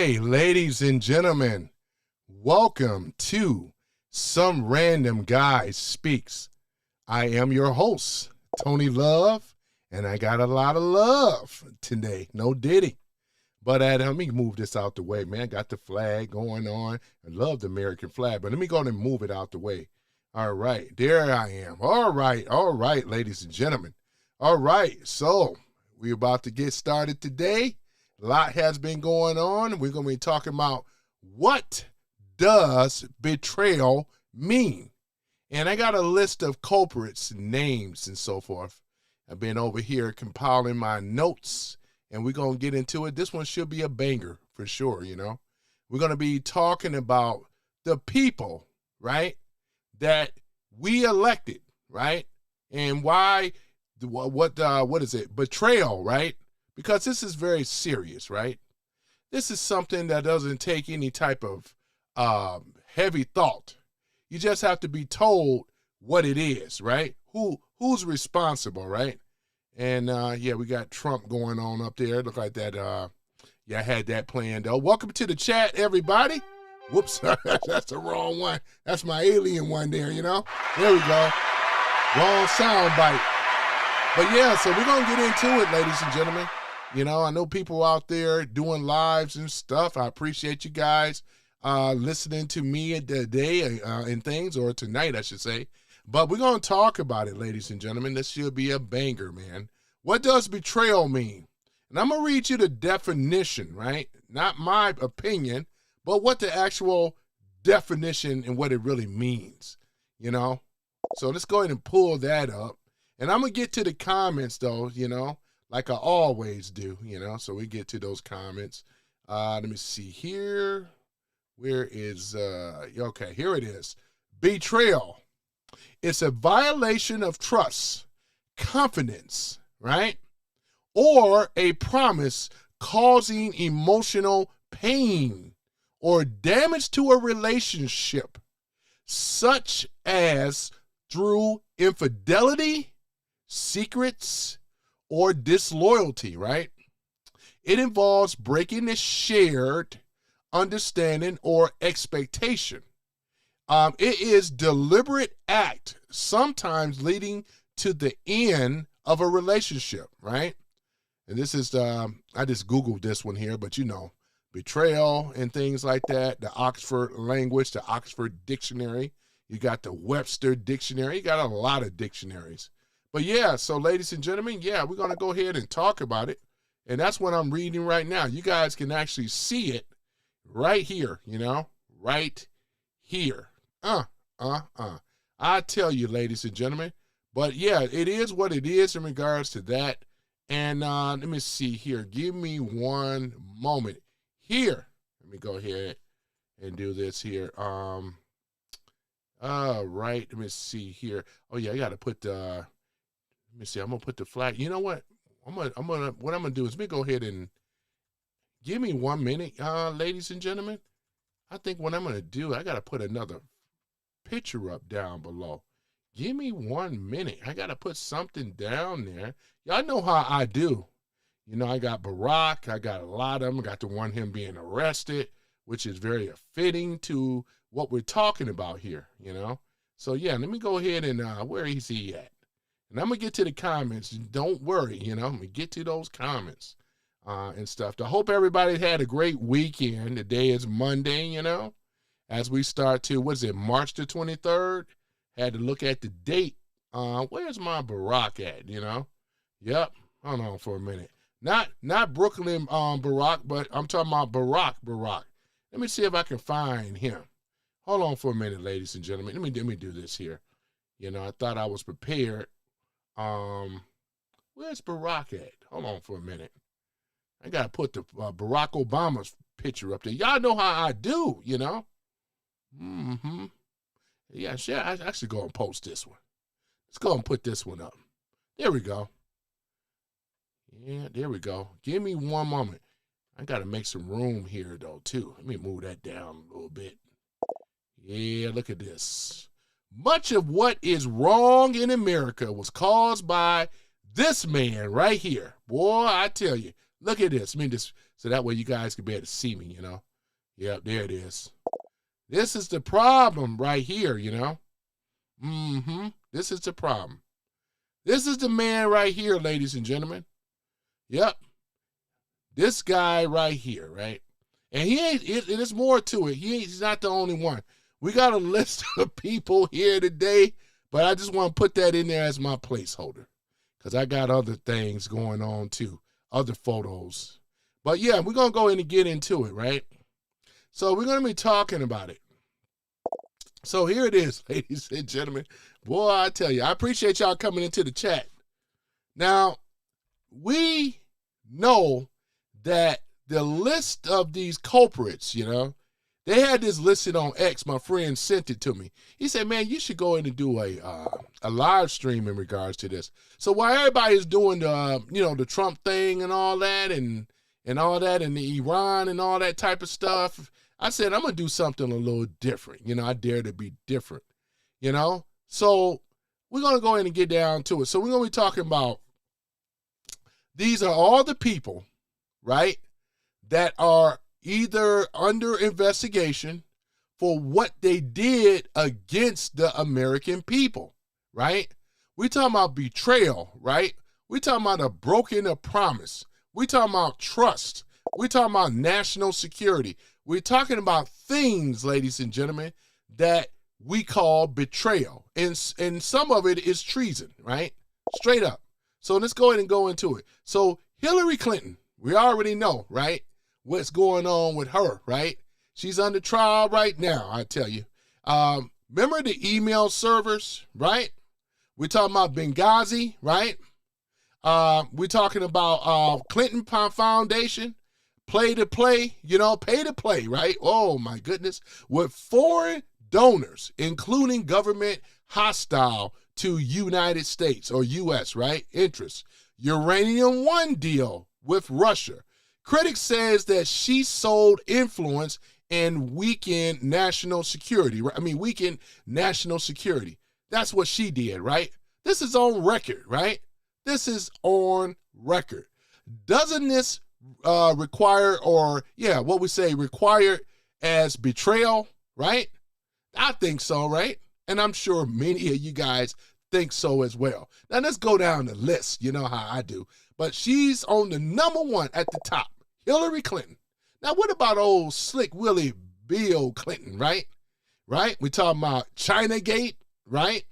Okay, ladies and gentlemen, welcome to Some Random Guy Speaks. I am your host, Tony Love, and I got a lot of love today. No Diddy. But let me move this out the way, man. Got the flag going on. I love the American flag, but let me go ahead and move it out the way. All right, there I am. All right, ladies and gentlemen. All right, so we're about to get started today. A lot has been going on. We're going to be talking about what does betrayal mean? And I got a list of culprits, names, and so forth. I've been over here compiling my notes, and we're going to get into it. This one should be a banger for sure, you know. We're going to be talking about the people, right, that we elected, right, and why, what is it, betrayal, right? Because this is very serious, right? This is something that doesn't take any type of heavy thought. You just have to be told what it is, right? Who's responsible, right? And yeah, we got Trump going on up there. Look like that. Yeah, I had that planned though. Welcome to the chat, everybody. Whoops, that's the wrong one. That's my alien one there, you know? There we go. Wrong sound bite. But yeah, so we're going to get into it, ladies and gentlemen. You know, I know people out there doing lives and stuff. I appreciate you guys listening to me today and things, or tonight, I should say. But we're going to talk about it, ladies and gentlemen. This should be a banger, man. What does betrayal mean? And I'm going to read you the definition, right? Not my opinion, but what the actual definition and what it really means, you know? So let's go ahead and pull that up. And I'm going to get to the comments, though, you know, like I always do, you know, so we get to those comments. Let me see here. Where is, okay, here it is. Betrayal. It's a violation of trust, confidence, right? Or a promise causing emotional pain or damage to a relationship, such as through infidelity, secrets, or disloyalty, right? It involves breaking a shared understanding or expectation. It is deliberate act, sometimes leading to the end of a relationship, right? And this is, I just Googled this one here, but you know, betrayal and things like that, the Oxford language, the Oxford dictionary, you got the Webster dictionary, you got a lot of dictionaries. But yeah, so ladies and gentlemen, yeah, we're going to go ahead and talk about it. And that's what I'm reading right now. You guys can actually see it right here, you know, right here. I tell you, ladies and gentlemen. But yeah, it is what it is in regards to that. And let me see here. Give me one moment here. Let me go ahead and do this here. All right. Let me see here. Oh yeah, I got to put the, let me see. I'm gonna put the flag. You know what? What I'm gonna do is let me go ahead and give me 1 minute, ladies and gentlemen. I think what I'm gonna do, I gotta put another picture up down below. Give me 1 minute. I gotta put something down there. Y'all know how I do. You know, I got Barack. I got a lot of them. I got the one him being arrested, which is very fitting to what we're talking about here. You know. So yeah, let me go ahead and where is he at? And I'm going to get to the comments. Don't worry, you know, I'm going to get to those comments and stuff. I hope everybody had a great weekend. Today is Monday, you know, as we start to, what is it, March the 23rd? Had to look at the date. Where's my Barack at, you know? Yep. Hold on for a minute. Not Brooklyn Barack, but I'm talking about Barack. Let me see if I can find him. Hold on for a minute, ladies and gentlemen. Let me do this here. You know, I thought I was prepared. Where's Barack at? Hold on for a minute. I got to put the Barack Obama's picture up there. Y'all know how I do, you know? Yeah, sure. I actually go and post this one. Let's go and put this one up. There we go. Yeah, there we go. Give me one moment. I got to make some room here, though, too. Let me move that down a little bit. Yeah, look at this. Much of what is wrong in America was caused by this man right here. Boy, I tell you, Look at this. I mean, this, so that way you guys can be able to see me, you know. Yep, there it is. This is the problem right here, you know. This is the problem. This is the man right here, ladies and gentlemen. Yep. This guy right here, right? And he ain't, there's more to it. He's not the only one. We got a list of people here today, but I just want to put that in there as my placeholder because I got other things going on too, other photos. But yeah, we're going to go in and get into it, right? So we're going to be talking about it. So here it is, ladies and gentlemen. Boy, I tell you, I appreciate y'all coming into the chat. Now, we know that the list of these culprits, you know, they had this listed on X. My friend sent it to me. He said, man, you should go in and do a live stream in regards to this. So while everybody's doing the, you know, the Trump thing and all that and all that and the Iran and all that type of stuff, I said, I'm going to do something a little different. You know, I dare to be different, you know. So we're going to go in and get down to it. So we're going to be talking about, these are all the people, right, that are either under investigation for what they did against the American people, right? We're talking about betrayal, right? We're talking about a broken a promise. We're talking about trust. We're talking about national security. We're talking about things, ladies and gentlemen, that we call betrayal. And some of it is treason, right? Straight up. So let's go ahead and go into it. So Hillary Clinton, we already know, right, what's going on with her, right? She's under trial right now, I tell you. Remember the email servers, right? We're talking about Benghazi, right? We're talking about Clinton Foundation, play to play, you know, pay to play, right? Oh, my goodness. With foreign donors, including government hostile to United States or U.S., right? Interests. Uranium One deal with Russia. Critics says that she sold influence and weakened national security. I mean, weakened national security. That's what she did, right? This is on record, right? This is on record. Doesn't this require, or yeah, what we say required as betrayal, right? I think so, right? And I'm sure many of you guys think so as well. Now let's go down the list. You know how I do. But she's on the number one at the top, Hillary Clinton. Now what about old Slick Willie Bill Clinton, right? Right? We're talking about Chinagate, right?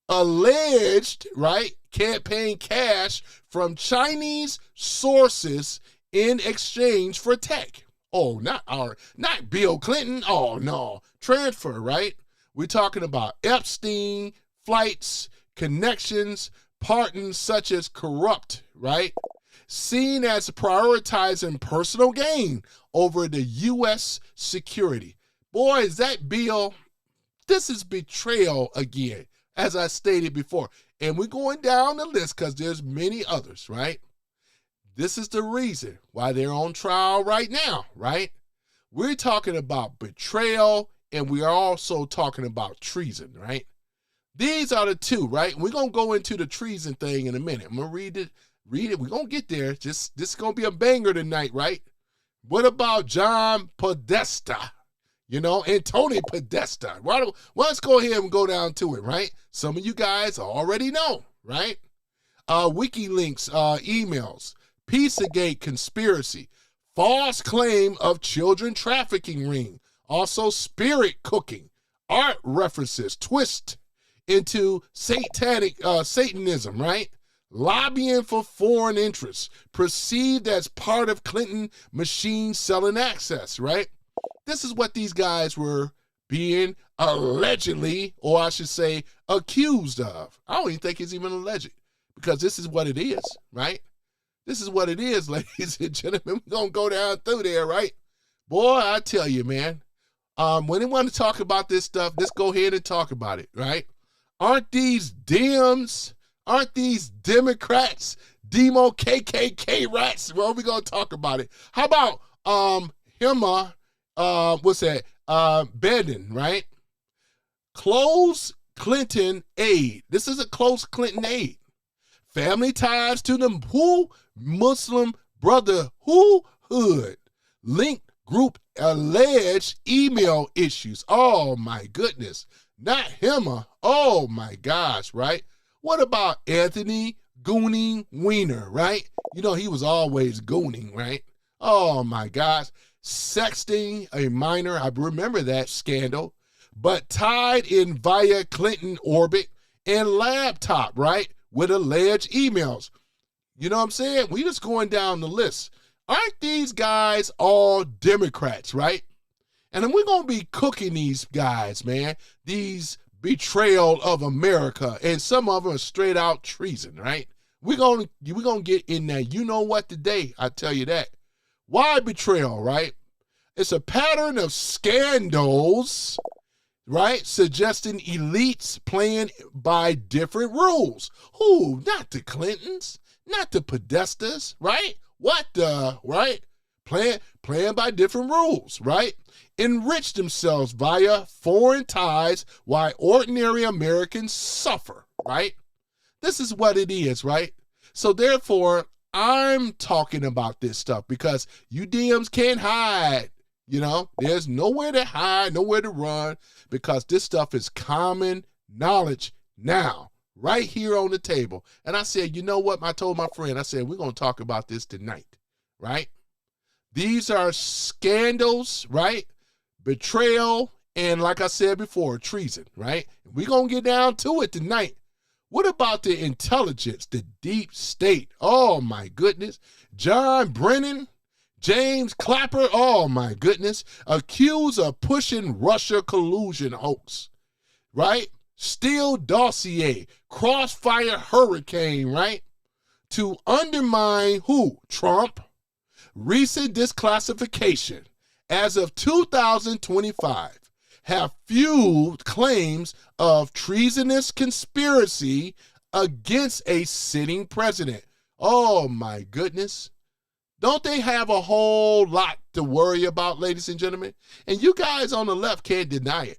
Alleged, right, campaign cash from Chinese sources in exchange for tech. Oh, not Bill Clinton. Oh, no. Transfer, right? We're talking about Epstein, flights, connections, pardons such as corrupt, right? Seen as prioritizing personal gain over the U.S. security. Boy, is that Bill, this is betrayal again, as I stated before. And we're going down the list because there's many others, right? This is the reason why they're on trial right now, right? We're talking about betrayal, and we are also talking about treason, right? These are the two, right? We're going to go into the treason thing in a minute. I'm going to read it. We're going to get there. This is going to be a banger tonight, right? What about John Podesta? You know, and Tony Podesta. Well, let's go ahead and go down to it, right? Some of you guys already know, right? WikiLeaks emails, Pizzagate conspiracy, false claim of children trafficking ring, also spirit cooking, art references, twist into satanic Satanism, right? Lobbying for foreign interests, perceived as part of Clinton machine selling access, right? This is what these guys were being allegedly, or I should say, accused of. I don't even think it's even alleged, because this is what it is, right? This is what it is, ladies and gentlemen. We're going to go down through there, right? Boy, I tell you, man, when they want to talk about this stuff, let's go ahead and talk about it, right? Aren't these Dems, aren't these Democrats, Demo KKK rats? Well, we're going to talk about it. How about what's that? Biden, right? Close Clinton aid. This is a close Clinton aid. Family ties to the who? Muslim Brotherhood linked group alleged email issues. Oh my goodness. Not Himmer. Oh my gosh, right? What about Anthony Gooning Weiner, right? You know, he was always gooning, right? Oh my gosh. Sexting a minor. I remember that scandal. But tied in via Clinton orbit and laptop, right? With alleged emails. You know what I'm saying? We just going down the list. Aren't these guys all Democrats, right? And then we're going to be cooking these guys, man. These betrayal of America. And some of them are straight out treason, right? We're going to get in there. You know what today? I tell you that. Why betrayal, right? It's a pattern of scandals, right? Suggesting elites playing by different rules. Who? Not the Clintons, not the Podestas, right? What the, right? Playing by different rules, right? Enrich themselves via foreign ties while ordinary Americans suffer, right? This is what it is, right? So therefore, I'm talking about this stuff because you DMs can't hide. You know, there's nowhere to hide, nowhere to run, because this stuff is common knowledge now, right here on the table. And I said, you know what? I told my friend, I said, we're going to talk about this tonight, right? These are scandals, right? Betrayal, and like I said before, treason, right? We're going to get down to it tonight. What about the intelligence, the deep state? Oh, my goodness. John Brennan, James Clapper, oh my goodness, accused of pushing Russia collusion hoax, right? Steele dossier, crossfire hurricane, right? To undermine who? Trump. Recent disclassification as of 2025 have fueled claims of treasonous conspiracy against a sitting president. Oh my goodness. Don't they have a whole lot to worry about, ladies and gentlemen? And you guys on the left can't deny it.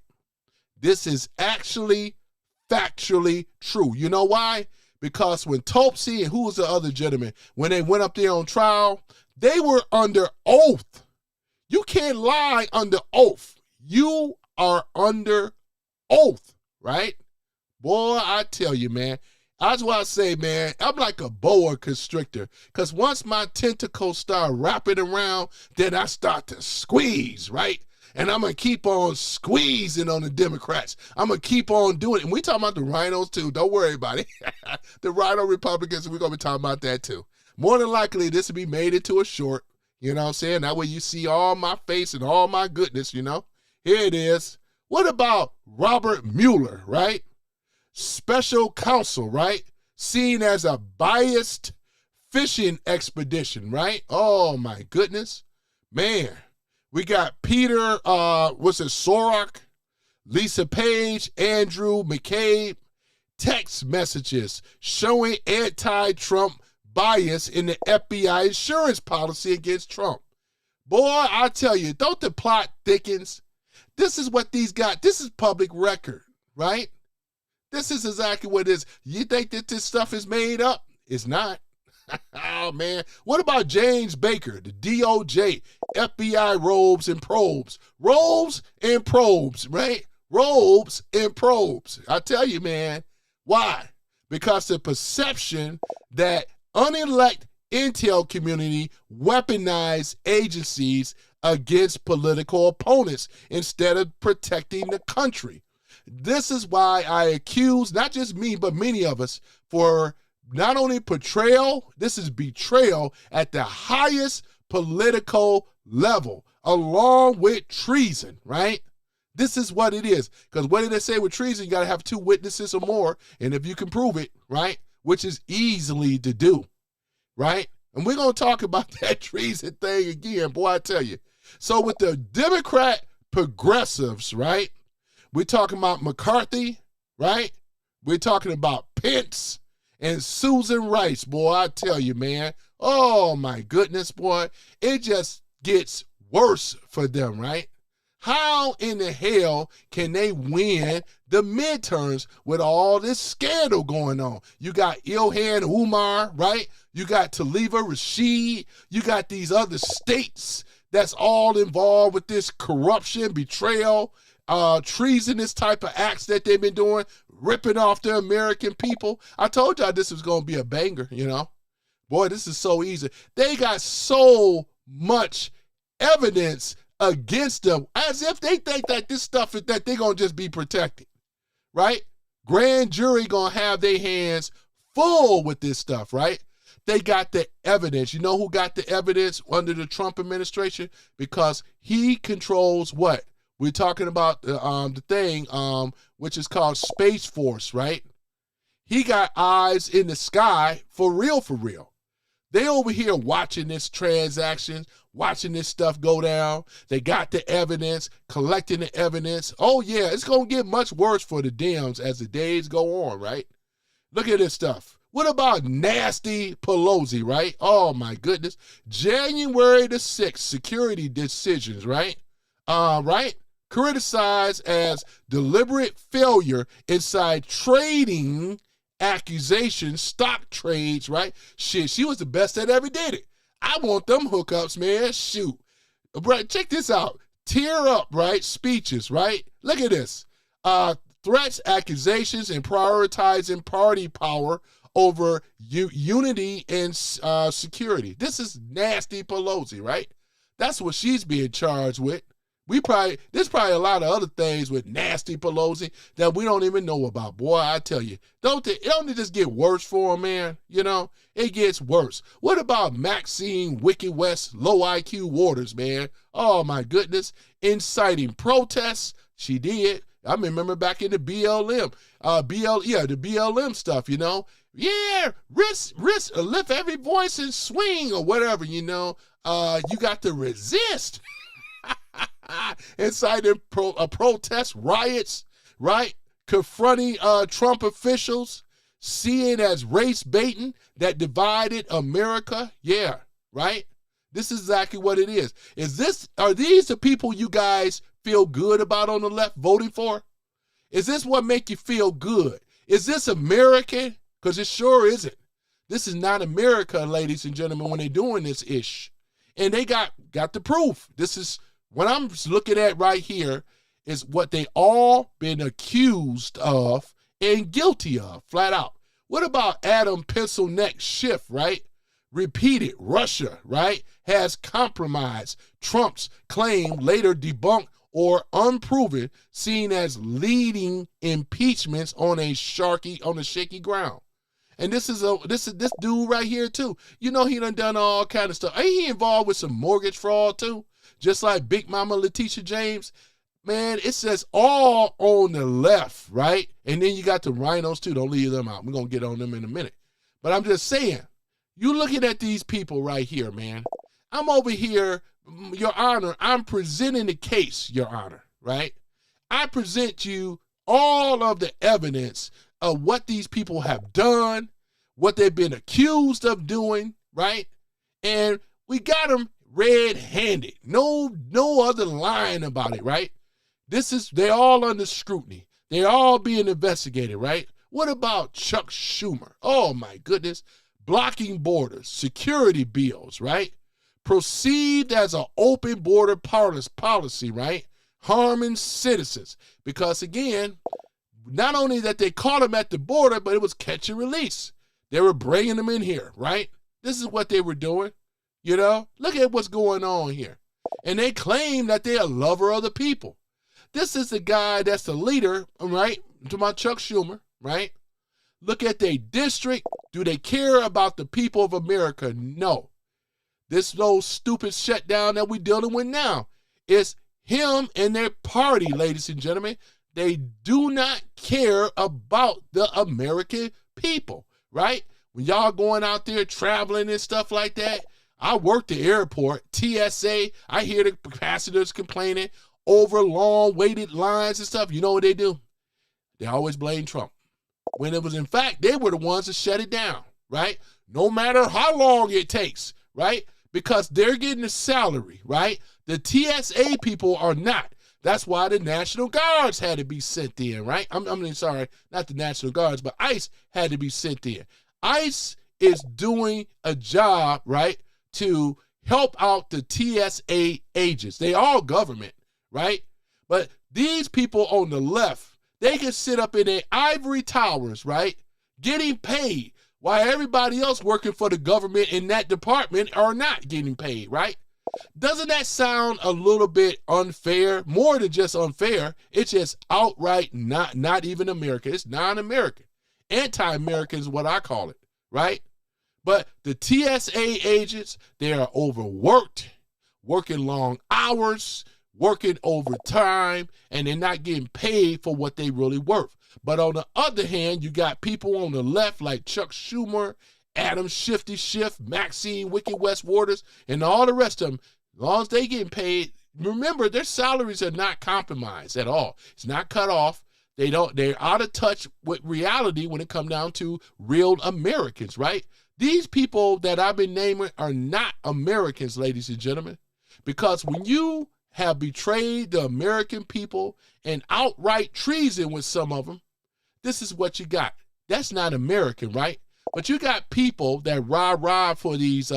This is actually factually true. You know why? Because when Topsy and who was the other gentleman, when they went up there on trial, they were under oath. You can't lie under oath. You are under oath, right? Boy, I tell you, man. That's why I say, man, I'm like a boa constrictor. Because once my tentacles start wrapping around, then I start to squeeze, right? And I'm going to keep on squeezing on the Democrats. I'm going to keep on doing it. And we talking about the rhinos, too. Don't worry about it. The Rhino Republicans, we're going to be talking about that, too. More than likely, this will be made into a short. You know what I'm saying? That way you see all my face and all my goodness, you know? Here it is. What about Robert Mueller, right? Special counsel, right? Seen as a biased fishing expedition, right? Oh my goodness. Man, we got Peter, Sorok, Lisa Page, Andrew McCabe, text messages showing anti-Trump bias in the FBI insurance policy against Trump. Boy, I tell you, don't the plot thickens? This is what these got. This is public record, right? This is exactly what it is. You think that this stuff is made up? It's not. Oh, man. What about James Baker, the DOJ, FBI robes and probes? Robes and probes, right? Robes and probes. I tell you, man. Why? Because the perception that unelected intel community weaponize agencies against political opponents instead of protecting the country. This is why I accuse, not just me, but many of us, for not only betrayal, this is betrayal at the highest political level, along with treason, right? This is what it is. Because what did they say with treason? You got to have 2 witnesses or more, and if you can prove it, right, which is easily to do, right? And we're going to talk about that treason thing again, boy, I tell you. So with the Democrat progressives, right, we're talking about McCarthy, right? We're talking about Pence and Susan Rice, boy, I tell you, man. Oh, my goodness, boy. It just gets worse for them, right? How in the hell can they win the midterms with all this scandal going on? You got Ilhan Umar, right? You got Taliba Rashid. You got these other states that's all involved with this corruption, betrayal, treasonous type of acts that they've been doing, ripping off the American people. I told y'all this was going to be a banger, you know. Boy, this is so easy. They got so much evidence against them, as if they think that this stuff is that they're going to just be protected, right? Grand jury going to have their hands full with this stuff, right? They got the evidence. You know who got the evidence under the Trump administration? Because he controls what? We're talking about the thing, which is called Space Force, right? He got eyes in the sky for real, for real. They over here watching this transaction, watching this stuff go down. They got the evidence, collecting the evidence. Oh, yeah, it's going to get much worse for the Dems as the days go on, right? Look at this stuff. What about nasty Pelosi, right? Oh, my goodness. January the 6th, security decisions, right? Right? Criticized as deliberate failure inside trading accusations, stock trades, right? Shit, she was the best that ever did it. I want them hookups, man. Shoot. Right, check this out. Tear up, right? Speeches, right? Look at this. Threats, accusations, and prioritizing party power over unity and security. This is nasty Pelosi, right? That's what she's being charged with. There's probably a lot of other things with nasty Pelosi that we don't even know about. Boy, I tell you, don't it just get worse for him, man? You know, it gets worse. What about Maxine, Wicked West, low IQ Waters, man? Oh, my goodness. Inciting protests. She did. I remember back in the BLM. The BLM stuff, you know. Yeah, lift every voice and swing or whatever, you know. You got to resist. Inciting protest riots, right? Confronting Trump officials, seeing as race baiting that divided America. Yeah, right? This is exactly what it is. Are these the people you guys feel good about on the left voting for? Is this what make you feel good? Is this American? Because it sure isn't. This is not America, ladies and gentlemen, when they're doing this ish. And they got the proof. This is what I'm looking at right here is what they all been accused of and guilty of, flat out. What about Adam Pencil Neck Schiff, right? Repeated Russia, right, has compromised Trump's claim, later debunked or unproven, seen as leading impeachments on a shaky ground. And this dude right here too. You know he done all kind of stuff. Ain't he involved with some mortgage fraud too? Just like Big Mama Letitia James. Man, it says all on the left, right? And then you got the rhinos too. Don't leave them out. We're going to get on them in a minute. But I'm just saying, you looking at these people right here, man. I'm over here, Your Honor, I'm presenting the case, Your Honor, right? I present you all of the evidence of what these people have done, what they've been accused of doing, right? And we got them red-handed. No other line about it, right? They're all under scrutiny. They're all being investigated, right? What about Chuck Schumer? Oh my goodness. Blocking borders, security bills, right? Perceived as an open border policy, right? Harming citizens. Because again, not only that they caught them at the border, but it was catch and release. They were bringing them in here, right? This is what they were doing. You know, look at what's going on here. And they claim that they're a lover of the people. This is the guy that's the leader, right? To my Chuck Schumer, right? Look at their district. Do they care about the people of America? No. This little stupid shutdown that we're dealing with now is him and their party, ladies and gentlemen. They do not care about the American people, right? When y'all going out there traveling and stuff like that, I work the airport, TSA, I hear the passengers complaining over long waited lines and stuff. You know what they do? They always blame Trump. When it was, in fact, they were the ones that shut it down, right? No matter how long it takes, right? Because they're getting a salary, right? The TSA people are not. That's why the National Guards had to be sent in, right? Sorry, not the National Guards, but ICE had to be sent in. ICE is doing a job, right, to help out the TSA agents. They all government, right? But these people on the left, they can sit up in their ivory towers, right, getting paid, while everybody else working for the government in that department are not getting paid, right? Doesn't that sound a little bit unfair? More than just unfair, it's just outright not even American. It's non-American. Anti-American is what I call it, right? But the TSA agents, they are overworked, working long hours, working overtime, and they're not getting paid for what they really worth. But on the other hand, you got people on the left like Chuck Schumer, Adam Schiff, Maxine, Wicked West Waters, and all the rest of them. As long as they getting paid, remember their salaries are not compromised at all. It's not cut off. They're out of touch with reality when it comes down to real Americans, right? These people that I've been naming are not Americans, ladies and gentlemen, because when you have betrayed the American people and outright treason with some of them, this is what you got. That's not American, right? But you got people that rah for these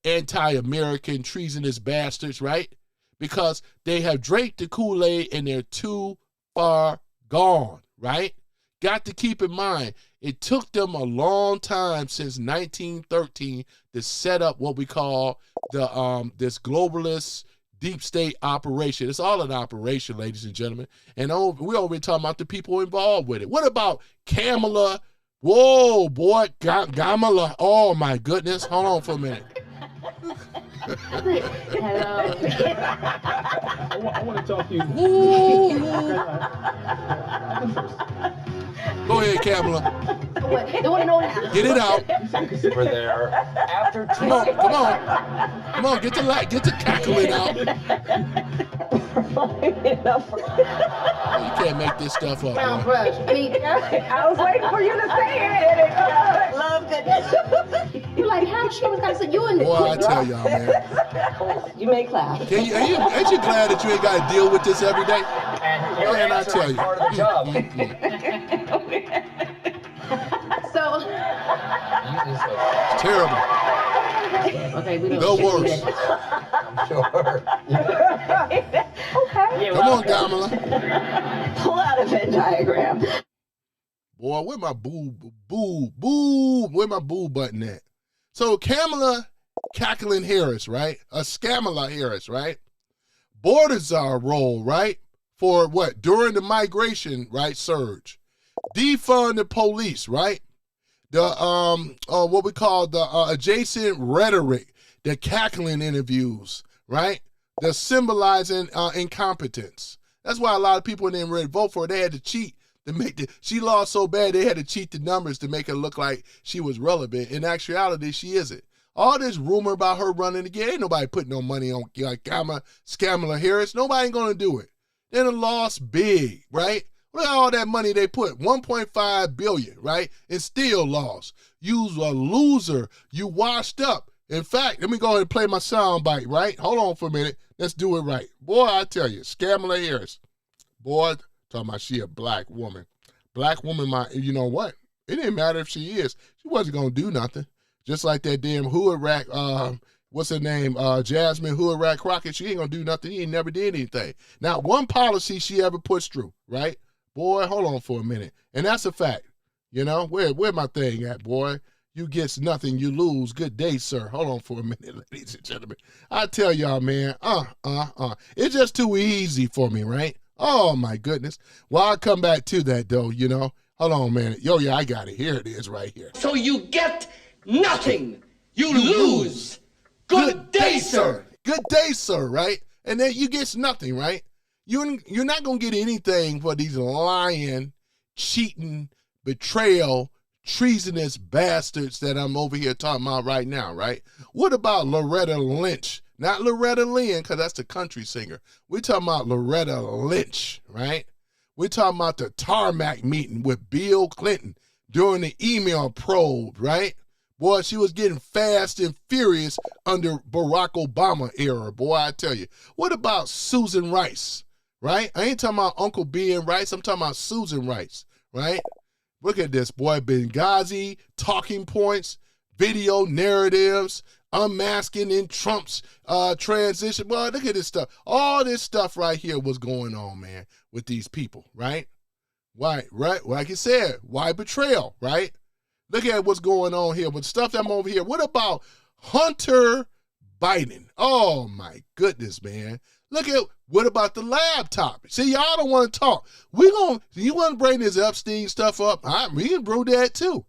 anti-American treasonous bastards, right? Because they have drank the Kool-Aid and they're too far gone, right? Got to keep in mind, it took them a long time since 1913 to set up what we call the this globalist deep state operation. It's all an operation, ladies and gentlemen. And we're already talking about the people involved with it. What about Kamala? Whoa, boy, Kamala. Oh, my goodness. Hold on for a minute. Hello. I want to talk to you. Go ahead, Kamala. What? They want to know now. Get it out. We're there. After Come on, get the cackling out. You can't make this stuff up, Brown man. brush. I mean, I was waiting for you to say it. love goodness. You're like, how she was gonna say you in the Boy, I tell y'all, man. You may clap. Ain't you glad that you ain't got to deal with this every day? And your Man, I answer tell is you. part of the job. So, It's terrible. okay, we don't. No worse. I'm sure. Okay. Come on, Kamala. Pull out a Venn diagram. Boy, where my where my boo button at? So Kamala Cackling Harris, right? Scamala Harris, right? Borders are role, right? For what? During the migration, right, surge. Defund the police, right? The what we call the adjacent rhetoric, the cackling interviews, right? The symbolizing incompetence. That's why a lot of people didn't really vote for her. They had to cheat to make she lost so bad they had to cheat the numbers to make her look like she was relevant. In actuality, she isn't. All this rumor about her running again, ain't nobody putting no money on Kamala Harris. Nobody ain't gonna do it. They done lost big, right? Look at all that money they put, $1.5 billion, right? And still lost. You's a loser. You washed up. In fact, let me go ahead and play my sound bite, right? Hold on for a minute. Let's do it right. Boy, I tell you, Kamala Harris. Boy, talking about she a black woman. Black woman, you know what? It didn't matter if she is. She wasn't going to do nothing. Just like that damn hood rat, what's her name? Jasmine Hood Rat Crockett. She ain't going to do nothing. He ain't never did anything. Not one policy she ever pushed through, right? Boy, hold on for a minute. And that's a fact. You know, where my thing at, boy? You gets nothing, you lose. Good day, sir. Hold on for a minute, ladies and gentlemen. I tell y'all, man, it's just too easy for me, right? Oh, my goodness. Well, I'll come back to that, though, you know. Hold on a minute. Yeah, I got it. Here it is right here. So you get nothing. You lose. Good day, sir. Good day, sir, right? And then you get nothing, right? You're not going to get anything for these lying, cheating, betrayal, treasonous bastards that I'm over here talking about right now, right? What about Loretta Lynch? Not Loretta Lynn, because that's the country singer. We're talking about Loretta Lynch, right? We're talking about the tarmac meeting with Bill Clinton during the email probe, right? Boy, she was getting fast and furious under Barack Obama era, boy, I tell you. What about Susan Rice, right? I ain't talking about Uncle Ben Rice. I'm talking about Susan Rice, right? Look at this, boy. Benghazi, talking points, video narratives, unmasking in Trump's transition. Boy, look at this stuff. All this stuff right here was going on, man, with these people, right? Why, right? Like you said, why betrayal, right? Look at what's going on here with stuff I'm over here. What about Hunter Biden? Oh, my goodness, man. Look at, what about the laptop? See, y'all don't want to talk. You want to bring this Epstein stuff up? We can brew that too.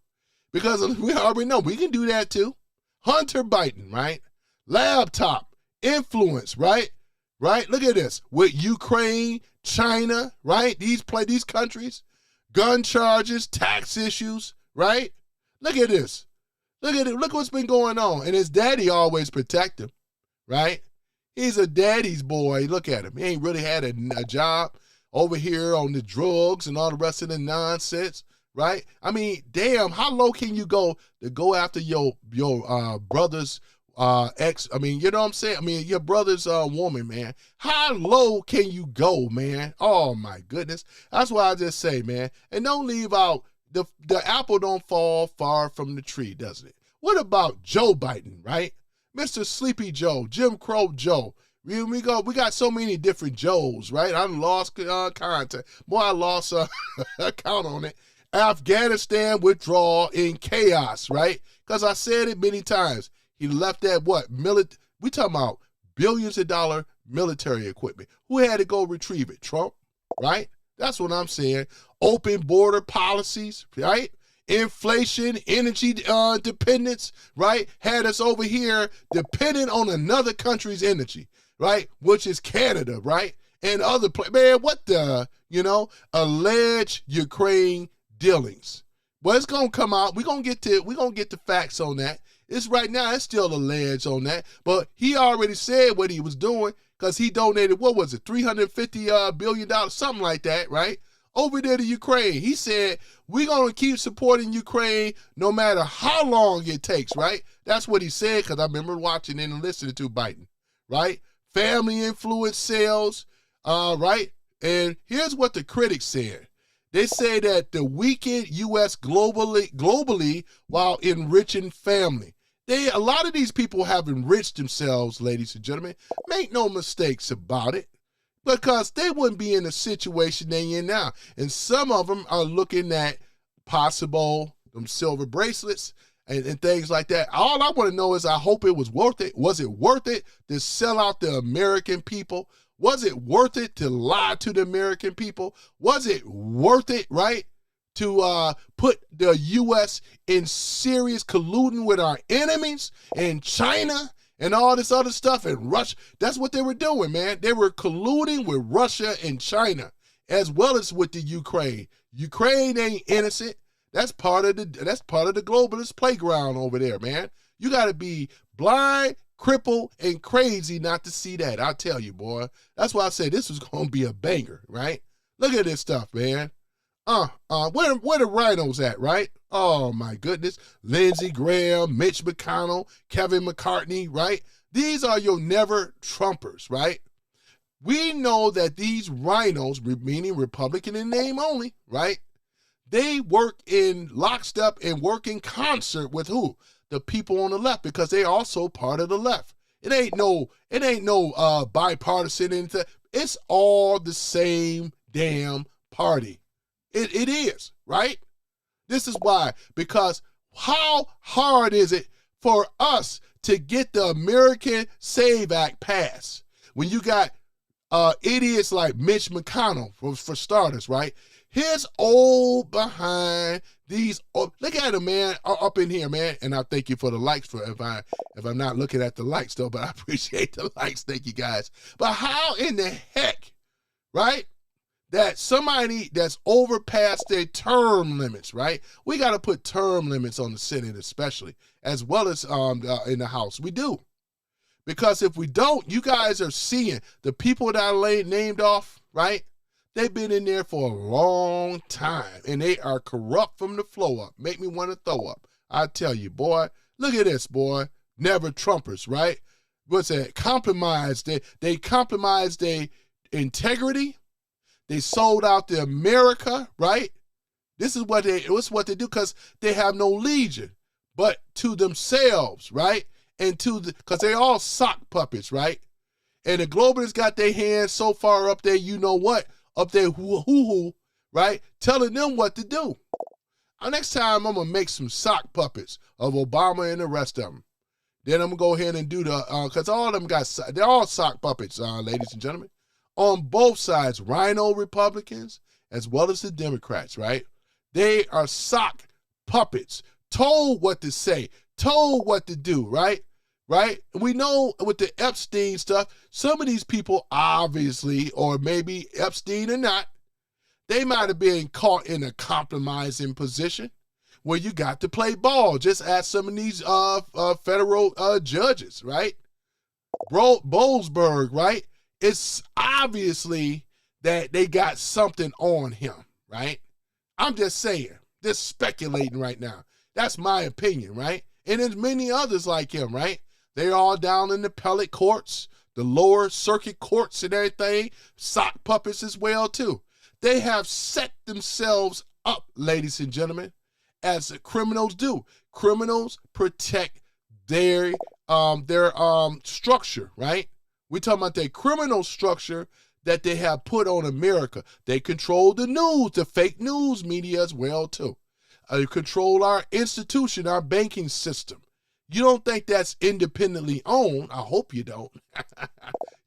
Because we already know we can do that too. Hunter Biden, right? Laptop, influence, right? Right? Look at this. With Ukraine, China, right? These countries, gun charges, tax issues, right? Look at this. Look at it. Look what's been going on. And his daddy always protect him, right? He's a daddy's boy. Look at him. He ain't really had a job over here on the drugs and all the rest of the nonsense, right? I mean, damn, how low can you go to go after your brother's ex? I mean, you know what I'm saying? I mean, your brother's woman, man. How low can you go, man? Oh, my goodness. That's why I just say, man, and don't leave out, the apple don't fall far from the tree, doesn't it? What about Joe Biden, right? Mr. Sleepy Joe, Jim Crow Joe. We got so many different Joes, right? I lost contact. Boy, I lost count on it. Afghanistan withdrawal in chaos, right? Because I said it many times. He left that we talking about billions of dollar military equipment. Who had to go retrieve it? Trump, right? That's what I'm saying. Open border policies, right? Inflation, energy dependence, right? Had us over here dependent on another country's energy, right? Which is Canada, right? And other places. Man, what the, alleged Ukraine dealings. Well, it's gonna come out. We're gonna get the facts on that. It's right now, it's still alleged on that. But he already said what he was doing because he donated, what was it, $350 billion, something like that, right? Over there to Ukraine. He said, we're going to keep supporting Ukraine no matter how long it takes, right? That's what he said, because I remember watching and listening to Biden, right? Family influence sales, right? And here's what the critics said. They say that the weakened U.S. globally while enriching family. A lot of these people have enriched themselves, ladies and gentlemen. Make no mistakes about it. Because they wouldn't be in the situation they're in now. And some of them are looking at possible silver bracelets and things like that. All I want to know is I hope it was worth it. Was it worth it to sell out the American people? Was it worth it to lie to the American people? Was it worth it, right, to put the U.S. in serious colluding with our enemies in China? And all this other stuff in Russia. That's what they were doing, man. They were colluding with Russia and China, as well as with the Ukraine. Ukraine ain't innocent. That's part of the globalist playground over there, man. You got to be blind, crippled, and crazy not to see that. I'll tell you, boy. That's why I said this was gonna be a banger, right? Look at this stuff, man. Where the rhinos at, right? Oh, my goodness. Lindsey Graham, Mitch McConnell, Kevin McCartney, right? These are your never-Trumpers, right? We know that these rhinos, meaning Republican in name only, right? They work in lockstep and work in concert with who? The people on the left, because they're also part of the left. It ain't no bipartisan anything. It's all the same damn party. It is, right? This is why, because how hard is it for us to get the American Save Act passed when you got idiots like Mitch McConnell, for starters, right? His old behind these, look at him, man, up in here, man. And I thank you for the likes if I'm not looking at the likes though, but I appreciate the likes. Thank you guys. But how in the heck, right? That somebody that's overpassed their term limits, right? We got to put term limits on the Senate, especially, as well as in the House. We do. Because if we don't, you guys are seeing the people that I named off, right? They've been in there for a long time, and they are corrupt from the flow up. Make me want to throw up. I tell you, boy, look at this, boy. Never Trumpers, right? What's that? Compromise. They compromise their integrity, They sold out to America, right? This is what they do because they have no legion, but to themselves, right? And because they all sock puppets, right? And the globalists got their hands so far up there, you know what? Up there, hoo-hoo, right? Telling them what to do. Next time, I'm going to make some sock puppets of Obama and the rest of them. Then I'm going to go ahead and do because all of them they're all sock puppets, ladies and gentlemen. On both sides, Rhino Republicans as well as the Democrats, right? They are sock puppets, told what to say, told what to do, right? Right? We know with the Epstein stuff, some of these people obviously, or maybe Epstein or not, they might have been caught in a compromising position where you got to play ball. Just ask some of these federal judges, right? Bollesberg, right? It's obviously that they got something on him, right? I'm just saying, just speculating right now. That's my opinion, right? And there's many others like him, right? They're all down in the appellate courts, the lower circuit courts and everything, sock puppets as well too. They have set themselves up, ladies and gentlemen, as the criminals do. Criminals protect their structure, right? We're talking about their criminal structure that they have put on America. They control the news, the fake news media as well too. They control our institution, our banking system. You don't think that's independently owned? I hope you don't.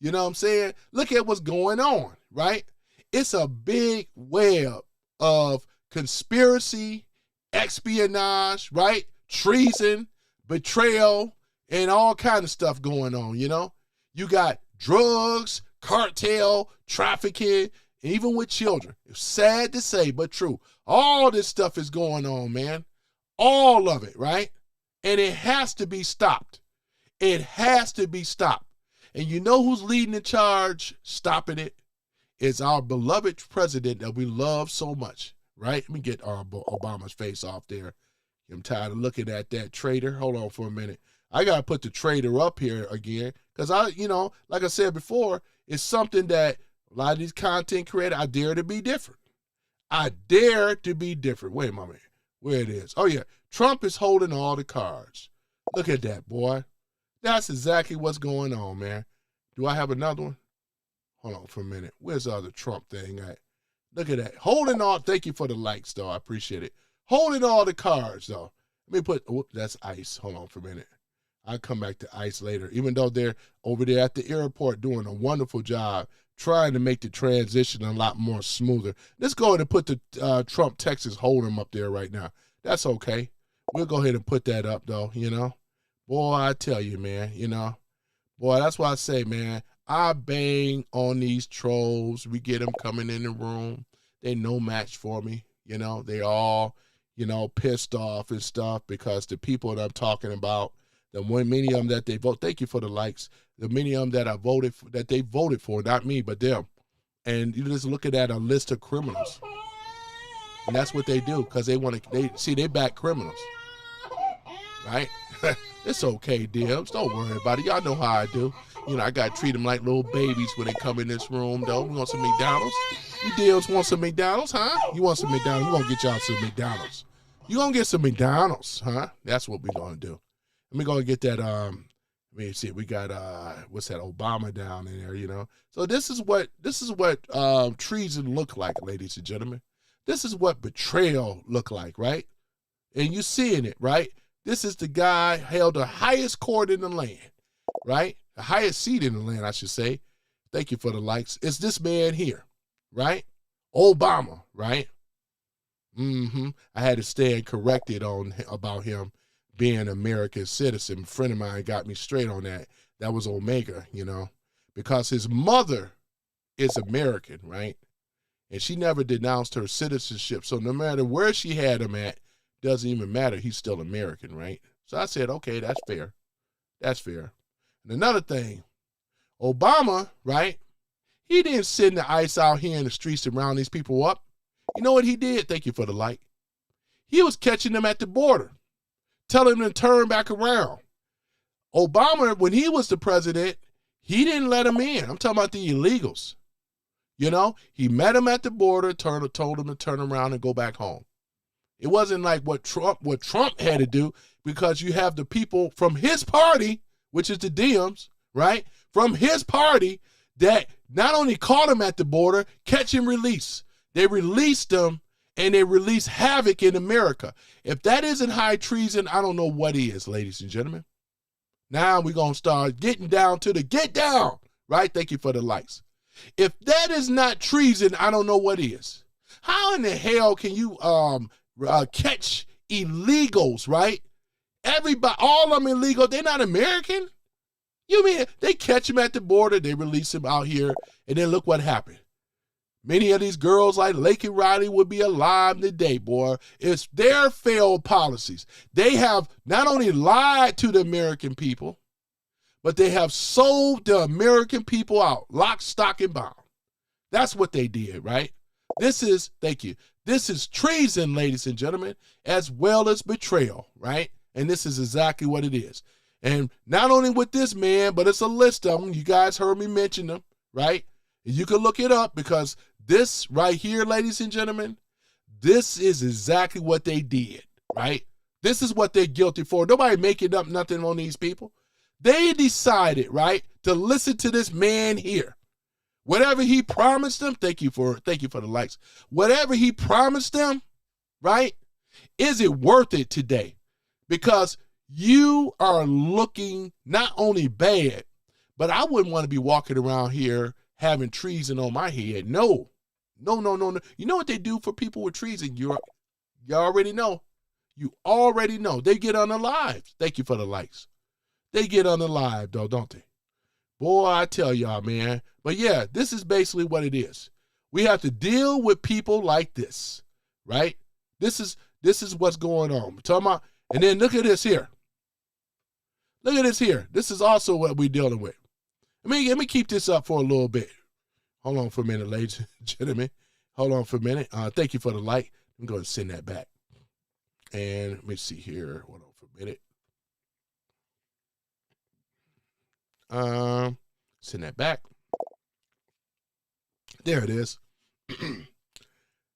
You know what I'm saying? Look at what's going on, right? It's a big web of conspiracy, espionage, right? Treason, betrayal, and all kind of stuff going on, you know? You got drugs, cartel, trafficking, even with children. It's sad to say, but true. All this stuff is going on, man. All of it, right? And it has to be stopped. It has to be stopped. And you know who's leading the charge stopping it? It's our beloved president that we love so much, right? Let me get Obama's face off there. I'm tired of looking at that traitor. Hold on for a minute. I got to put the traitor up here again because like I said before, it's something that a lot of these content creators, I dare to be different. I dare to be different. Wait a moment. Where it is. Oh, yeah. Trump is holding all the cards. Look at that, boy. That's exactly what's going on, man. Do I have another one? Hold on for a minute. Where's the other Trump thing at? Look at that. Holding all, thank you for the likes, though. I appreciate it. Holding all the cards, though. Let me that's ICE. Hold on for a minute. I'll come back to ICE later, even though they're over there at the airport doing a wonderful job trying to make the transition a lot more smoother. Let's go ahead and put the Trump Texas Hold'em up there right now. That's okay. We'll go ahead and put that up, though, you know. Boy, I tell you, man, you know. Boy, that's why I say, man, I bang on these trolls. We get them coming in the room. They no match for me, you know. They all, you know, pissed off and stuff because the people that I'm talking about, many of them that they vote, thank you for the likes, the many of them that I voted for, that they voted for, not me, but them. And you're just looking at a list of criminals. And that's what they do because they back criminals. Right? It's okay, Dibs. Don't worry about it. Y'all know how I do. You know, I got to treat them like little babies when they come in this room, though. We want some McDonald's? You Dibs want some McDonald's, huh? You want some McDonald's? We're going to get y'all some McDonald's. You going to get some McDonald's, huh? That's what we're going to do. Let me go and get that, let me see, we got, what's that, Obama down in there, you know? So this is what treason look like, ladies and gentlemen. This is what betrayal look like, right? And you seeing it, right? This is the guy held the highest court in the land, right? The highest seat in the land, I should say. Thank you for the likes. It's this man here, right? Obama, right? I had to stand corrected about him being an American citizen. A friend of mine got me straight on that. That was Omega, you know, because his mother is American, right? And she never denounced her citizenship. So no matter where she had him at, doesn't even matter. He's still American, right? So I said, okay, that's fair. That's fair. And another thing, Obama, right? He didn't send the ICE out here in the streets to round these people up. You know what he did? Thank you for the like. He was catching them at the border, telling them to turn back around. Obama, when he was the president, he didn't let them in. I'm talking about the illegals. You know, he met him at the border, told him to turn around and go back home. It wasn't like what Trump had to do, because you have the people from his party, which is the Dems, right? From his party that not only caught him at the border, catch and release. They released him, and they released havoc in America. If that isn't high treason, I don't know what is, ladies and gentlemen. Now we're going to start getting down to the get down, right? Thank you for the likes. If that is not treason, I don't know what is. How in the hell can you catch illegals, right? Everybody, all of them illegal, they're not American? You mean they catch them at the border, they release them out here, and then look what happened. Many of these girls like Lake and Riley would be alive today, boy. It's their failed policies. They have not only lied to the American people, but they have sold the American people out, lock, stock, and bond. That's what they did, right? This is, thank you, this is treason, ladies and gentlemen, as well as betrayal, right? And this is exactly what it is. And not only with this man, but it's a list of them. You guys heard me mention them, right? And you can look it up, because this right here, ladies and gentlemen, this is exactly what they did, right? This is what they're guilty for. Nobody making up nothing on these people. They decided, right, to listen to this man here. Whatever he promised them, thank you for the likes. Whatever he promised them, right, is it worth it today? Because you are looking not only bad, but I wouldn't want to be walking around here having treason on my head. No. You know what they do for people with treason? You already know. You already know. They get unalived. Thank you for the likes. They get unalived, though, don't they? Boy, I tell y'all, man. But yeah, this is basically what it is. We have to deal with people like this, right? This is what's going on. We're talking about, and then look at this here. Look at this here. This is also what we're dealing with. Let me keep this up for a little bit. Hold on for a minute, ladies and gentlemen. Hold on for a minute. Thank you for the like. I'm going to send that back. And let me see here. Hold on for a minute. Send that back. There it is.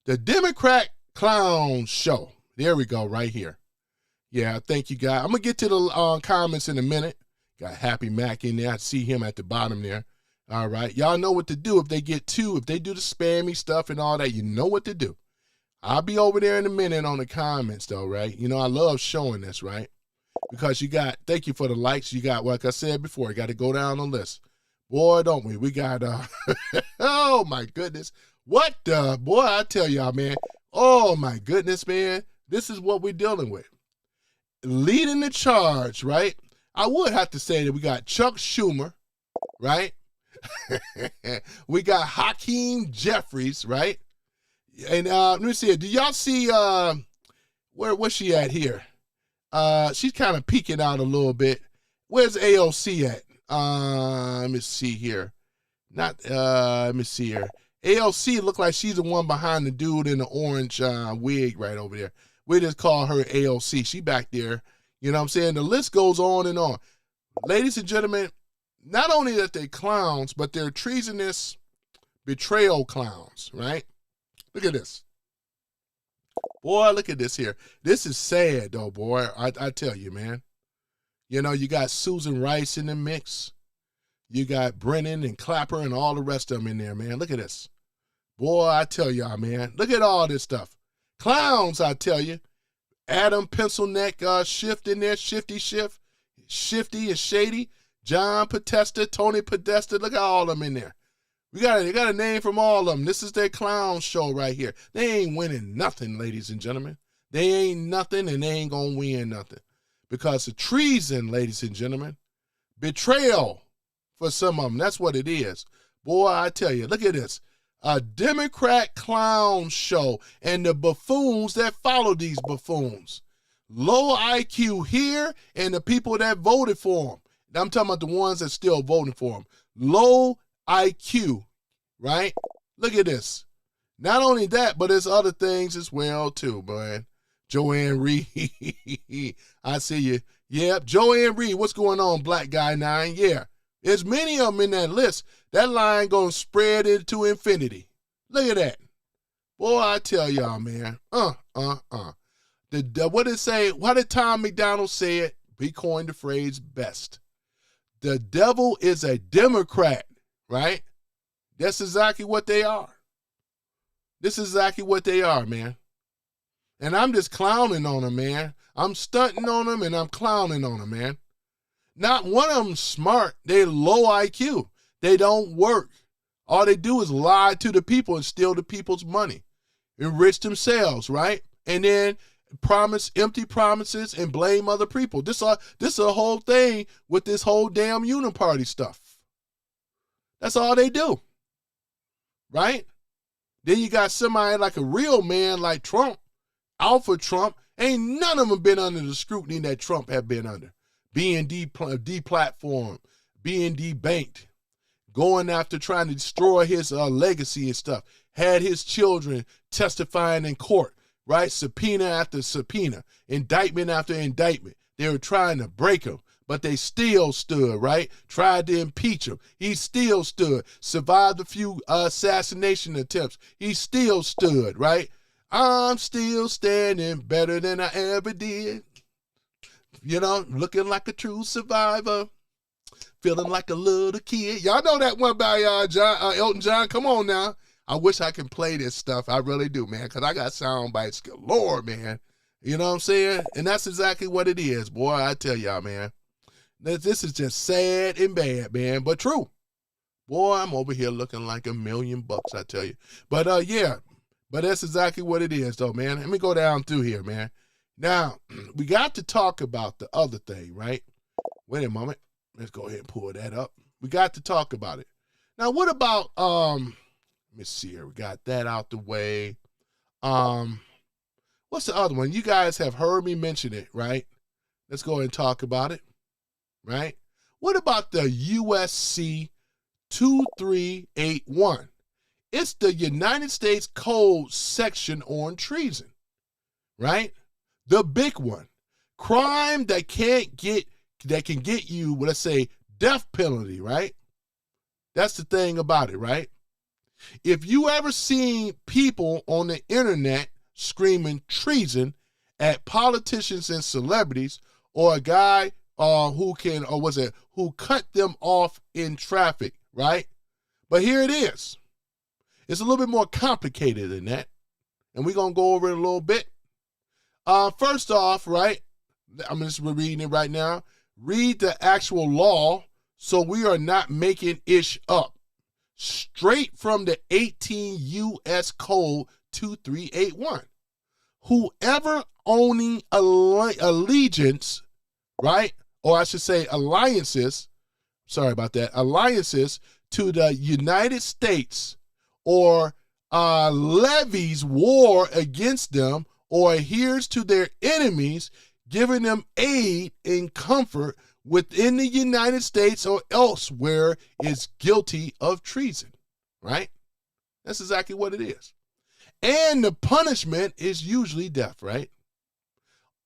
The Democrat Clown Show. There we go, right here. Yeah, thank you, guys. I'm going to get to the comments in a minute. Got Happy Mac in there. I see him at the bottom there. All right. Y'all know what to do if they get two. If they do the spammy stuff and all that, you know what to do. I'll be over there in a minute on the comments, though, right? You know, I love showing this, right? Because you got, thank you for the likes. You got, like I said before, you got to go down the list. Boy, don't we? We got, oh, my goodness. What the, boy, I tell y'all, man. Oh, my goodness, man. This is what we're dealing with. Leading the charge, right? I would have to say that we got Chuck Schumer, right? We got Hakeem Jeffries, right? And let me see. Do y'all see where's she at here? She's kind of peeking out a little bit. Where's AOC at? Let me see here. Let me see here. AOC look like she's the one behind the dude in the orange wig right over there. We just call her AOC. She back there. You know what I'm saying? The list goes on and on. Ladies and gentlemen, not only that they clowns, but they're treasonous betrayal clowns, right? Look at this. Boy, look at this here. This is sad, though, boy. I tell you, man. You know, you got Susan Rice in the mix. You got Brennan and Clapper and all the rest of them in there, man. Look at this. Boy, I tell y'all, man. Look at all this stuff. Clowns, I tell you. Adam Pencil Neck Schiff in there. Shifty Schiff. Shifty and Shady. John Podesta, Tony Podesta. Look at all of them in there. They got a name from all of them. This is their clown show right here. They ain't winning nothing, ladies and gentlemen. They ain't nothing, and they ain't going to win nothing. Because of treason, ladies and gentlemen. Betrayal for some of them. That's what it is. Boy, I tell you, look at this. A Democrat clown show and the buffoons that follow these buffoons. Low IQ here and the people that voted for them. I'm talking about the ones that still voting for them. Low IQ, right? Look at this. Not only that, but there's other things as well, too, boy. Joanne Reed. I see you. Yep, Joanne Reed. What's going on, Black Guy 9? Yeah. There's many of them in that list That line gonna spread into infinity. Look at that. Boy, I tell y'all, man. What did it say? What did Tom McDonald say it? He coined the phrase best. The devil is a Democrat, right? That's exactly what they are. This is exactly what they are, man. And I'm just clowning on them, man. I'm stunting on them and I'm clowning on them, man. Not one of them smart. They're low IQ. They don't work. All they do is lie to the people and steal the people's money. Enrich themselves, right? And then promise empty promises and blame other people. This is a whole thing with this whole damn uniparty stuff. That's all they do, right? Then you got somebody like a real man like Trump, Alpha Trump. Ain't none of them been under the scrutiny that Trump have been under. Being deplatformed, being debanked, going after trying to destroy his legacy and stuff. Had his children testifying in court, right? Subpoena after subpoena, indictment after indictment. They were trying to break him, but they still stood, right? Tried to impeach him. He still stood. Survived a few assassination attempts. He still stood, right? I'm still standing better than I ever did. You know, looking like a true survivor. Feeling like a little kid. Y'all know that one by Elton John. Come on now. I wish I could play this stuff. I really do, man, because I got sound bites galore, man. You know what I'm saying? And that's exactly what it is, boy. I tell y'all, man. This is just sad and bad, man, but true. Boy, I'm over here looking like $1 million, I tell you. But, yeah, but that's exactly what it is, though, man. Let me go down through here, man. Now, we got to talk about the other thing, right? Wait a moment. Let's go ahead and pull that up. We got to talk about it. Now, what about, let me see here. We got that out the way. What's the other one? You guys have heard me mention it, right? Let's go ahead and talk about it, right? What about the USC 2381? It's the United States Code section on treason, right? The big one. Crime that can get you, let's say, death penalty, right? That's the thing about it, right? If you ever seen people on the internet screaming treason at politicians and celebrities, or a guy who cut them off in traffic, right? But here it is. It's a little bit more complicated than that, and we're gonna go over it a little bit. First off, right? I'm just reading it right now. Read the actual law, so we are not making ish up. Straight from the 18 U.S. Code 2381. Whoever owning allegiance, right? Or I should say alliances, sorry about that, alliances to the United States, or levies war against them, or adheres to their enemies, giving them aid and comfort within the United States or elsewhere, is guilty of treason, right? That's exactly what it is. And the punishment is usually death, right?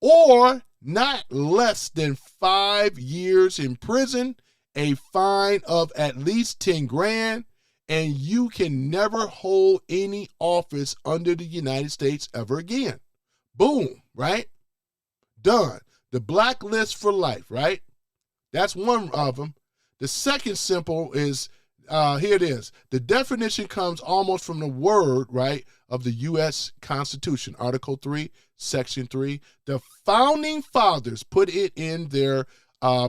Or not less than 5 years in prison, a fine of at least 10 grand, and you can never hold any office under the United States ever again. Boom, right? Done. The blacklist for life, right? That's one of them. The second simple is, here it is. The definition comes almost from the word, right, of the U.S. Constitution, Article 3, Section 3. The founding fathers put it in their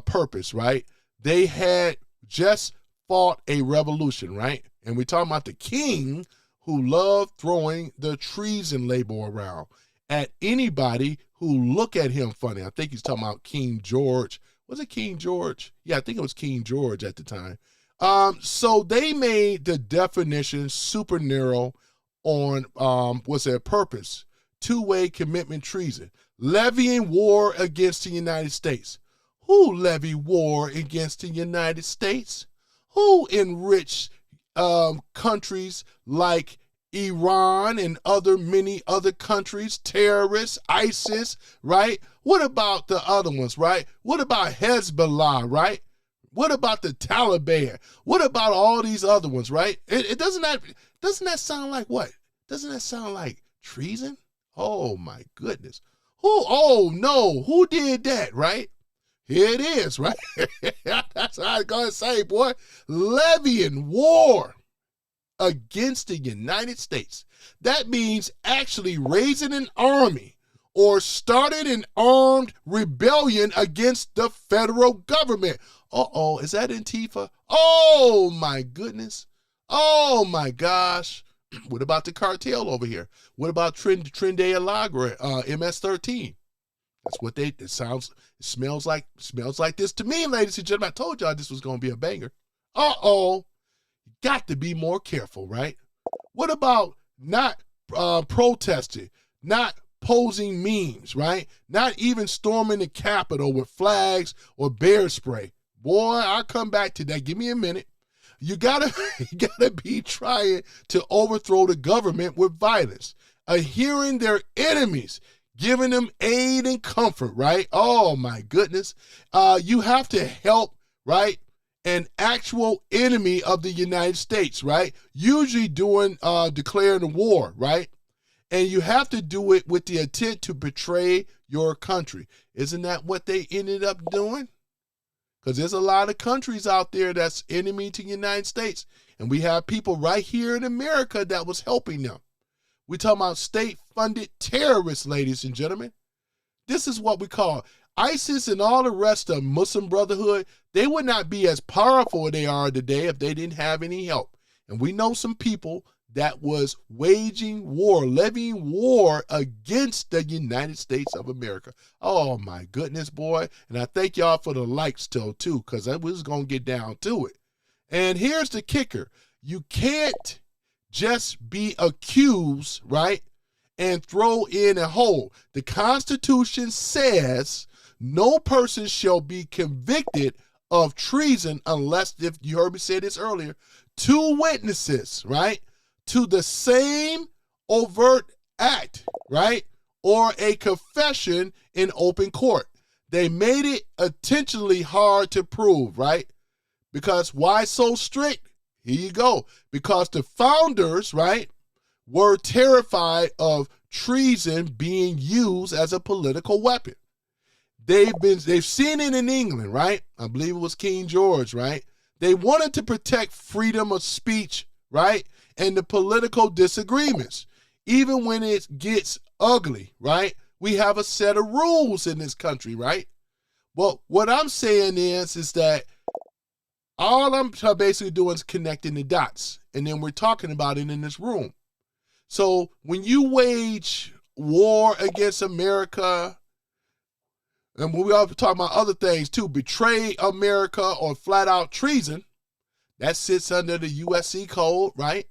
purpose, right? They had just fought a revolution, right? And we're talking about the king who loved throwing the treason label around at anybody who look at him funny. I think he's talking about King George. Was it King George? Yeah, I think it was King George at the time. So they made the definition super narrow on what's their purpose? Two-way commitment treason. Levying war against the United States. Who levy war against the United States? Who enrich countries like Iran and many other countries, terrorists, ISIS, right? What about the other ones, right? What about Hezbollah, right? What about the Taliban? What about all these other ones, right? Doesn't that sound like what? Doesn't that sound like treason? Oh my goodness. Oh no, who did that, right? Here it is, right? That's what I was gonna say, boy. Levying war against the United States. That means actually raising an army or started an armed rebellion against the federal government. Uh-oh, is that Antifa? Oh my goodness. Oh my gosh. What about the cartel over here? What about Trinde Alagra, MS-13? That's what it smells like this to me, ladies and gentlemen. I told y'all this was going to be a banger. Uh-oh. Got to be more careful, right? What about not protesting, not posing memes, right? Not even storming the Capitol with flags or bear spray. Boy, I'll come back to that. Give me a minute. You gotta be trying to overthrow the government with violence, adhering their enemies, giving them aid and comfort, right? Oh my goodness. You have to help, right? An actual enemy of the United States, right? Usually declaring a war, right? And you have to do it with the intent to betray your country. Isn't that what they ended up doing? Because there's a lot of countries out there that's enemy to the United States. And we have people right here in America that was helping them. We're talking about state-funded terrorists, ladies and gentlemen. This is what we call ISIS and all the rest of Muslim Brotherhood. They would not be as powerful as they are today if they didn't have any help. And we know some people that was waging war, levying war against the United States of America. Oh my goodness, boy. And I thank y'all for the likes still too, because I was going to get down to it. And here's the kicker. You can't just be accused, right, and throw in a hole. The Constitution says no person shall be convicted of treason unless, if you heard me say this earlier, 2 witnesses, right, to the same overt act, right, or a confession in open court. They made it intentionally hard to prove, right? Because why so strict? Here you go. Because the founders, right, were terrified of treason being used as a political weapon. They've seen it in England, right? I believe it was King George, right? They wanted to protect freedom of speech, right? And the political disagreements. Even when it gets ugly, right? We have a set of rules in this country, right? Well, what I'm saying is that all I'm basically doing is connecting the dots. And then we're talking about it in this room. So when you wage war against America, and when we are talking about other things too, betray America or flat out treason, that sits under the USC code, right?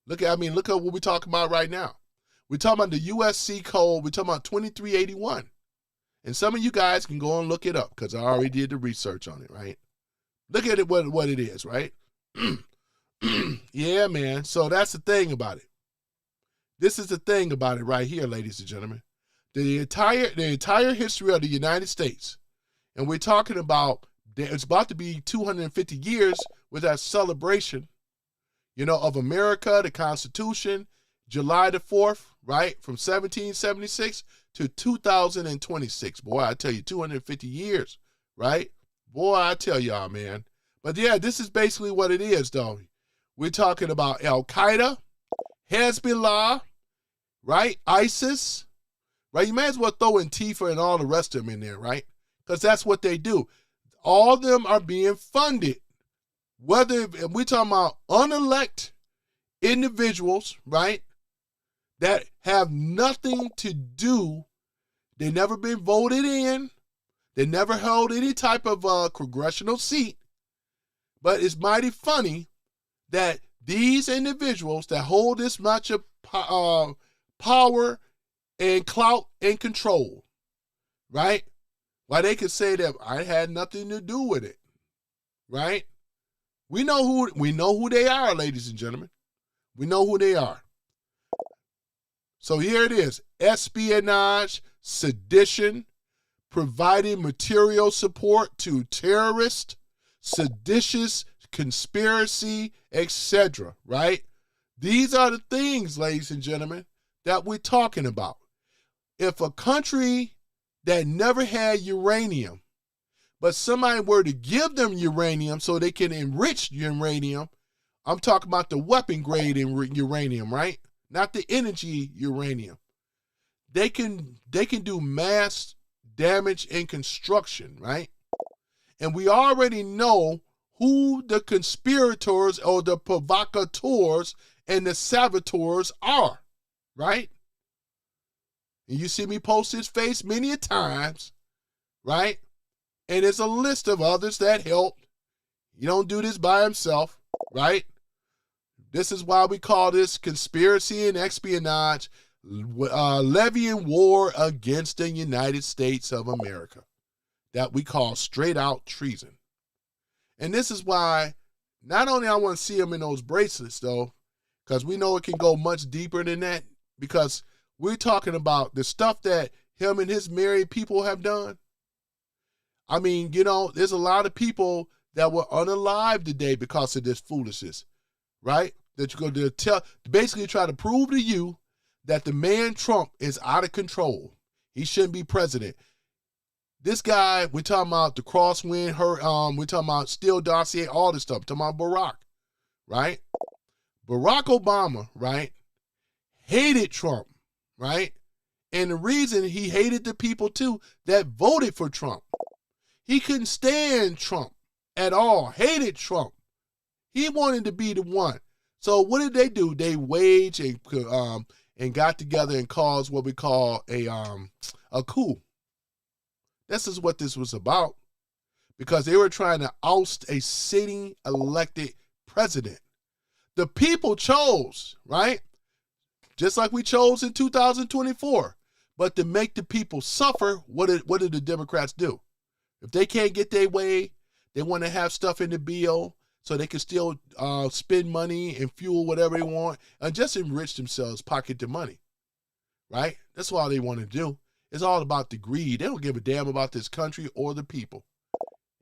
Look at what we're talking about right now. We're talking about the USC code. We're talking about 2381. And some of you guys can go and look it up because I already did the research on it, right? Look at it, what it is, right? Yeah, man. So that's the thing about it. This is the thing about it right here, ladies and gentlemen. The entire history of the United States, and we're talking about, it's about to be 250 years with that celebration, of America, the Constitution, July the 4th, right? From 1776 to 2026. Boy, I tell you, 250 years, right? Boy, I tell y'all, man. But yeah, this is basically what it is, though. We're talking about Al-Qaeda, Hezbollah, right? ISIS, right? You may as well throw Antifa and all the rest of them in there, right? Because that's what they do. All of them are being funded. Whether we're talking about unelected individuals, right, that have nothing to do, they've never been voted in, they never held any type of congressional seat, but it's mighty funny that these individuals that hold this much of power and clout and control, right, why they could say that I had nothing to do with it, right? We know who they are, ladies and gentlemen. We know who they are. So here it is: espionage, sedition, providing material support to terrorists, seditious, conspiracy, etc., right? These are the things, ladies and gentlemen, that we're talking about. If a country that never had uranium, but somebody were to give them uranium so they can enrich uranium, I'm talking about the weapon grade uranium, right? Not the energy uranium. They can do mass damage and construction, right? And we already know who the conspirators or the provocateurs and the saboteurs are, right? And you see me post his face many a times, right? And there's a list of others that helped. You don't do this by himself, right? This is why we call this conspiracy and espionage, levying war against the United States of America, that we call straight out treason. And this is why not only I want to see him in those bracelets, though, because we know it can go much deeper than that, because we're talking about the stuff that him and his married people have done. I mean, you know, there's a lot of people that were unalive today because of this foolishness, right? That you're going to basically try to prove to you that the man Trump is out of control. He shouldn't be president. This guy, we're talking about the crosswind, we're talking about Steele dossier, all this stuff. We're talking about Barack, right? Barack Obama, right, hated Trump, right? And the reason he hated the people, too, that voted for Trump. He couldn't stand Trump at all, hated Trump. He wanted to be the one. So what did they do? They waged and got together and caused what we call a coup. This is what this was about, because they were trying to oust a sitting elected president. The people chose, right? Just like we chose in 2024. But to make the people suffer, what did the Democrats do? If they can't get their way, they want to have stuff in the bill so they can still spend money and fuel whatever they want and just enrich themselves, pocket the money, right? That's all they want to do. It's all about the greed. They don't give a damn about this country or the people.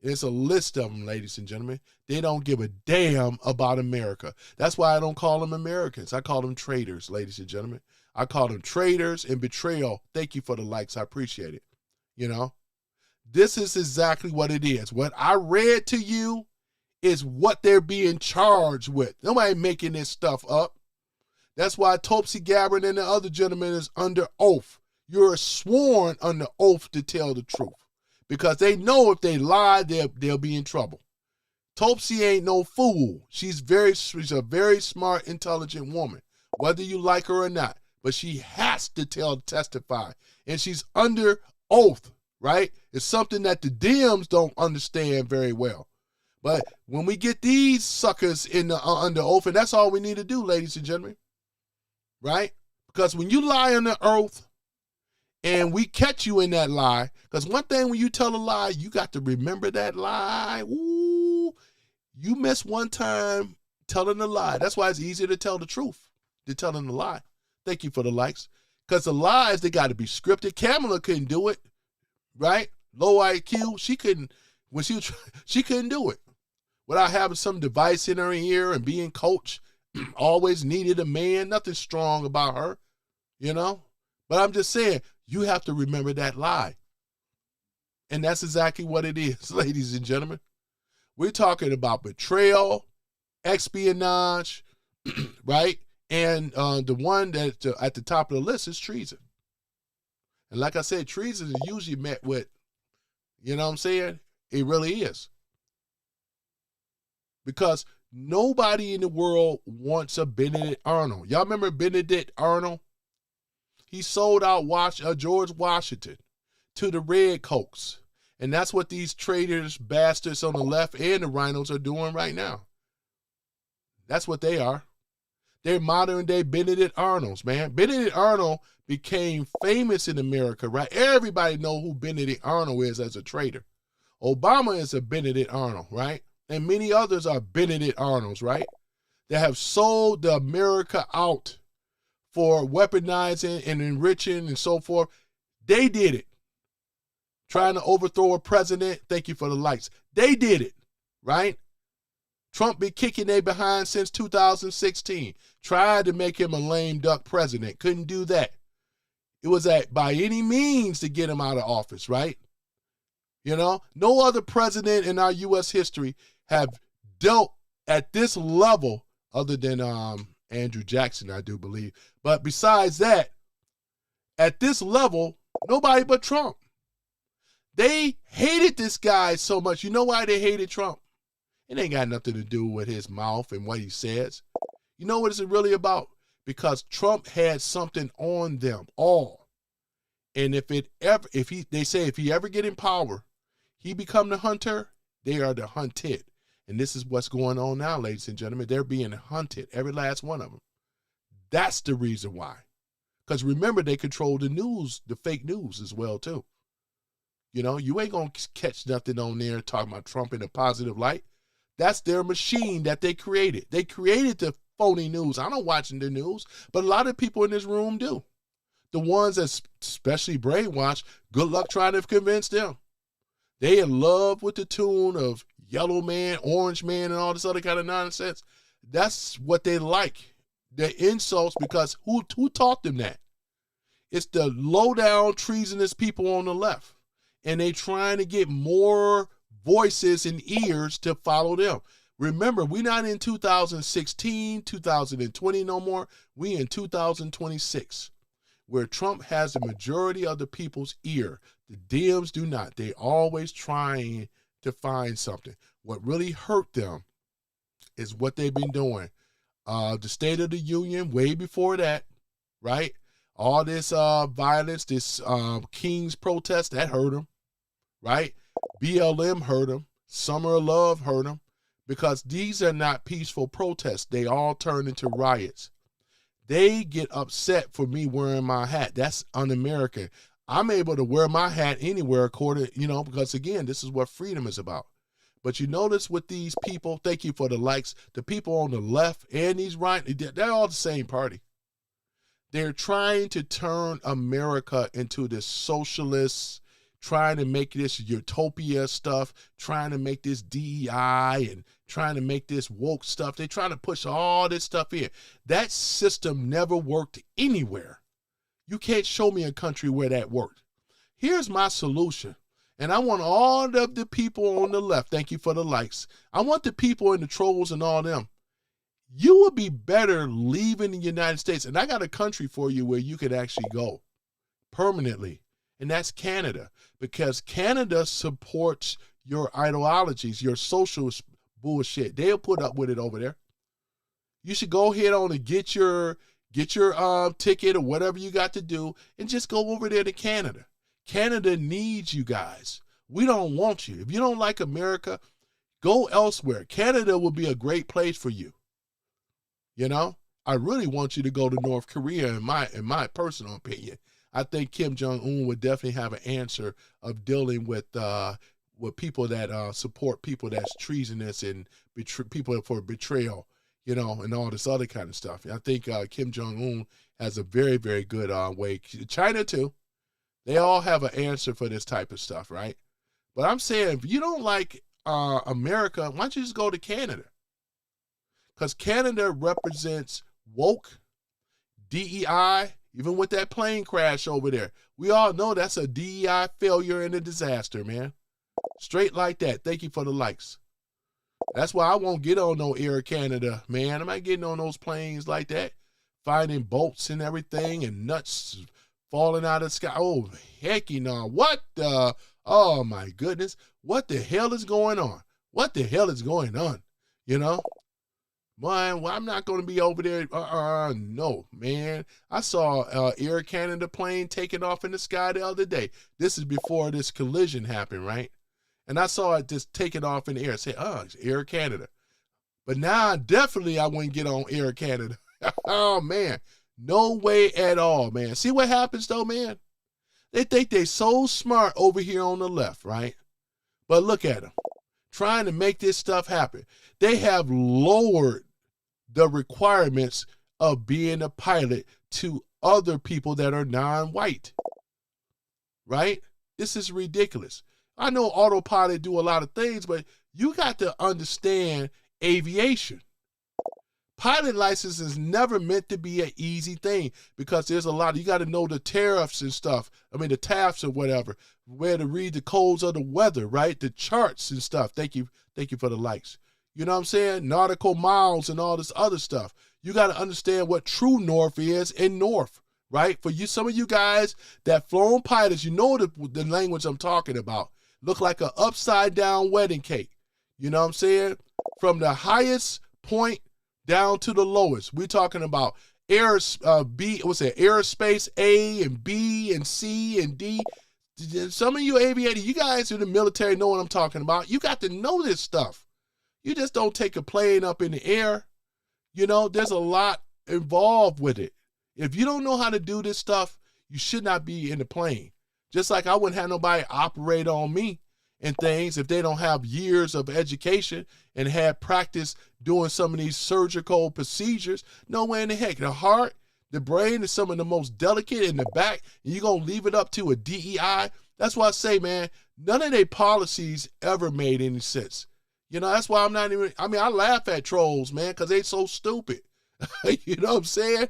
It's a list of them, ladies and gentlemen. They don't give a damn about America. That's why I don't call them Americans. I call them traitors, ladies and gentlemen. I call them traitors and betrayal. Thank you for the likes. I appreciate it. You know, this is exactly what it is. What I read to you is what they're being charged with. Nobody making this stuff up. That's why Tulsi Gabbard and the other gentleman is under oath. You're sworn under oath to tell the truth, because they know if they lie, they'll be in trouble. Tulsi ain't no fool. She's a very smart, intelligent woman, whether you like her or not. But she has to testify, and she's under oath, right? It's something that the Dems don't understand very well. But when we get these suckers under oath, and that's all we need to do, ladies and gentlemen, right? Because when you lie under oath, and we catch you in that lie, because one thing when you tell a lie, you got to remember that lie. Ooh, you miss one time telling a lie. That's why it's easier to tell the truth than telling a lie. Thank you for the likes. Because the lies, they got to be scripted. Kamala couldn't do it, right? Low IQ, she couldn't do it without having some device in her ear and being coached. Always needed a man. Nothing strong about her, you know? But I'm just saying, you have to remember that lie. And that's exactly what it is, ladies and gentlemen. We're talking about betrayal, espionage, right? And the one that's at the top of the list is treason. And like I said, treason is usually met with, you know what I'm saying? It really is. Because nobody in the world wants a Benedict Arnold. Y'all remember Benedict Arnold? He sold out George Washington to the Redcoats. And that's what these traitors, bastards on the left and the rhinos are doing right now. That's what they are. They're modern day Benedict Arnolds, man. Benedict Arnold became famous in America, right? Everybody know who Benedict Arnold is as a traitor. Obama is a Benedict Arnold, right? And many others are Benedict Arnolds, right? That have sold the America out for weaponizing and enriching and so forth. They did it. Trying to overthrow a president. Thank you for the likes. They did it. right? Trump been kicking they behind since 2016. Tried to make him a lame duck president. Couldn't do that. It was by any means to get him out of office, right? You know, no other president in our U.S. history have dealt at this level other than Andrew Jackson, I do believe. But besides that, at this level, nobody but Trump. They hated this guy so much. You know why they hated Trump? It ain't got nothing to do with his mouth and what he says. You know what it's really about? Because Trump had something on them all. And if he ever get in power, he become the hunter, they are the hunted. And this is what's going on now, ladies and gentlemen. They're being hunted, every last one of them. That's the reason why. Because remember, they control the news, the fake news as well, too. You know, you ain't going to catch nothing on there talking about Trump in a positive light. That's their machine that they created. They created the phony news. I don't watch the news, but a lot of people in this room do. The ones that's especially brainwashed, good luck trying to convince them. They in love with the tune of Yellow Man, Orange Man, and all this other kind of nonsense. That's what they like. They're insults because who taught them that? It's the low-down, treasonous people on the left. And they trying to get more voices and ears to follow them. Remember, we're not in 2016, 2020 no more. We in 2026, where Trump has the majority of the people's ear. The Dems do not. They always trying to find something. What really hurt them is what they've been doing. The State of the Union, way before that, right? All this violence, this King's protest, that hurt them, right? BLM hurt them. Summer of Love hurt them. Because these are not peaceful protests. They all turn into riots. They get upset for me wearing my hat. That's un-American. I'm able to wear my hat anywhere according, because again, this is what freedom is about. But you notice with these people, thank you for the likes, the people on the left and these right, they're all the same party. They're trying to turn America into this socialist, trying to make this utopia stuff, trying to make this DEI and trying to make this woke stuff. They're trying to push all this stuff in. That system never worked anywhere. You can't show me a country where that worked. Here's my solution. And I want all of the people on the left, thank you for the likes. I want the people and the trolls and all them. You would be better leaving the United States. And I got a country for you where you could actually go permanently. And that's Canada. Because Canada supports your ideologies, your social bullshit. They'll put up with it over there. You should go ahead on and get your ticket or whatever you got to do and just go over there to Canada. Canada needs you guys. We don't want you. If you don't like America, go elsewhere. Canada will be a great place for you. I really want you to go to North Korea in my personal opinion. I think Kim Jong-un would definitely have an answer of dealing with people that support people that's treasonous and people for betrayal, and all this other kind of stuff. I think Kim Jong-un has a very, very good way. China too. They all have an answer for this type of stuff, right? But I'm saying, if you don't like America, why don't you just go to Canada? Because Canada represents woke, DEI, even with that plane crash over there. We all know that's a DEI failure and a disaster, man. Straight like that. Thank you for the likes. That's why I won't get on no Air Canada, man. I'm not getting on those planes like that. Finding bolts and everything and nuts falling out of the sky. Oh, hecky no. What the? Oh, my goodness. What the hell is going on? What the hell is going on? Man, well, I'm not going to be over there. No, man. I saw Air Canada plane taking off in the sky the other day. This is before this collision happened, right? And I saw it just taking off in the air. I said, it's Air Canada. But now, definitely, I wouldn't get on Air Canada. Oh, man. No way at all, man. See what happens, though, man? They think they're so smart over here on the left, right? But look at them. Trying to make this stuff happen. They have lowered the requirements of being a pilot to other people that are non-white, right? This is ridiculous. I know autopilot do a lot of things, but you got to understand aviation. Pilot license is never meant to be an easy thing because there's a lot. You got to know the tariffs and stuff. I mean, the TAFs or whatever, where to read the codes of the weather, right? The charts and stuff. Thank you for the likes. You know what I'm saying? Nautical miles and all this other stuff. You got to understand what true north is in north, right? For you, some of you guys that flown pilots, you know the language I'm talking about. Look like an upside down wedding cake. You know what I'm saying? From the highest point down to the lowest. We're talking about aerospace A and B and C and D. Some of you aviators, you guys in the military know what I'm talking about. You got to know this stuff. You just don't take a plane up in the air. You know, there's a lot involved with it. If you don't know how to do this stuff, you should not be in the plane. Just like I wouldn't have nobody operate on me and things if they don't have years of education and have practice doing some of these surgical procedures. No way in the heck. The heart, the brain is some of the most delicate in the back, and you're going to leave it up to a DEI. That's why I say, man, none of their policies ever made any sense. You know, that's why I'm not even, I laugh at trolls, man, because they so stupid. You know what I'm saying?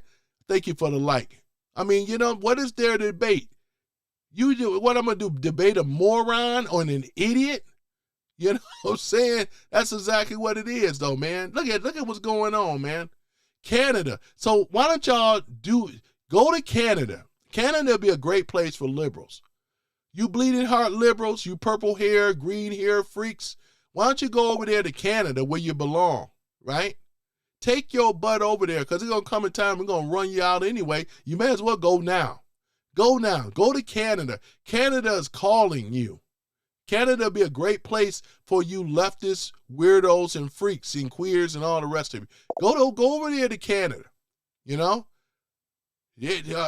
Thank you for the like. I mean, you know, what is there to debate? You do what I'm gonna do? Debate a moron or an idiot? You know what I'm saying? That's exactly what it is, though, man. Look at what's going on, man. Canada. So why don't y'all go to Canada? Canada will be a great place for liberals. You bleeding heart liberals, you purple hair, green hair freaks. Why don't you go over there to Canada where you belong, right? Take your butt over there because it's gonna come a time we're gonna run you out anyway. You may as well go now. Go now. Go to Canada. Canada is calling you. Canada will be a great place for you leftists, weirdos, and freaks and queers and all the rest of you. Go over there to Canada. You know?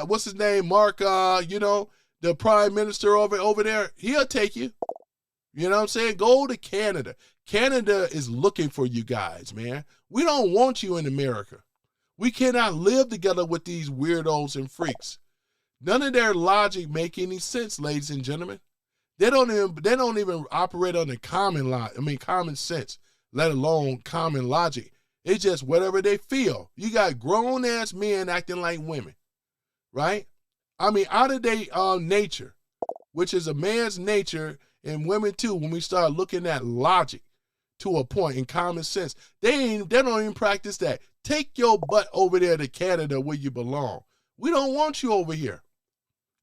What's his name? Mark, you know, the prime minister over there. He'll take you. You know what I'm saying? Go to Canada. Canada is looking for you guys, man. We don't want you in America. We cannot live together with these weirdos and freaks. None of their logic make any sense, ladies and gentlemen. They don't even operate on the common sense, let alone common logic. It's just whatever they feel. You got grown ass men acting like women, right? I mean, out of their nature, which is a man's nature, and women too. When we start looking at logic to a point in common sense, they don't even practice that. Take your butt over there to Canada where you belong. We don't want you over here.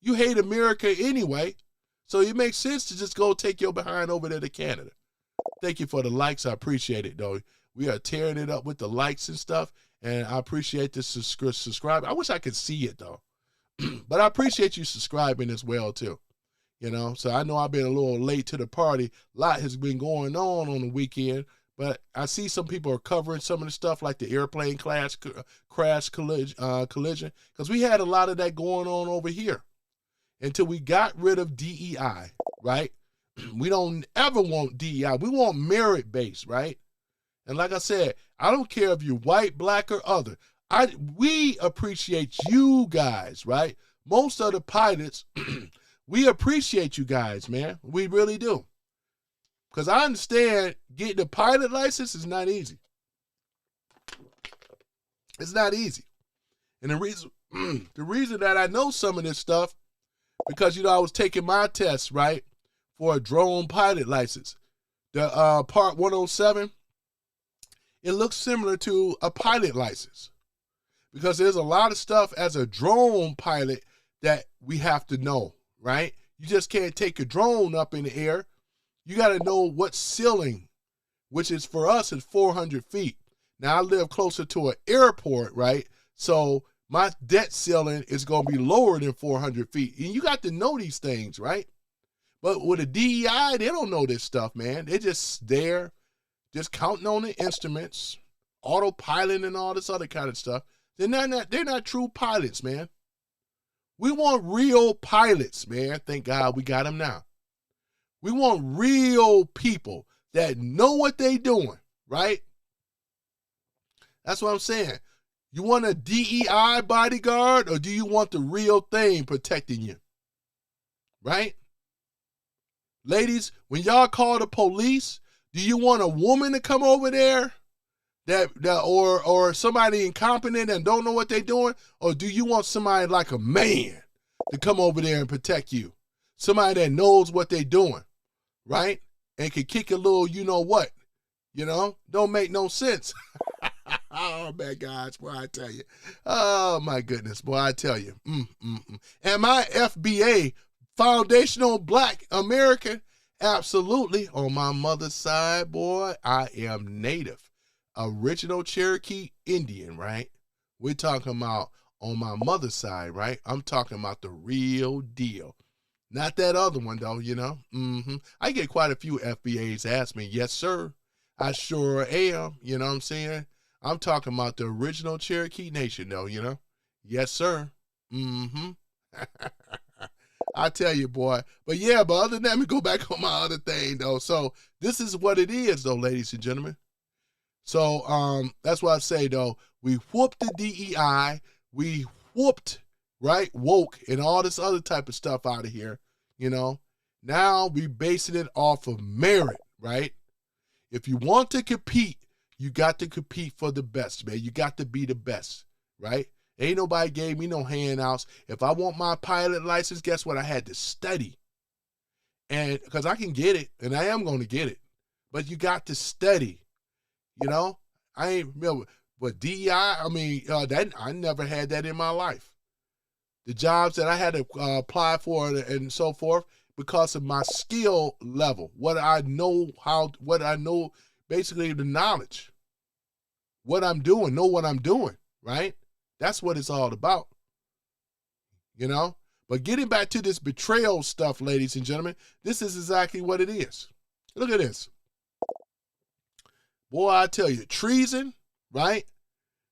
You hate America anyway, so it makes sense to just go take your behind over there to Canada. Thank you for the likes. I appreciate it, though. We are tearing it up with the likes and stuff, and I appreciate the subscribe. I wish I could see it, though. But I appreciate you subscribing as well, too. You know, so I know I've been a little late to the party. A lot has been going on the weekend, but I see some people are covering some of the stuff like the airplane crash collision, because we had a lot of that going on over here. Until we got rid of DEI, right? We don't ever want DEI. We want merit-based, right? And like I said, I don't care if you're white, black, or other. We appreciate you guys, right? Most of the pilots, we appreciate you guys, man. We really do. Because I understand getting a pilot license is not easy. It's not easy. And the reason that I know some of this stuff, because, you know, I was taking my test, right, for a drone pilot license. The Part 107, it looks similar to a pilot license because there's a lot of stuff as a drone pilot that we have to know, right? You just can't take a drone up in the air. You got to know what ceiling, which is for us is 400 feet. Now, I live closer to an airport, right? So my debt ceiling is going to be lower than 400 feet. And you got to know these things, right? But with a DEI, they don't know this stuff, man. They're just there, just counting on the instruments, autopilot and all this other kind of stuff. They're not true pilots, man. We want real pilots, man. Thank God we got them now. We want real people that know what they're doing, right? That's what I'm saying. You want a DEI bodyguard or do you want the real thing protecting you? Right? Ladies, when y'all call the police, Do you want a woman to come over there or somebody incompetent and don't know what they're doing? Or do you want somebody like a man to come over there and protect you? Somebody that knows what they're doing, right? And can kick a little, you know what? You know, don't make no sense. Oh, man, guys, boy, I tell you. Oh, my goodness, boy, I tell you. Am I FBA, foundational black American? Absolutely. On my mother's side, boy, I am native. Original Cherokee Indian, right? We're talking about on my mother's side, right? I'm talking about the real deal. Not that other one, though, you know. I get quite a few FBAs ask me, yes, sir. I sure am, you know what I'm saying? I'm talking about the original Cherokee Nation, though, you know? Yes, sir. I tell you, boy. But yeah, but other than that, let me go back on my other thing, though. So this is what it is, though, ladies and gentlemen. So that's what I say, though. We whooped the DEI. We whooped, right, woke and all this other type of stuff out of here, you know? Now we basing it off of merit, right? If you want to compete, you got to compete for the best, man. You got to be the best, right? Ain't nobody gave me no handouts. If I want my pilot license, guess what? I had to study. And because I can get it, and I am going to get it. But you got to study, you know? I ain't remember. But DEI, I mean, that I never had that in my life. The jobs that I had to apply for and so forth, because of my skill level, what I know, basically the knowledge, what I'm doing, know what I'm doing, right? That's what it's all about, you know? But getting back to this betrayal stuff, ladies and gentlemen, this is exactly what it is. Look at this. Boy, I tell you, treason, right?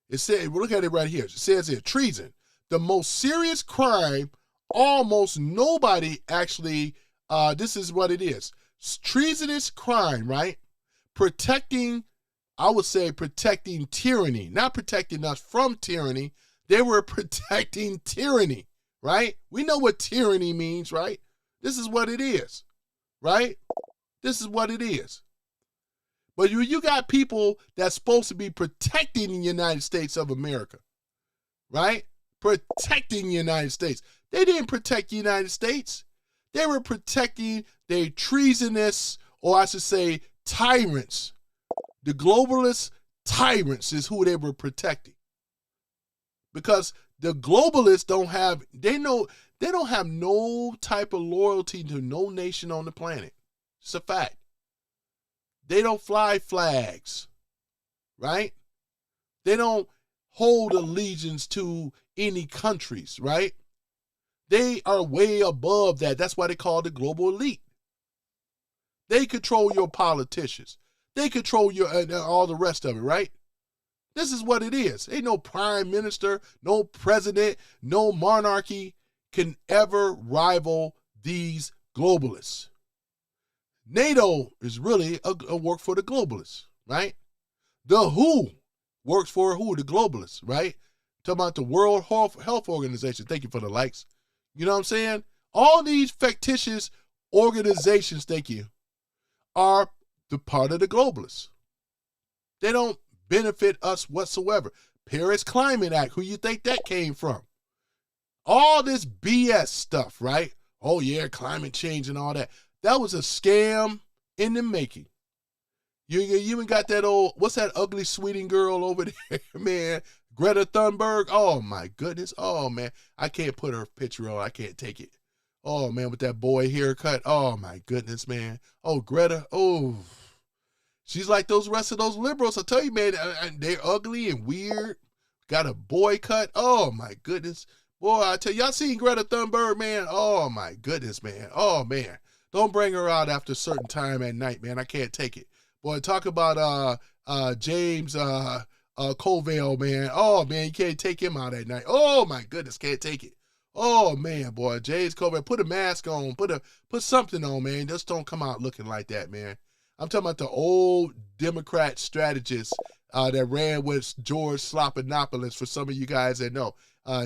It said, look at it right here. It says here, treason, the most serious crime. Almost nobody actually, this is what it is. Treasonous crime, right? Protecting, I would say protecting tyranny, not protecting us from tyranny. They were protecting tyranny, right? We know what tyranny means, right? This is what it is, right? This is what it is. But you got people that's supposed to be protecting the United States of America, right? Protecting the United States. They didn't protect the United States. They were protecting their treasonous, or I should say, tyrants. The globalist tyrants is who they were protecting. Because the globalists don't have no type of loyalty to no nation on the planet. It's a fact. They don't fly flags, right? They don't hold allegiance to any countries, right? They are way above that. That's why they call the global elite. They control your politicians. They control your all the rest of it, right? This is what it is. Ain't no prime minister, no president, no monarchy can ever rival these globalists. NATO is really a work for the globalists, right? The WHO works for who? The globalists, right? Talking about the World Health Organization. Thank you for the likes. You know what I'm saying? All these fictitious organizations, thank you, are the part of the globalists. They don't benefit us whatsoever. Paris Climate Act, who you think that came from? All this BS stuff, right? Oh yeah, climate change and all that. That was a scam in the making. You even got that old, what's that ugly sweeting girl over there, man? Greta Thunberg. Oh my goodness. Oh man, I can't put her picture on. I can't take it. Oh man, with that boy haircut. Oh my goodness, man. Oh, Greta. Oh, she's like those rest of those liberals. I tell you, man, they're ugly and weird. Got a boy cut. Oh my goodness. Boy, I tell you, y'all seen Greta Thunberg, man? Oh my goodness, man. Oh man. Don't bring her out after a certain time at night, man. I can't take it. Boy, talk about James Covell, man. Oh man, you can't take him out at night. Oh my goodness, can't take it. Oh man, boy, James Covell, put a mask on, put something on, man. Just don't come out looking like that, man. I'm talking about the old Democrat strategist that ran with George Slopinopoulos, for some of you guys that know.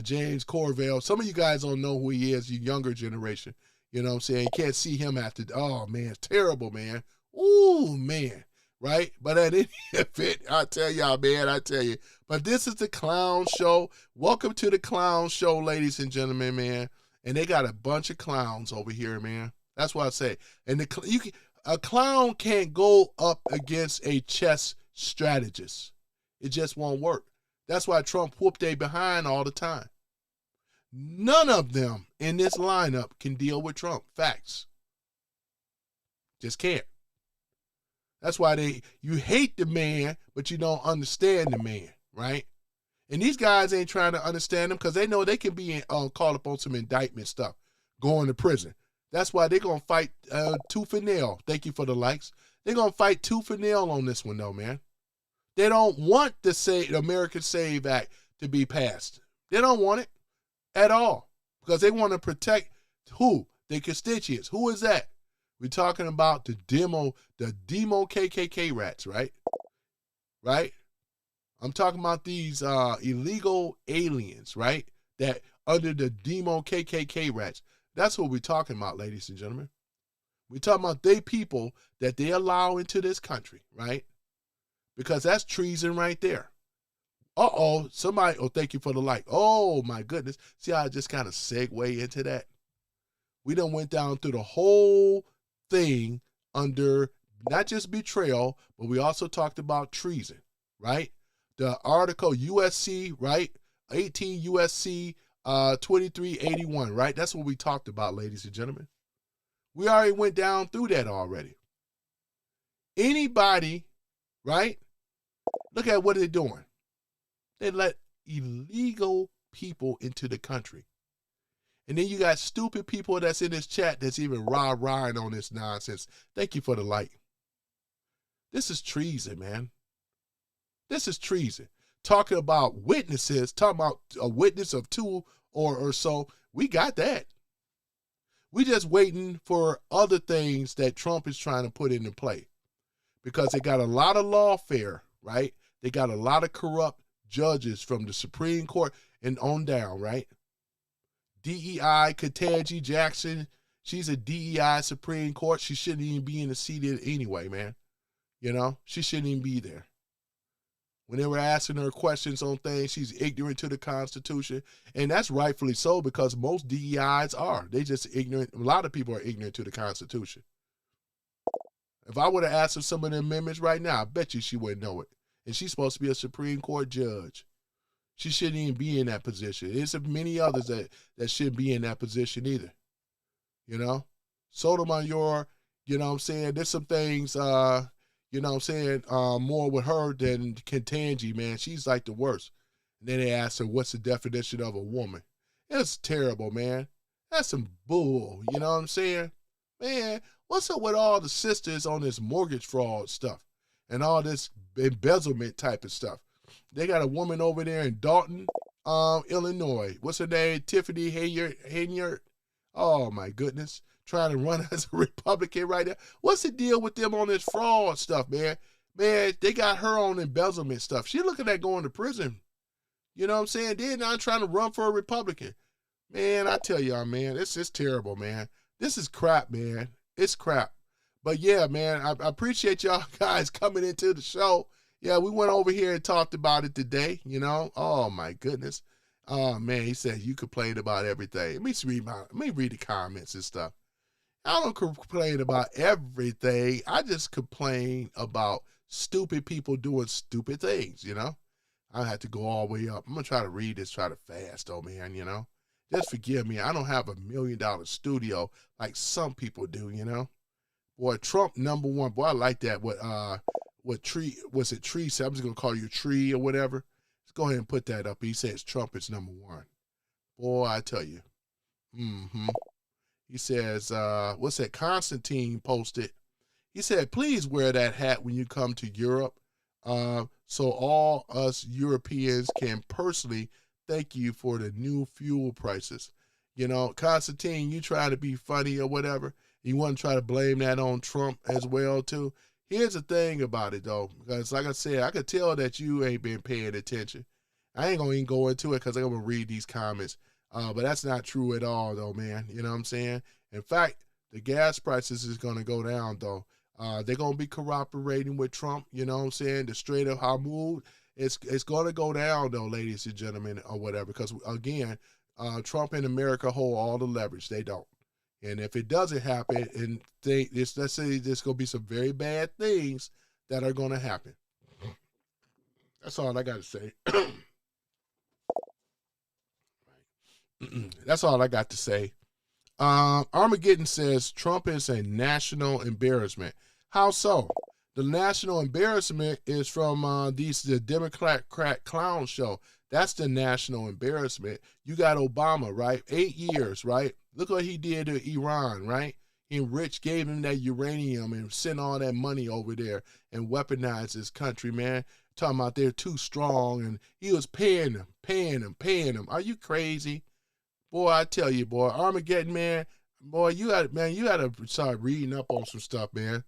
James Covell. Some of you guys don't know who he is, you younger generation. You know what I'm saying? You can't see him after. Oh man, it's terrible, man. Ooh, man. Right? But at any event, I tell y'all, man, I tell you. But this is the clown show. Welcome to the clown show, ladies and gentlemen, man. And they got a bunch of clowns over here, man. That's what I say. And a clown can't go up against a chess strategist. It just won't work. That's why Trump whooped they behind all the time. None of them in this lineup can deal with Trump. Facts. Just can't. That's why you hate the man, but you don't understand the man, right? And these guys ain't trying to understand him because they know they can be called up on some indictment stuff, going to prison. That's why they're going to fight tooth and nail. Thank you for the likes. They're going to fight tooth and nail on this one, though, man. They don't want the American Save Act to be passed. They don't want it at all because they want to protect who? Their constituents. Who is that? We're talking about the demo KKK rats, right? Right? I'm talking about these illegal aliens, right? That under the demo KKK rats. That's what we're talking about, ladies and gentlemen. We're talking about they people that they allow into this country, right? Because that's treason right there. Somebody, thank you for the like. Oh, my goodness. See how I just kind of segue into that? We done went down through the whole thing under not just betrayal, but we also talked about treason, right? The article USC, right? 18 USC 2381, right? That's what we talked about, ladies and gentlemen. We already went down through that already. Anybody, right? Look at what they're doing. They let illegal people into the country. And then you got stupid people that's in this chat that's even rah-rahing on this nonsense. Thank you for the like. This is treason, man. This is treason. Talking about witnesses, talking about a witness of two or so, we got that. We just waiting for other things that Trump is trying to put into play. Because they got a lot of lawfare, right? They got a lot of corrupt judges from the Supreme Court and on down, right? DEI, Ketanji Jackson, she's a DEI Supreme Court. She shouldn't even be in the seat anyway, man. You know, she shouldn't even be there. When they were asking her questions on things, she's ignorant to the Constitution. And that's rightfully so because most DEIs are. They just ignorant. A lot of people are ignorant to the Constitution. If I would have asked her some of the amendments right now, I bet you she wouldn't know it. And she's supposed to be a Supreme Court judge. She shouldn't even be in that position. There's many others that shouldn't be in that position either. You know? Sotomayor, you know what I'm saying? There's some things, you know what I'm saying, more with her than Ketanji, man. She's like the worst. And then they asked her, what's the definition of a woman? It's terrible, man. That's some bull, you know what I'm saying? Man, what's up with all the sisters on this mortgage fraud stuff and all this embezzlement type of stuff? They got a woman over there in Dalton, Illinois. What's her name? Tiffany Haynyard. Oh, my goodness. Trying to run as a Republican right now. What's the deal with them on this fraud stuff, man? Man, they got her on embezzlement stuff. She looking at going to prison. You know what I'm saying? They're not trying to run for a Republican. Man, I tell y'all, man, it's just terrible, man. This is crap, man. It's crap. But, yeah, man, I appreciate y'all guys coming into the show. Yeah, we went over here and talked about it today, you know. Oh, my goodness. Oh, man, he said you complained about everything. Let me read the comments and stuff. I don't complain about everything. I just complain about stupid people doing stupid things, you know. I had to go all the way up. I'm going to try to read this, try to fast, though, man, you know. Just forgive me. I don't have $1 million studio like some people do, you know. Boy, Trump #1. Boy, I like that. What Tree, was it Tree? So I'm just going to call you Tree or whatever. Let's go ahead and put that up. He says Trump is #1. Boy, I tell you. He says, what's that? Constantine posted. He said, please wear that hat when you come to Europe so all us Europeans can personally thank you for the new fuel prices. You know, Constantine, you try to be funny or whatever. You want to try to blame that on Trump as well, too. Here's the thing about it, though, because like I said, I could tell that you ain't been paying attention. I ain't going to even go into it because I'm going to read these comments. But that's not true at all, though, man. You know what I'm saying? In fact, the gas prices is going to go down, though. They're going to be cooperating with Trump, you know what I'm saying? The Strait of Hormuz, it's going to go down, though, ladies and gentlemen, or whatever, because, again, Trump and America hold all the leverage. They don't. And if it doesn't happen, and let's say there's going to be some very bad things that are going to happen. That's all I got to say. That's all I got to say. Armageddon says Trump is a national embarrassment. How so? The national embarrassment is from the Democrat clown show. That's the national embarrassment. You got Obama, right? 8 years, right? Look what he did to Iran, right? Rich gave him that uranium and sent all that money over there and weaponized his country, man. Talking about they're too strong, and he was paying them. Are you crazy? Boy, I tell you, boy, Armageddon, man, boy, you got to start reading up on some stuff, man.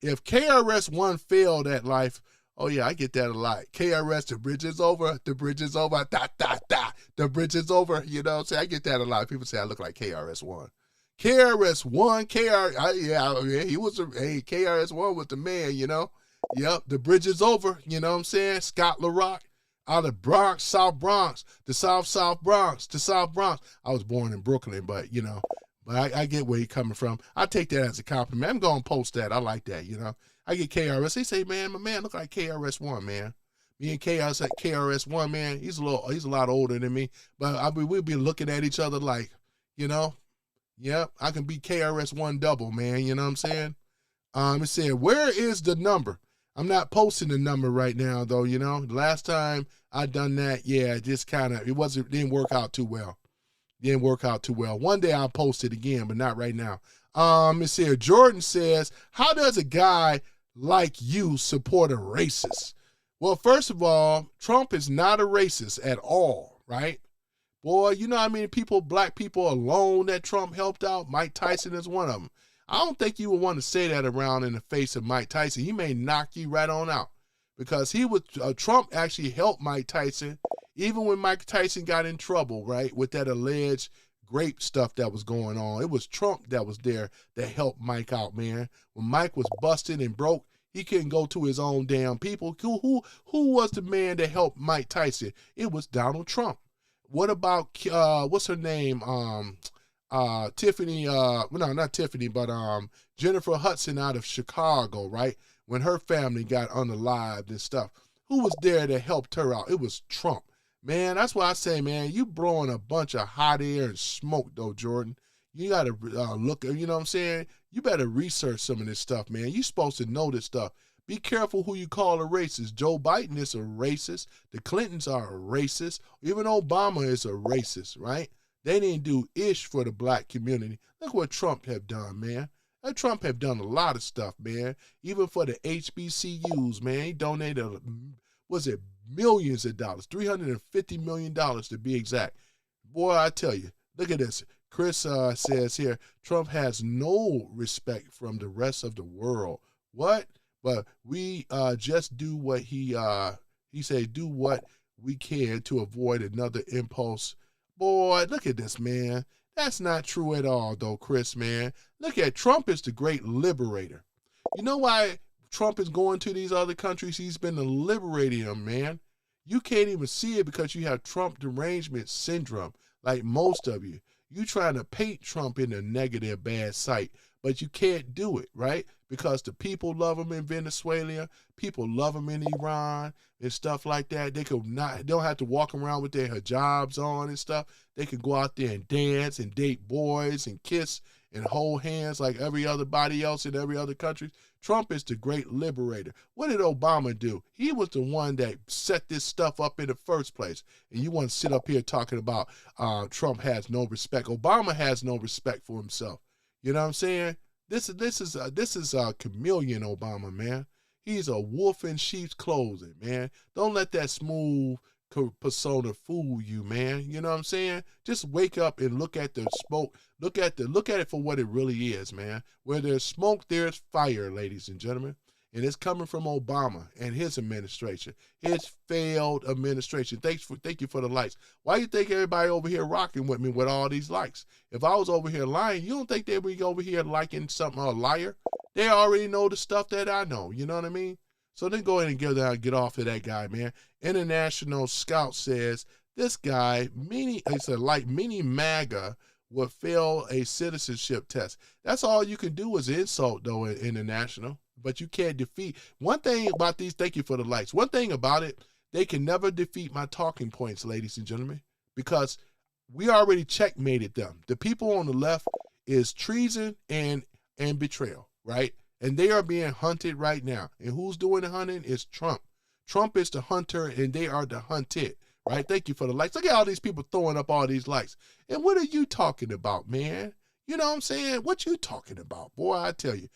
If KRS-One failed at life, oh yeah, I get that a lot. KRS, the bridge is over, the bridge is over, the bridge is over. You know what I'm saying? I get that a lot. People say I look like KRS-One. KRS-One, KRS-One was the man, you know? Yep, the bridge is over, you know what I'm saying? Scott LaRock, out of Bronx, South Bronx, the South Bronx, the South Bronx. I was born in Brooklyn, but, you know, I get where you're coming from. I take that as a compliment. I'm going to post that. I like that, you know? I get KRS. They say, man, my man look like KRS-One, man. Me and KRS-One, man, he's a lot older than me, but we'll be looking at each other like, you know, yeah, I can be KRS-One double, man, you know what I'm saying? It said, where is the number? I'm not posting the number right now, though, you know. The last time I done that, yeah, it just kind of, didn't work out too well. One day I'll post it again, but not right now. It said, Jordan says, how does a guy like you support a racist? Well, first of all, Trump is not a racist at all, right? Boy, you know how many people, black people alone that Trump helped out? Mike Tyson is one of them. I don't think you would want to say that around in the face of Mike Tyson. He may knock you right on out because Trump actually helped Mike Tyson even when Mike Tyson got in trouble, right, with that alleged grape stuff that was going on. It was Trump that was there that helped Mike out, man. When Mike was busted and broke, he couldn't go to his own damn people. Who was the man that helped Mike Tyson? It was Donald Trump. What about, what's her name? Tiffany, no, not Tiffany, but Jennifer Hudson out of Chicago, right? When her family got unalived and stuff. Who was there that helped her out? It was Trump. Man, that's why I say, man, you blowing a bunch of hot air and smoke, though, Jordan. You got to look, you know what I'm saying? You better research some of this stuff, man. You're supposed to know this stuff. Be careful who you call a racist. Joe Biden is a racist. The Clintons are a racist. Even Obama is a racist, right? They didn't do ish for the black community. Look what Trump have done, man. Trump have done a lot of stuff, man. Even for the HBCUs, man. He donated, millions of dollars, $350 million to be exact. Boy, I tell you, look at this. Chris says here, Trump has no respect from the rest of the world. What? But we just do what he said, do what we can to avoid another impulse. Boy, look at this, man. That's not true at all, though, Chris, man. Look at Trump is the great liberator. You know why Trump is going to these other countries? He's been liberating them, man. You can't even see it because you have Trump derangement syndrome, like most of you. You trying to paint Trump in a negative, bad sight, but you can't do it, right? Because the people love him in Venezuela, people love him in Iran and stuff like that. They don't have to walk around with their hijabs on and stuff. They can go out there and dance and date boys and kiss and hold hands like every other body else in every other country. Trump is the great liberator. What did Obama do? He was the one that set this stuff up in the first place. And you want to sit up here talking about Trump has no respect. Obama has no respect for himself. You know what I'm saying? This is a chameleon Obama, man. He's a wolf in sheep's clothing, man. Don't let that smooth persona fool you, man. You know what I'm saying? Just wake up and look at the smoke. Look at it for what it really is, man. Where there's smoke, there's fire, ladies and gentlemen. And it's coming from Obama and his administration, his failed administration. Thank you for the likes. Why you think everybody over here rocking with me with all these likes? If I was over here lying, you don't think they would be over here liking something, a liar? They already know the stuff that I know. You know what I mean? So then go ahead and get off of that guy, man. International Scout says this guy, he said, like mini MAGA, would fail a citizenship test. That's all you can do is insult, though, in international. But you can't defeat. One thing about these, thank you for the likes. One thing about it, they can never defeat my talking points, ladies and gentlemen, because we already checkmated them. The people on the left is treason and betrayal, right? And they are being hunted right now. And who's doing the hunting? It's Trump. Trump is the hunter, and they are the hunted, right? Thank you for the likes. Look at all these people throwing up all these likes. And what are you talking about, man? You know what I'm saying? What you talking about? Boy, I tell you.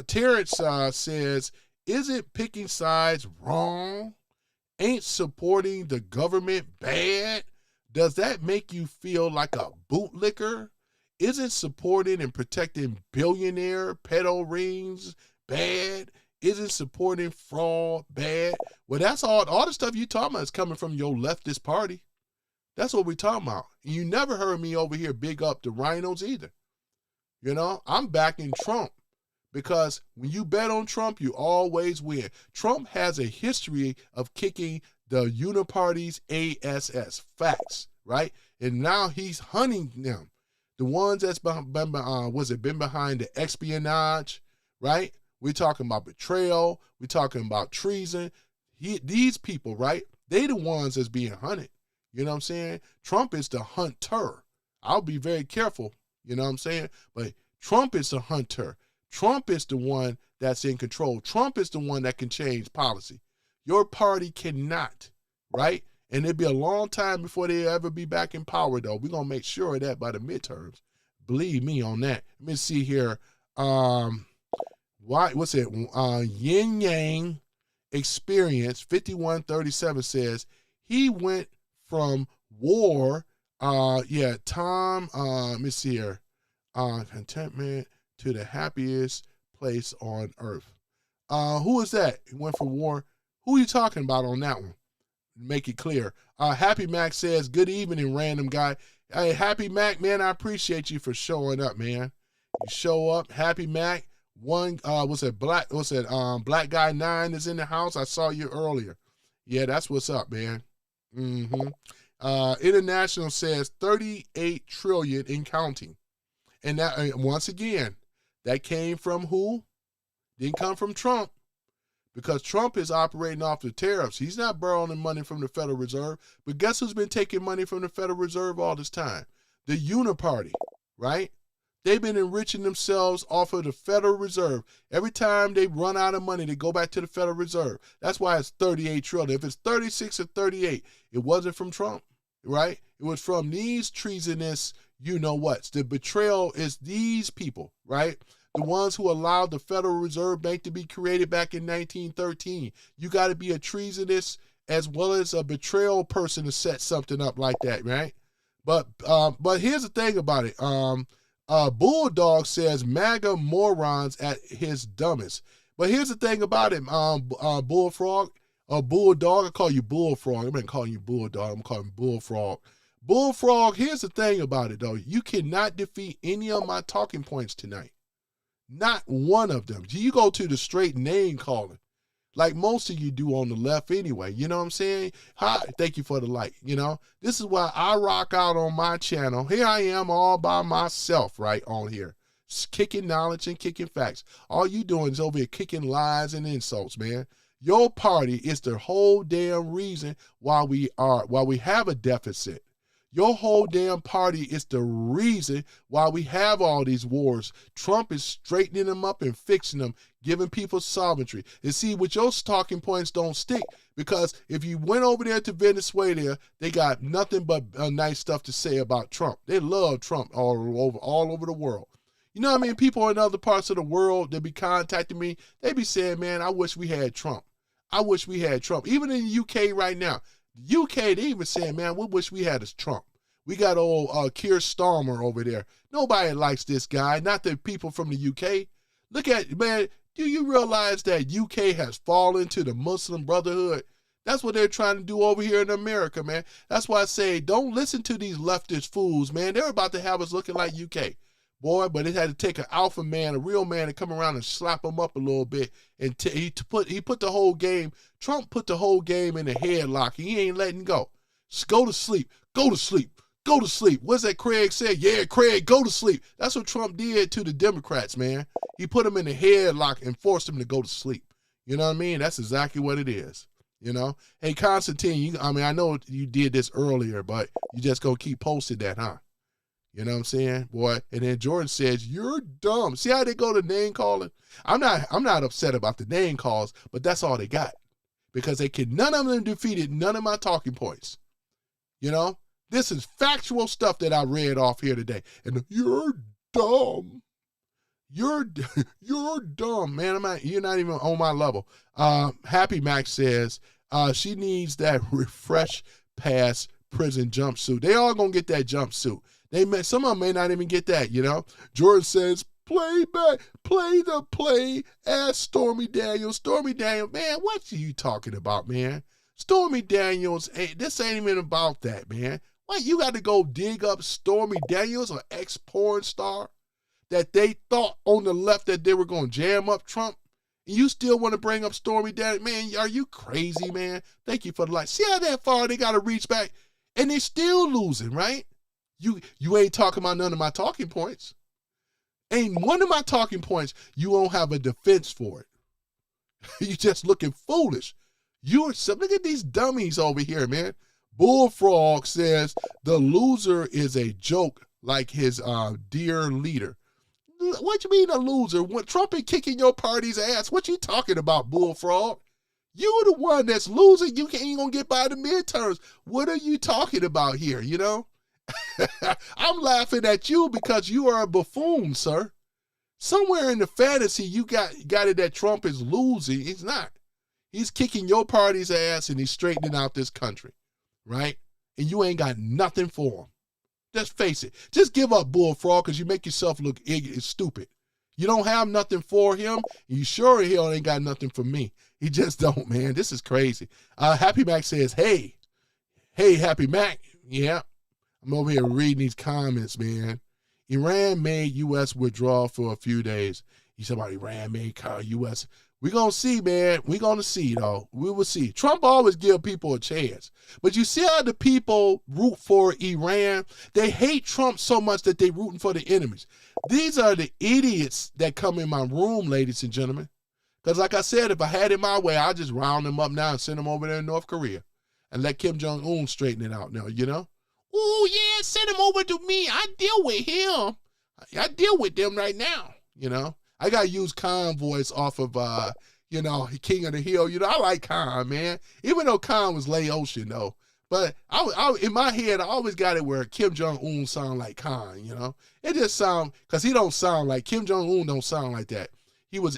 Terrence says, isn't picking sides wrong? Ain't supporting the government bad? Does that make you feel like a bootlicker? Isn't supporting and protecting billionaire pedo rings bad? Isn't supporting fraud bad? Well, that's all the stuff you talking about is coming from your leftist party. That's what we talking about. You never heard me over here big up the rhinos either. You know, I'm backing Trump because when you bet on Trump, you always win. Trump has a history of kicking the uniparty's ass. Facts, right? And now he's hunting them. The ones that's been behind the espionage, right? We're talking about betrayal. We're talking about treason. These people, right? They the ones that's being hunted. You know what I'm saying? Trump is the hunter. I'll be very careful. You know what I'm saying? But Trump is the hunter. Trump is the one that's in control. Trump is the one that can change policy. Your party cannot, right? And it'll be a long time before they ever be back in power, though. We're going to make sure of that by the midterms. Believe me on that. Let me see here. What's it? Yin Yang Experience 5137 says he went from war. Tom. Let me see here. Contentment to the happiest place on earth. Who is that? He went from war. Who are you talking about on that one? Make it clear. Happy Mac says, good evening, random guy. Hey, Happy Mac, man, I appreciate you for showing up, man. You show up. Happy Mac. Black Guy 9 is in the house. I saw you earlier. Yeah, that's what's up, man. International says 38 trillion in counting. And that, once again, that came from who? Didn't come from Trump. Because Trump is operating off the tariffs. He's not borrowing money from the Federal Reserve. But guess who's been taking money from the Federal Reserve all this time? The Uniparty, right? They've been enriching themselves off of the Federal Reserve. Every time they run out of money, they go back to the Federal Reserve. That's why it's 38 trillion. If it's 36 or 38, it wasn't from Trump, right? It was from these treasonous you-know-whats. The betrayal is these people, right? The ones who allowed the Federal Reserve Bank to be created back in 1913. You got to be a treasonous as well as a betrayal person to set something up like that, right? But here's the thing about it. Bulldog says MAGA morons at his dumbest. But here's the thing about it, Bullfrog or Bulldog. I call you Bullfrog. I'm not calling you Bulldog. I'm calling you Bullfrog. Bullfrog, here's the thing about it, though. You cannot defeat any of my talking points tonight. Not one of them. You go to the straight name calling, like most of you do on the left anyway. You know what I'm saying? Hi, thank you for the like. You know, this is why I rock out on my channel. Here I am all by myself right on here. Just kicking knowledge and kicking facts. All you doing is over here kicking lies and insults, man. Your party is the whole damn reason why we have a deficit. Your whole damn party is the reason why we have all these wars. Trump is straightening them up and fixing them, giving people sovereignty. And see, with your talking points don't stick, because if you went over there to Venezuela, they got nothing but nice stuff to say about Trump. They love Trump all over the world. You know what I mean? People in other parts of the world, they be contacting me. They be saying, man, I wish we had Trump. I wish we had Trump. Even in the UK right now. The UK, they even saying, man, we wish we had a Trump. We got old Keir Starmer over there. Nobody likes this guy, not the people from the UK. Look at, man, do you realize that UK has fallen to the Muslim Brotherhood? That's what they're trying to do over here in America, man. That's why I say don't listen to these leftist fools, man. They're about to have us looking like UK. boy, but it had to take an alpha man, a real man, to come around and slap him up a little bit. And he put the whole game, Trump put the whole game in a headlock. He ain't letting go. Just go to sleep, go to sleep, go to sleep. What's that Craig said? Yeah, Craig, go to sleep. That's what Trump did to the Democrats, man. He put them in a headlock and forced them to go to sleep. You know what I mean? That's exactly what it is. You know, hey, Constantine, I know you did this earlier, but you just gonna keep posting that, huh? You know what I'm saying, boy? And then Jordan says, you're dumb. See how they go to name calling? I'm not upset about the name calls, but that's all they got. Because none of them defeated none of my talking points. You know? This is factual stuff that I read off here today. And you're dumb. You're dumb, man. You're not even on my level. Happy Max says she needs that refresh pass prison jumpsuit. They all gonna get that jumpsuit. Some of them may not even get that, you know. George says, play the play as Stormy Daniels. Stormy Daniels, man, what are you talking about, man? Stormy Daniels, this ain't even about that, man. What, you got to go dig up Stormy Daniels, an ex-porn star, that they thought on the left that they were going to jam up Trump? And you still want to bring up Stormy Daniels? Man, are you crazy, man? Thank you for the light. See how that far they got to reach back? And they're still losing, right? You ain't talking about none of my talking points. Ain't one of my talking points, you won't have a defense for it. You just looking foolish. Look at these dummies over here, man. Bullfrog says the loser is a joke like his dear leader. What you mean a loser? When Trump is kicking your party's ass, what you talking about, Bullfrog? You the one that's losing. You ain't gonna get by the midterms. What are you talking about here, you know? I'm laughing at you because you are a buffoon, sir. Somewhere in the fantasy you got it that Trump is losing. He's not. He's kicking your party's ass and he's straightening out this country, right? And you ain't got nothing for him. Just face it. Just give up, Bullfrog, because you make yourself look stupid. You don't have nothing for him. You sure as hell ain't got nothing for me. He just don't, man. This is crazy. Happy Mac says, hey, Happy Mac. Yeah. I'm over here reading these comments, man. Iran made U.S. withdraw for a few days. You said about Iran made U.S. We're going to see, man. We're going to see, though. We will see. Trump always give people a chance. But you see how the people root for Iran? They hate Trump so much that they rooting for the enemies. These are the idiots that come in my room, ladies and gentlemen. Because like I said, if I had it my way, I'd just round them up now and send them over there in North Korea and let Kim Jong-un straighten it out now, you know? Oh, yeah, send him over to me. I deal with him. I deal with them right now, you know? I got to use Khan voice off of, King of the Hill. You know, I like Khan, man. Even though Khan was Laotian, though. But I in my head, I always got it where Kim Jong-un sound like Khan, you know? It just sound, because he don't sound like, Kim Jong-un don't sound like that. He was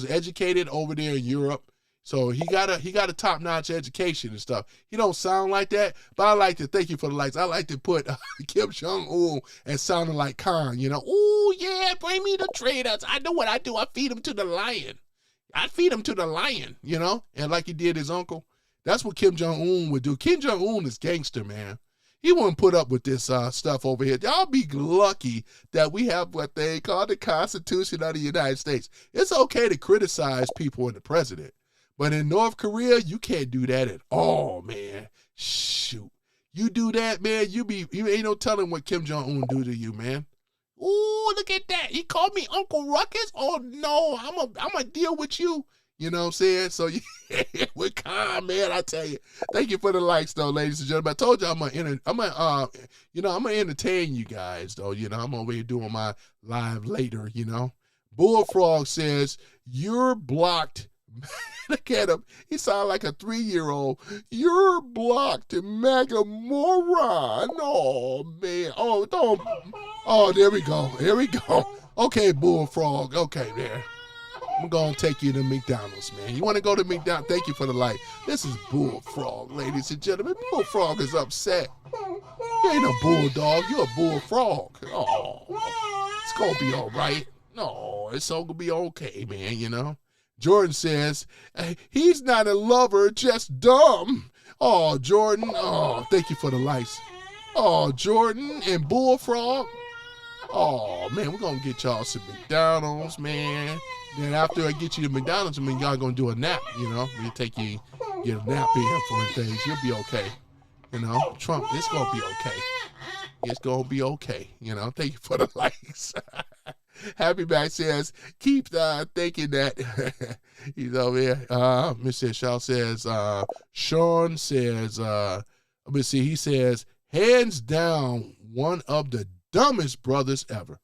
educated over there in Europe. So he got a top-notch education and stuff. He don't sound like that, but I like to, thank you for the lights, I like to put Kim Jong-un and sounding like Khan, you know. Oh, yeah, bring me the traitors. I know what I do. I feed him to the lion. You know, and like he did his uncle. That's what Kim Jong-un would do. Kim Jong-un is gangster, man. He wouldn't put up with this stuff over here. Y'all be lucky that we have what they call the Constitution of the United States. It's okay to criticize people and the president. But in North Korea, you can't do that at all, man. Shoot. You do that, man, you ain't no telling what Kim Jong-un do to you, man. Ooh, look at that. He called me Uncle Ruckus? Oh, no, I'm going to deal with you. You know what I'm saying? So, yeah, we're calm, man, I tell you. Thank you for the likes, though, ladies and gentlemen. I told you I'm gonna entertain you guys, though. You know, I'm over here doing my live later, you know. Bullfrog says, you're blocked. Look at him. He sounds like a 3-year-old. You're blocked, MAGA moron. Oh, man. Oh, don't. Oh, there we go. Here we go. Okay, Bullfrog. Okay, there. I'm going to take you to McDonald's, man. You want to go to McDonald's? Thank you for the light. This is Bullfrog, ladies and gentlemen. Bullfrog is upset. You ain't a bulldog. You're a bullfrog. Oh, it's going to be all right. No, it's all going to be okay, man, you know. Jordan says, he's not a lover, just dumb. Oh, Jordan. Oh, thank you for the lights. Oh, Jordan and Bullfrog. Oh, man, we're going to get y'all some McDonald's, man. Then after I get you to McDonald's, I mean, y'all going to do a nap, you know. We'll take you, get a nap in for things. You'll be okay. You know, Trump, it's going to be okay. It's going to be okay. You know, thank you for the likes. Happy Mac says, keep thinking that. He's over here. Mr. Shaw says, Sean says, let me see, he says, hands down, one of the dumbest brothers ever.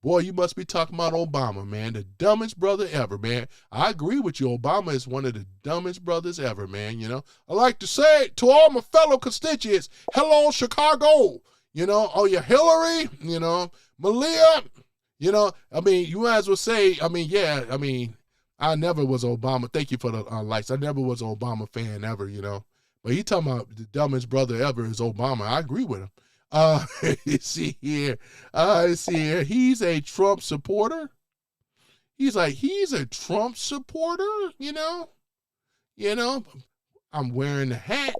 Boy, you must be talking about Obama, man. The dumbest brother ever, man. I agree with you. Obama is one of the dumbest brothers ever, man. You know, I like to say to all my fellow constituents, hello, Chicago. You know, oh, yeah, Hillary, you know, Malia, you know, I mean, you might as well say, I mean, yeah, I mean, I never was Obama. Thank you for the likes. I never was an Obama fan ever, you know. But he talking about the dumbest brother ever is Obama. I agree with him. See here. He's a Trump supporter. He's a Trump supporter, you know. I'm wearing the hat,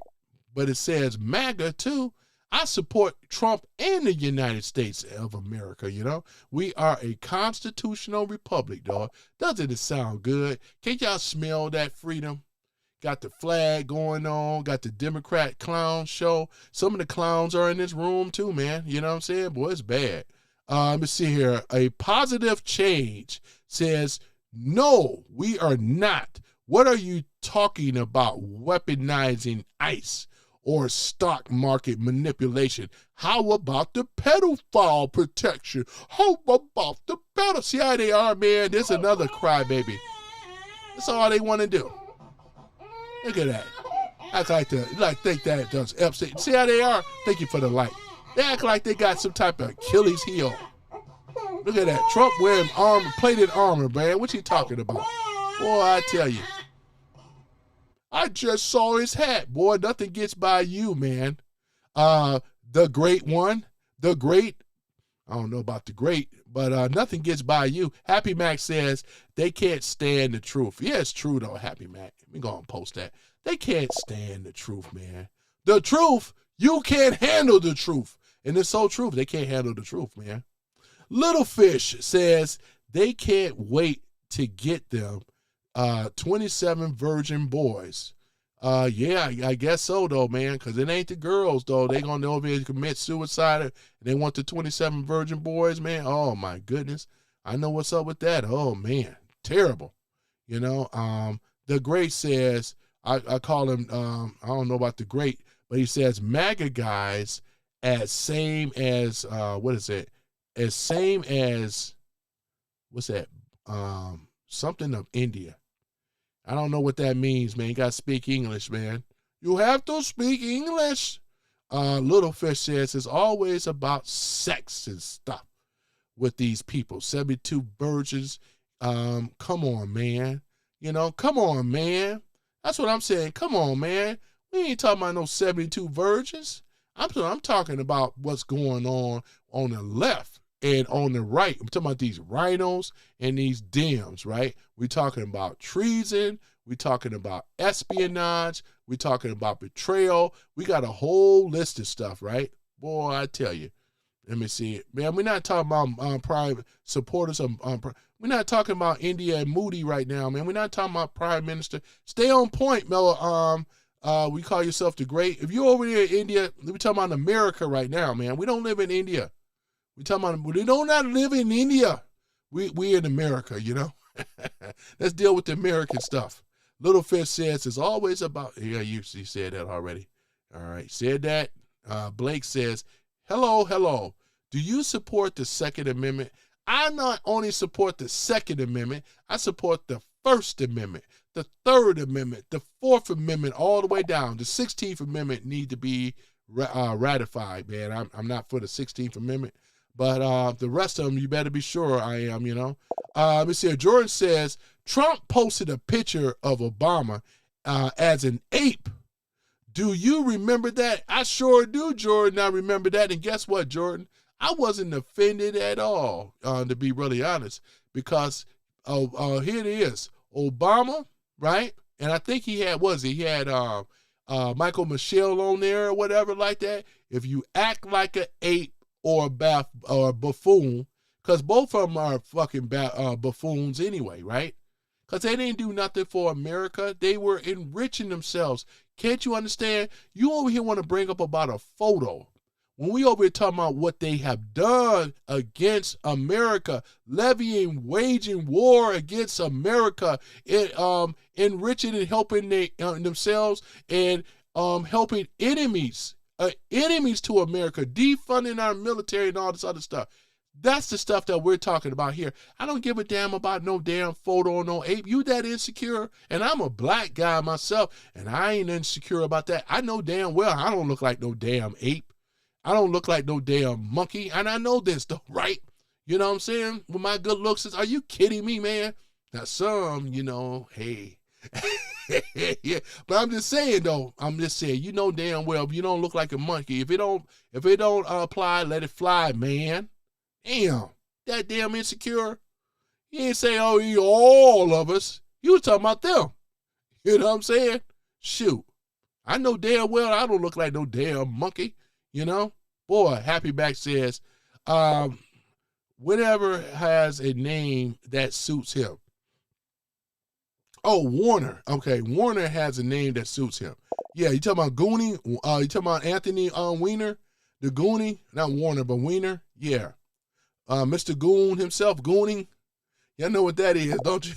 but it says MAGA too. I support Trump and the United States of America, you know. We are a constitutional republic, dog. Doesn't it sound good? Can't y'all smell that freedom? Got the flag going on, got the Democrat clown show. Some of the clowns are in this room too, man. You know what I'm saying? Boy, it's bad. Let me see here. A positive change says, no, we are not. What are you talking about? Weaponizing ICE or stock market manipulation? How about the pedophile protection? How about the pedophile? See how they are, man? There's another crybaby. That's all they want to do. Look at that. Act like think that does Epstein. See how they are? Thank you for the light. They act like they got some type of Achilles heel. Look at that. Trump wearing plated armor, man. What you talking about? Boy, I tell you. I just saw his hat. Boy, nothing gets by you, man. The great one. The great. I don't know about the great, but nothing gets by you. Happy Mac says they can't stand the truth. Yeah, it's true, though, Happy Mac. Let me go and post that. They can't stand the truth, man. The truth, you can't handle the truth. And it's so true. They can't handle the truth, man. Little Fish says they can't wait to get them 27 virgin boys. Yeah, I guess so, though, man, because it ain't the girls, though. They going to over here commit suicide, and they want the 27 virgin boys, man. Oh, my goodness. I know what's up with that. Oh, man, terrible. You know, the Great says, I call him, I don't know about the Great, but he says MAGA guys as same as, what is it? As same as, what's that? Something of India. I don't know what that means, man. You got to speak English, man. You have to speak English. Little Fish says it's always about sex and stuff with these people. 72 virgins. Come on, man. You know, come on, man. That's what I'm saying. Come on, man. We ain't talking about no 72 virgins. I'm talking about what's going on the left and on the right. I'm talking about these rhinos and these Dems, right? We're talking about treason. We're talking about espionage. We're talking about betrayal. We got a whole list of stuff, right? Boy, I tell you. Let me see it. Man, we're not talking about prime supporters of we're not talking about India and Moody right now, man. We're not talking about Prime Minister. Stay on point, Miller. We call yourself the Great. If you're over there in India, we're talking about America right now, man. We don't live in India. We talking about we don't not live in India. We in America, you know. Let's deal with the American stuff. Little Fish says it's always about. Yeah, you said that already. All right, said that. Blake says, hello. Do you support the Second Amendment? I not only support the Second Amendment, I support the First Amendment, the Third Amendment, the Fourth Amendment, all the way down. The 16th Amendment need to be ratified, man. I'm not for the 16th Amendment, but the rest of them, you better be sure I am, you know. Let me see. Jordan says, Trump posted a picture of Obama as an ape. Do you remember that? I sure do, Jordan. I remember that. And guess what, Jordan? I wasn't offended at all, to be really honest, because here it is. Obama, right? And I think he had Michael Michelle on there or whatever like that. If you act like an ape or a buffoon, Because both of them are fucking buffoons anyway, right? Because they didn't do nothing for America. They were enriching themselves. Can't you understand? You over here want to bring up about a photo. When we over here talking about what they have done against America, waging war against America, enriching and helping themselves and helping enemies to America, defunding our military and all this other stuff. That's the stuff that we're talking about here. I don't give a damn about no damn photo or no ape. You that insecure? And I'm a black guy myself, and I ain't insecure about that. I know damn well I don't look like no damn ape. I don't look like no damn monkey, and I know this though, right? You know what I'm saying? With my good looks, are you kidding me, man? Now some, hey. Yeah, but I'm just saying though. You know damn well if you don't look like a monkey, if it don't apply, let it fly, man. Damn, that damn insecure. You ain't say, oh, all of us. You was talking about them. You know what I'm saying? Shoot. I know damn well I don't look like no damn monkey, Boy, Happy Back says, whatever has a name that suits him. Oh, Warner. Okay, Warner has a name that suits him. Yeah, you talking about Goonie? You talking about Anthony Weiner? The Goonie? Not Warner, but Weiner? Yeah. Mr. Goon himself, Gooning. Y'all know what that is, don't you?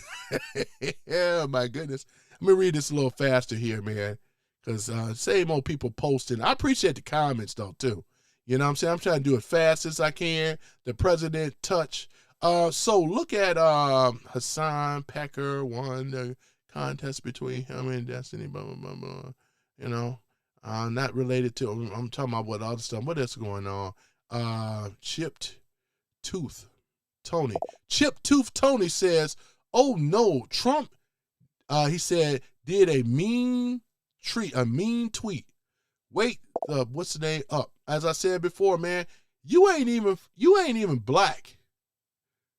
Yeah, my goodness. Let me read this a little faster here, man. Because same old people posting. I appreciate the comments, though, too. You know what I'm saying? I'm trying to do it fast as I can. The president touch. So look at Hassan Pecker won the contest between him and Destiny, blah, blah, blah, blah. Not related to, I'm talking about what other stuff. What else going on? Chipped Tooth Tony. Chip Tooth Tony says, oh no, Trump, he said, did a mean tweet. Wait, what's the name up? As I said before, man, you ain't even black.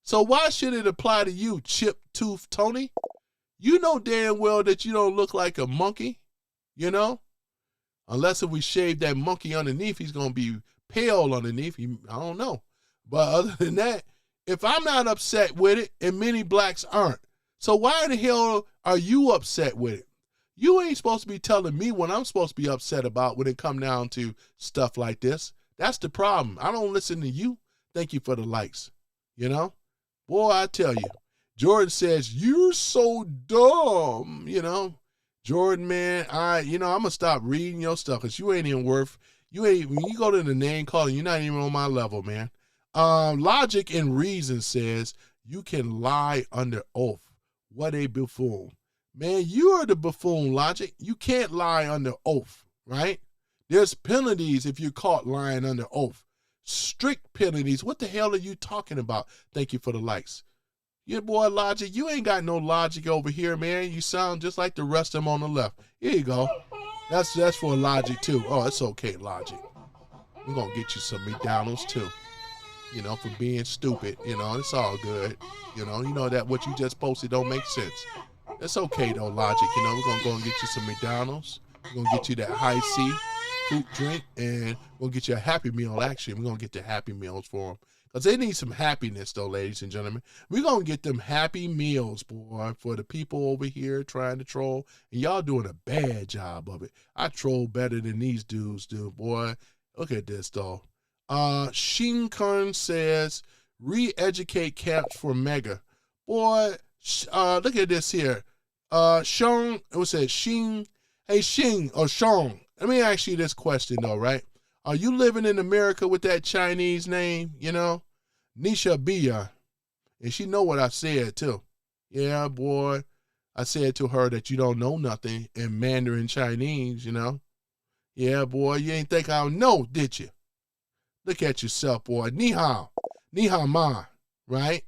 So why should it apply to you, Chip Tooth Tony? You know damn well that you don't look like a monkey, Unless if we shave that monkey underneath, he's going to be pale underneath. I don't know. But other than that, if I'm not upset with it, and many blacks aren't, so why the hell are you upset with it? You ain't supposed to be telling me what I'm supposed to be upset about when it come down to stuff like this. That's the problem. I don't listen to you. Thank you for the likes. Boy, I tell you. Jordan says, you're so dumb. Jordan, man, I'm going to stop reading your stuff because when you go to the name calling, you're not even on my level, man. Logic and Reason says you can lie under oath. What a buffoon. Man, you are the buffoon, Logic. You can't lie under oath, right? There's penalties if you're caught lying under oath. Strict penalties. What the hell are you talking about? Thank you for the likes. Yeah, boy, Logic, you ain't got no logic over here, man. You sound just like the rest of them on the left. Here you go. That's for Logic, too. Oh, it's okay, Logic. We're going to get you some McDonald's, too. For being stupid, it's all good. You know that what you just posted don't make sense. It's okay though, Logic. We're gonna go and get you some McDonald's. We're gonna get you that high C fruit drink, and we'll get you a Happy Meal. Actually, we're gonna get the Happy Meals for them because they need some happiness, though, ladies and gentlemen. We're gonna get them Happy Meals, boy, for the people over here trying to troll, and y'all doing a bad job of it. I troll better than these dudes do, boy. Look at this, though. Shinkun says, re-educate camps for mega. Boy, look at this here. Sean, it says Shing. Hey, Shing or Sean, let me ask you this question, though, right? Are you living in America with that Chinese name, Nisha Bia? And she know what I said, too. Yeah, boy. I said to her that you don't know nothing in Mandarin Chinese, Yeah, boy, you ain't think I don't know, did you? Look at yourself, boy. Ni hao. Ni hao ma, right?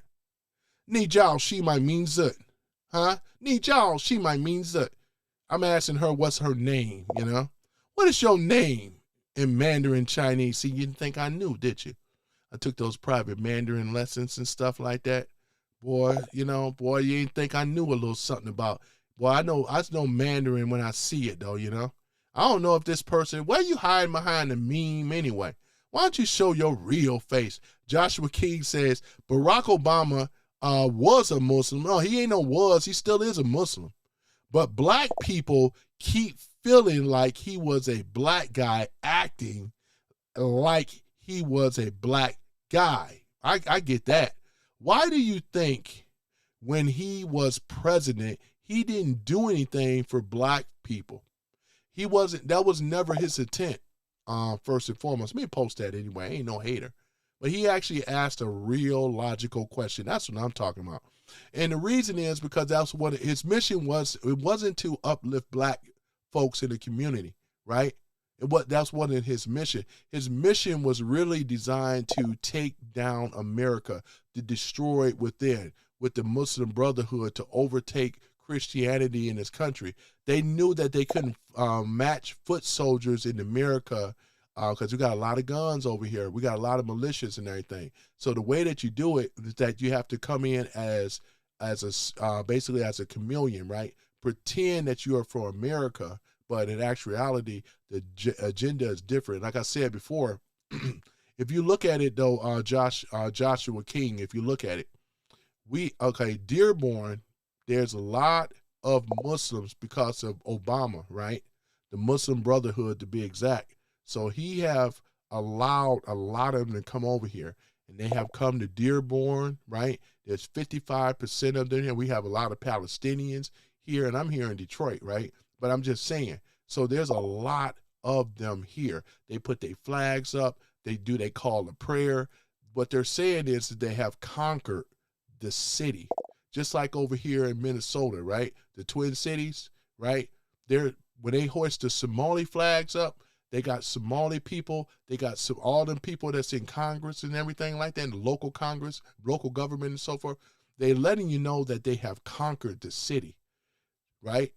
Ni jiao shi mai min zit. Huh? Ni jiao shi mai min zit. I'm asking her what's her name, What is your name in Mandarin Chinese? See, you didn't think I knew, did you? I took those private Mandarin lessons and stuff like that. Boy, you ain't think I knew a little something about. Boy, I know Mandarin when I see it, though, I don't know if this person, why are you hiding behind the meme anyway? Why don't you show your real face? Joshua King says Barack Obama was a Muslim. No, he ain't no was. He still is a Muslim. But black people keep feeling like he was a black guy acting like he was a black guy. I get that. Why do you think when he was president, he didn't do anything for black people? That was never his intent, first and foremost. Let me post that anyway. I ain't no hater. But he actually asked a real logical question. That's what I'm talking about. And the reason is because that's what his mission was. It wasn't to uplift black folks in the community, right? That's what his mission. His mission was really designed to take down America, to destroy it within, with the Muslim Brotherhood, to overtake Christianity in this country. They knew that they couldn't match foot soldiers in America because we got a lot of guns over here. We got a lot of militias and everything. So the way that you do it is that you have to come in as basically as a chameleon, right? Pretend that you are for America, but in actuality, the agenda is different. Like I said before, if you look at it though, Joshua King, if you look at it, Dearborn, there's a lot of Muslims because of Obama, right? The Muslim Brotherhood to be exact. So he have allowed a lot of them to come over here, and they have come to Dearborn, right? There's 55% of them here. We have a lot of Palestinians here, and I'm here in Detroit, right? But I'm just saying, so there's a lot of them here. They put their flags up. They call a prayer. What they're saying is that they have conquered the city. Just like over here in Minnesota, right? The Twin Cities, right? When they hoist the Somali flags up, they got Somali people. They got all them people that's in Congress and everything like that, in the local Congress, local government and so forth. They're letting you know that they have conquered the city, right?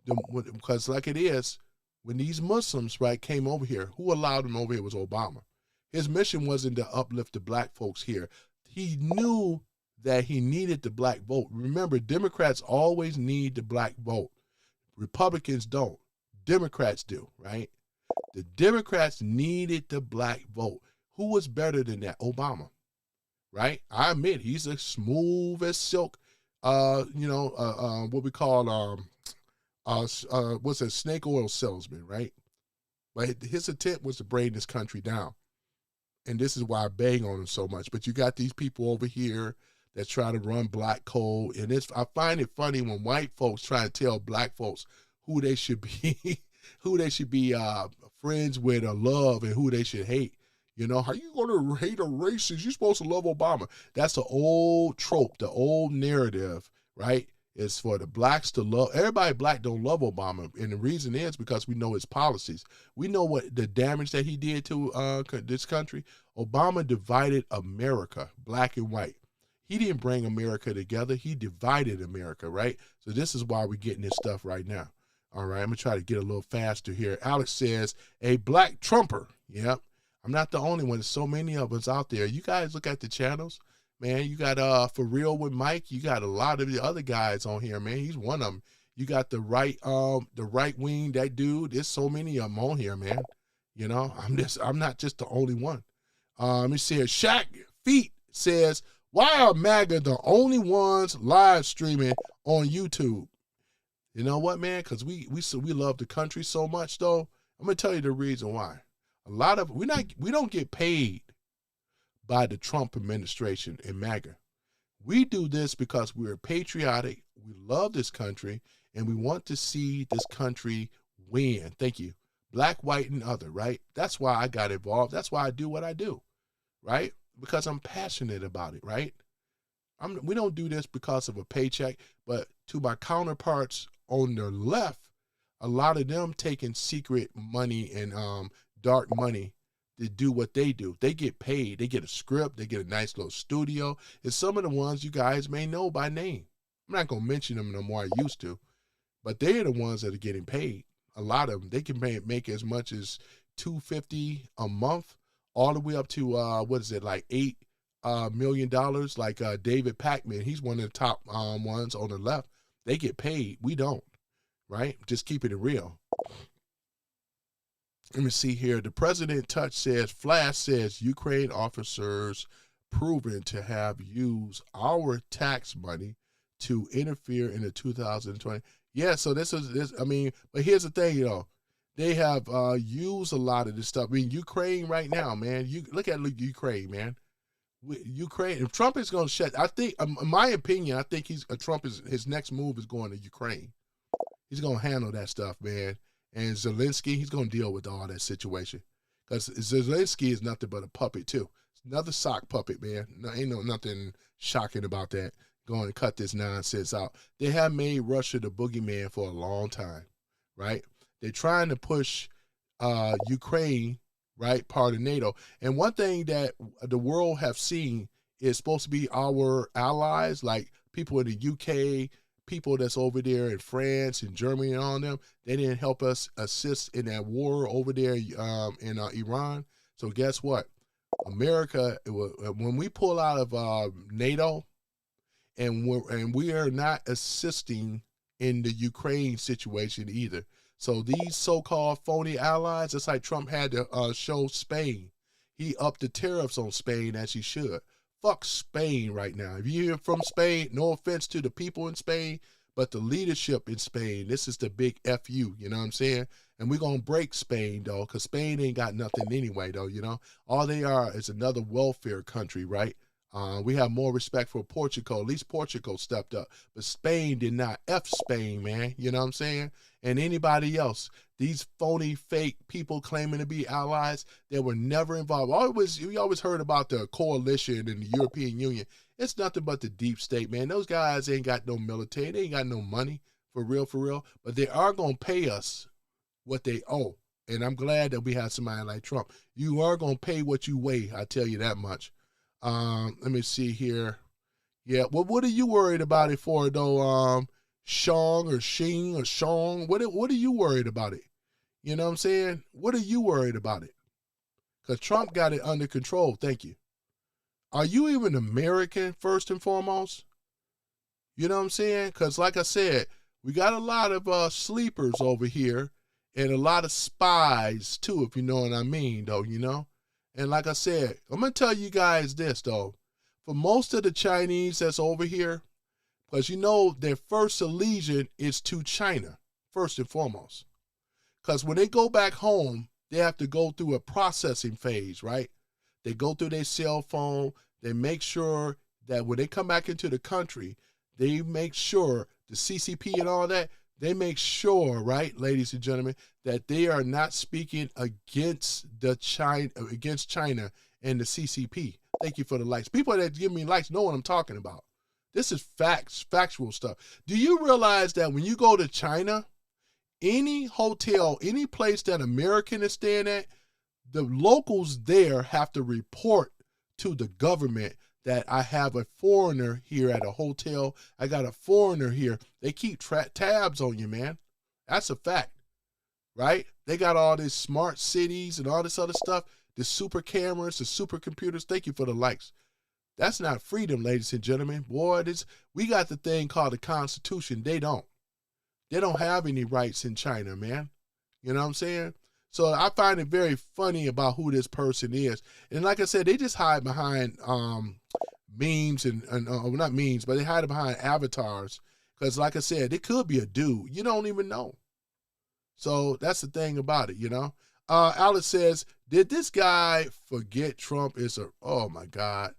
Because like it is, when these Muslims, right, came over here, who allowed them over here was Obama. His mission wasn't to uplift the black folks here. He knew that he needed the black vote. Remember, Democrats always need the black vote. Republicans don't. Democrats do, right? The Democrats needed the black vote. Who was better than that? Obama, right? I admit he's as smooth as silk. What we call what's a snake oil salesman, right? But his attempt was to bring this country down, and this is why I bang on him so much. But you got these people over here that try to run black code, and I find it funny when white folks try to tell black folks who they should be, friends with or love, and who they should hate. You know, how you gonna hate a racist? You're supposed to love Obama. That's the old trope, the old narrative, right? It's for the blacks to love. Everybody black don't love Obama, and the reason is because we know his policies. We know what the damage that he did to this country. Obama divided America, black and white. He didn't bring America together. He divided America, right? So this is why we're getting this stuff right now. All right, I'm going to try to get a little faster here. Alex says, a black Trumper. Yep. I'm not the only one. There's so many of us out there. You guys look at the channels, man. You got For Real with Mike. You got a lot of the other guys on here, man. He's one of them. You got the right wing, that dude. There's so many of them on here, man. You know, I'm not just the only one. Let me see here. Shaq Feet says, why are MAGA the only ones live streaming on YouTube? You know what, man? Because we love the country so much, though. I'm gonna tell you the reason why. A lot of we don't get paid by the Trump administration and MAGA. We do this because we're patriotic. We love this country, and we want to see this country win. Thank you. Black, white, and other, right? That's why I got involved. That's why I do what I do, right? Because I'm passionate about it, right? We don't do this because of a paycheck, but to my counterparts on the left, a lot of them taking secret money and dark money to do what they do. They get paid. They get a script. They get a nice little studio. And some of the ones you guys may know by name. I'm not going to mention them no more. I used to. But they're the ones that are getting paid. A lot of them. They can make as much as $250 a month, all the way up to, like $8 million, like David Pacman. He's one of the top ones on the left. They get paid. We don't, right? Just keeping it real. Let me see here. The president touch says, Flash says, Ukraine officers proven to have used our tax money to interfere in the 2020. Yeah, so this, I mean, but here's the thing, they have used a lot of this stuff. I mean, Ukraine right now, man, you look at Ukraine, man. Ukraine, if Trump is going to shut, I think, in my opinion, I think his next move is going to Ukraine. He's going to handle that stuff, man. And Zelensky, he's going to deal with all that situation. Because Zelensky is nothing but a puppet, too. Another sock puppet, man. Ain't nothing shocking about that. Going to cut this nonsense out. They have made Russia the boogeyman for a long time, right? They're trying to push Ukraine, right, part of NATO. And one thing that the world have seen is supposed to be our allies, like people in the UK, people that's over there in France and Germany and all them. They didn't help us assist in that war over there in Iran. So guess what? America, when we pull out of NATO, and we are not assisting in the Ukraine situation either. So these so-called phony allies, it's like Trump had to show Spain. He upped the tariffs on Spain as he should. Fuck Spain right now. If you hear from Spain, no offense to the people in Spain, but the leadership in Spain, this is the big FU, you know what I'm saying? And we're going to break Spain, though, because Spain ain't got nothing anyway, though, All they are is another welfare country, right? We have more respect for Portugal. At least Portugal stepped up. But Spain did not. F Spain, man. You know what I'm saying? And anybody else. These phony, fake people claiming to be allies, they were never involved. We always heard about the coalition in the European Union. It's nothing but the deep state, man. Those guys ain't got no military. They ain't got no money, for real. But they are going to pay us what they owe. And I'm glad that we have somebody like Trump. You are going to pay what you weigh, I tell you that much. Let me see here. Yeah, well, what are you worried about it for, though? Shong or Shing or Shong? What are you worried about it? You know what I'm saying? What are you worried about it? Because Trump got it under control. Thank you. Are you even American, first and foremost? You know what I'm saying? Because like I said, we got a lot of sleepers over here and a lot of spies, too, if you know what I mean, though, And like I said, I'm going to tell you guys this, though. For most of the Chinese that's over here, because their first allegiance is to China, first and foremost. Because when they go back home, they have to go through a processing phase, right? They go through their cell phone. They make sure that when they come back into the country, they make sure the CCP and all that, they make sure, right, ladies and gentlemen, that they are not speaking against China and the CCP. Thank you for the likes. People that give me likes know what I'm talking about. This is factual stuff. Do you realize that when you go to China, any hotel, any place that American is staying at, the locals there have to report to the government that I have a foreigner here at a hotel. I got a foreigner here. They keep tabs on you, man. That's a fact, right? They got all these smart cities and all this other stuff, the super cameras, the super computers. Thank you for the likes. That's not freedom, ladies and gentlemen. Boy, we got the thing called the Constitution. They don't. They don't have any rights in China, man. You know what I'm saying? So I find it very funny about who this person is. And like I said, they just hide behind memes and not memes, but they hide behind avatars. Because like I said, it could be a dude. You don't even know. So that's the thing about it, Alice says, did this guy forget Trump is oh my God.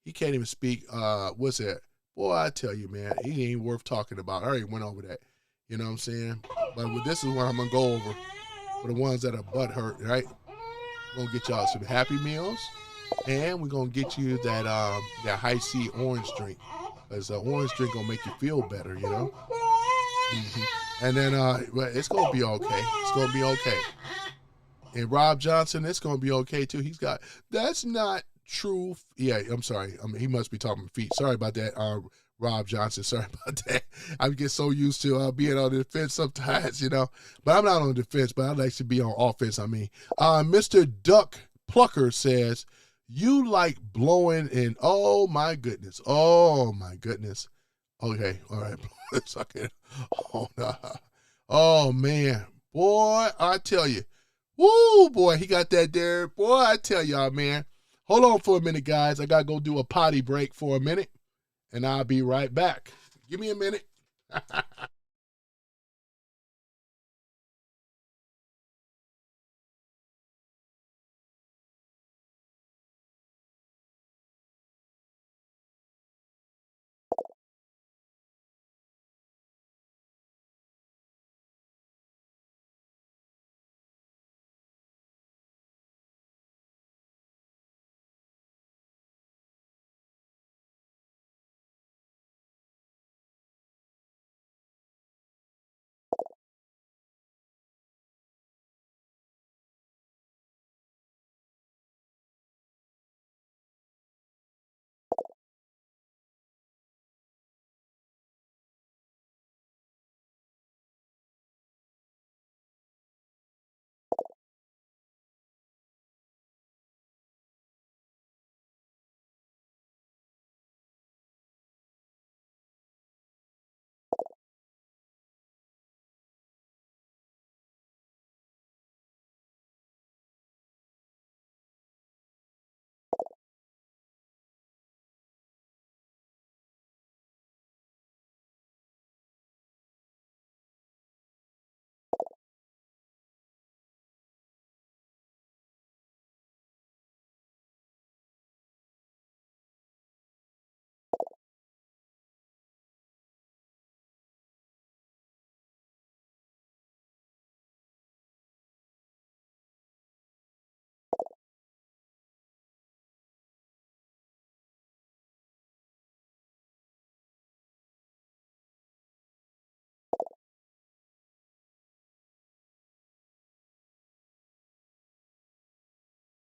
He can't even speak. What's that? Boy, I tell you, man, he ain't worth talking about. I already went over that. You know what I'm saying? But this is what I'm going to go over for the ones that are butthurt, right? We're going to get y'all some Happy Meals, and we're going to get you that high C orange drink, because the orange drink going to make you feel better, Mm-hmm. And then it's going to be okay. It's going to be okay. And Rob Johnson, it's going to be okay, too. He's got, that's not true. Yeah, I'm sorry. He must be talking feet. Sorry about that, Rob Johnson. Sorry about that. I get so used to being on the defense sometimes, But I'm not on the defense, but I like to be on offense, Mr. Duck Plucker says, you like blowing in, oh my goodness. Okay, all right. Oh, no. Oh, man. Boy, I tell you, Woo, boy, he got that there. Boy, I tell y'all, man. Hold on for a minute, guys. I got to go do a potty break for a minute, and I'll be right back. Give me a minute.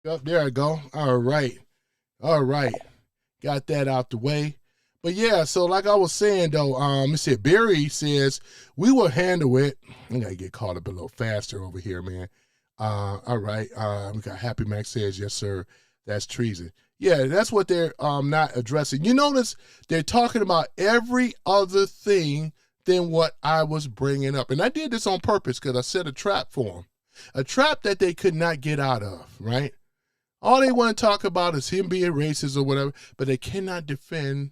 Yep, there I go. All right. All right. Got that out the way. But yeah, so like I was saying though, let's see, Barry says we will handle it. I gotta get caught up a little faster over here, man. All right. We got Happy Max says, yes, sir. That's treason. Yeah, that's what they're not addressing. You notice they're talking about every other thing than what I was bringing up. And I did this on purpose because I set a trap for them. A trap that they could not get out of, right? All they want to talk about is him being racist or whatever, but they cannot defend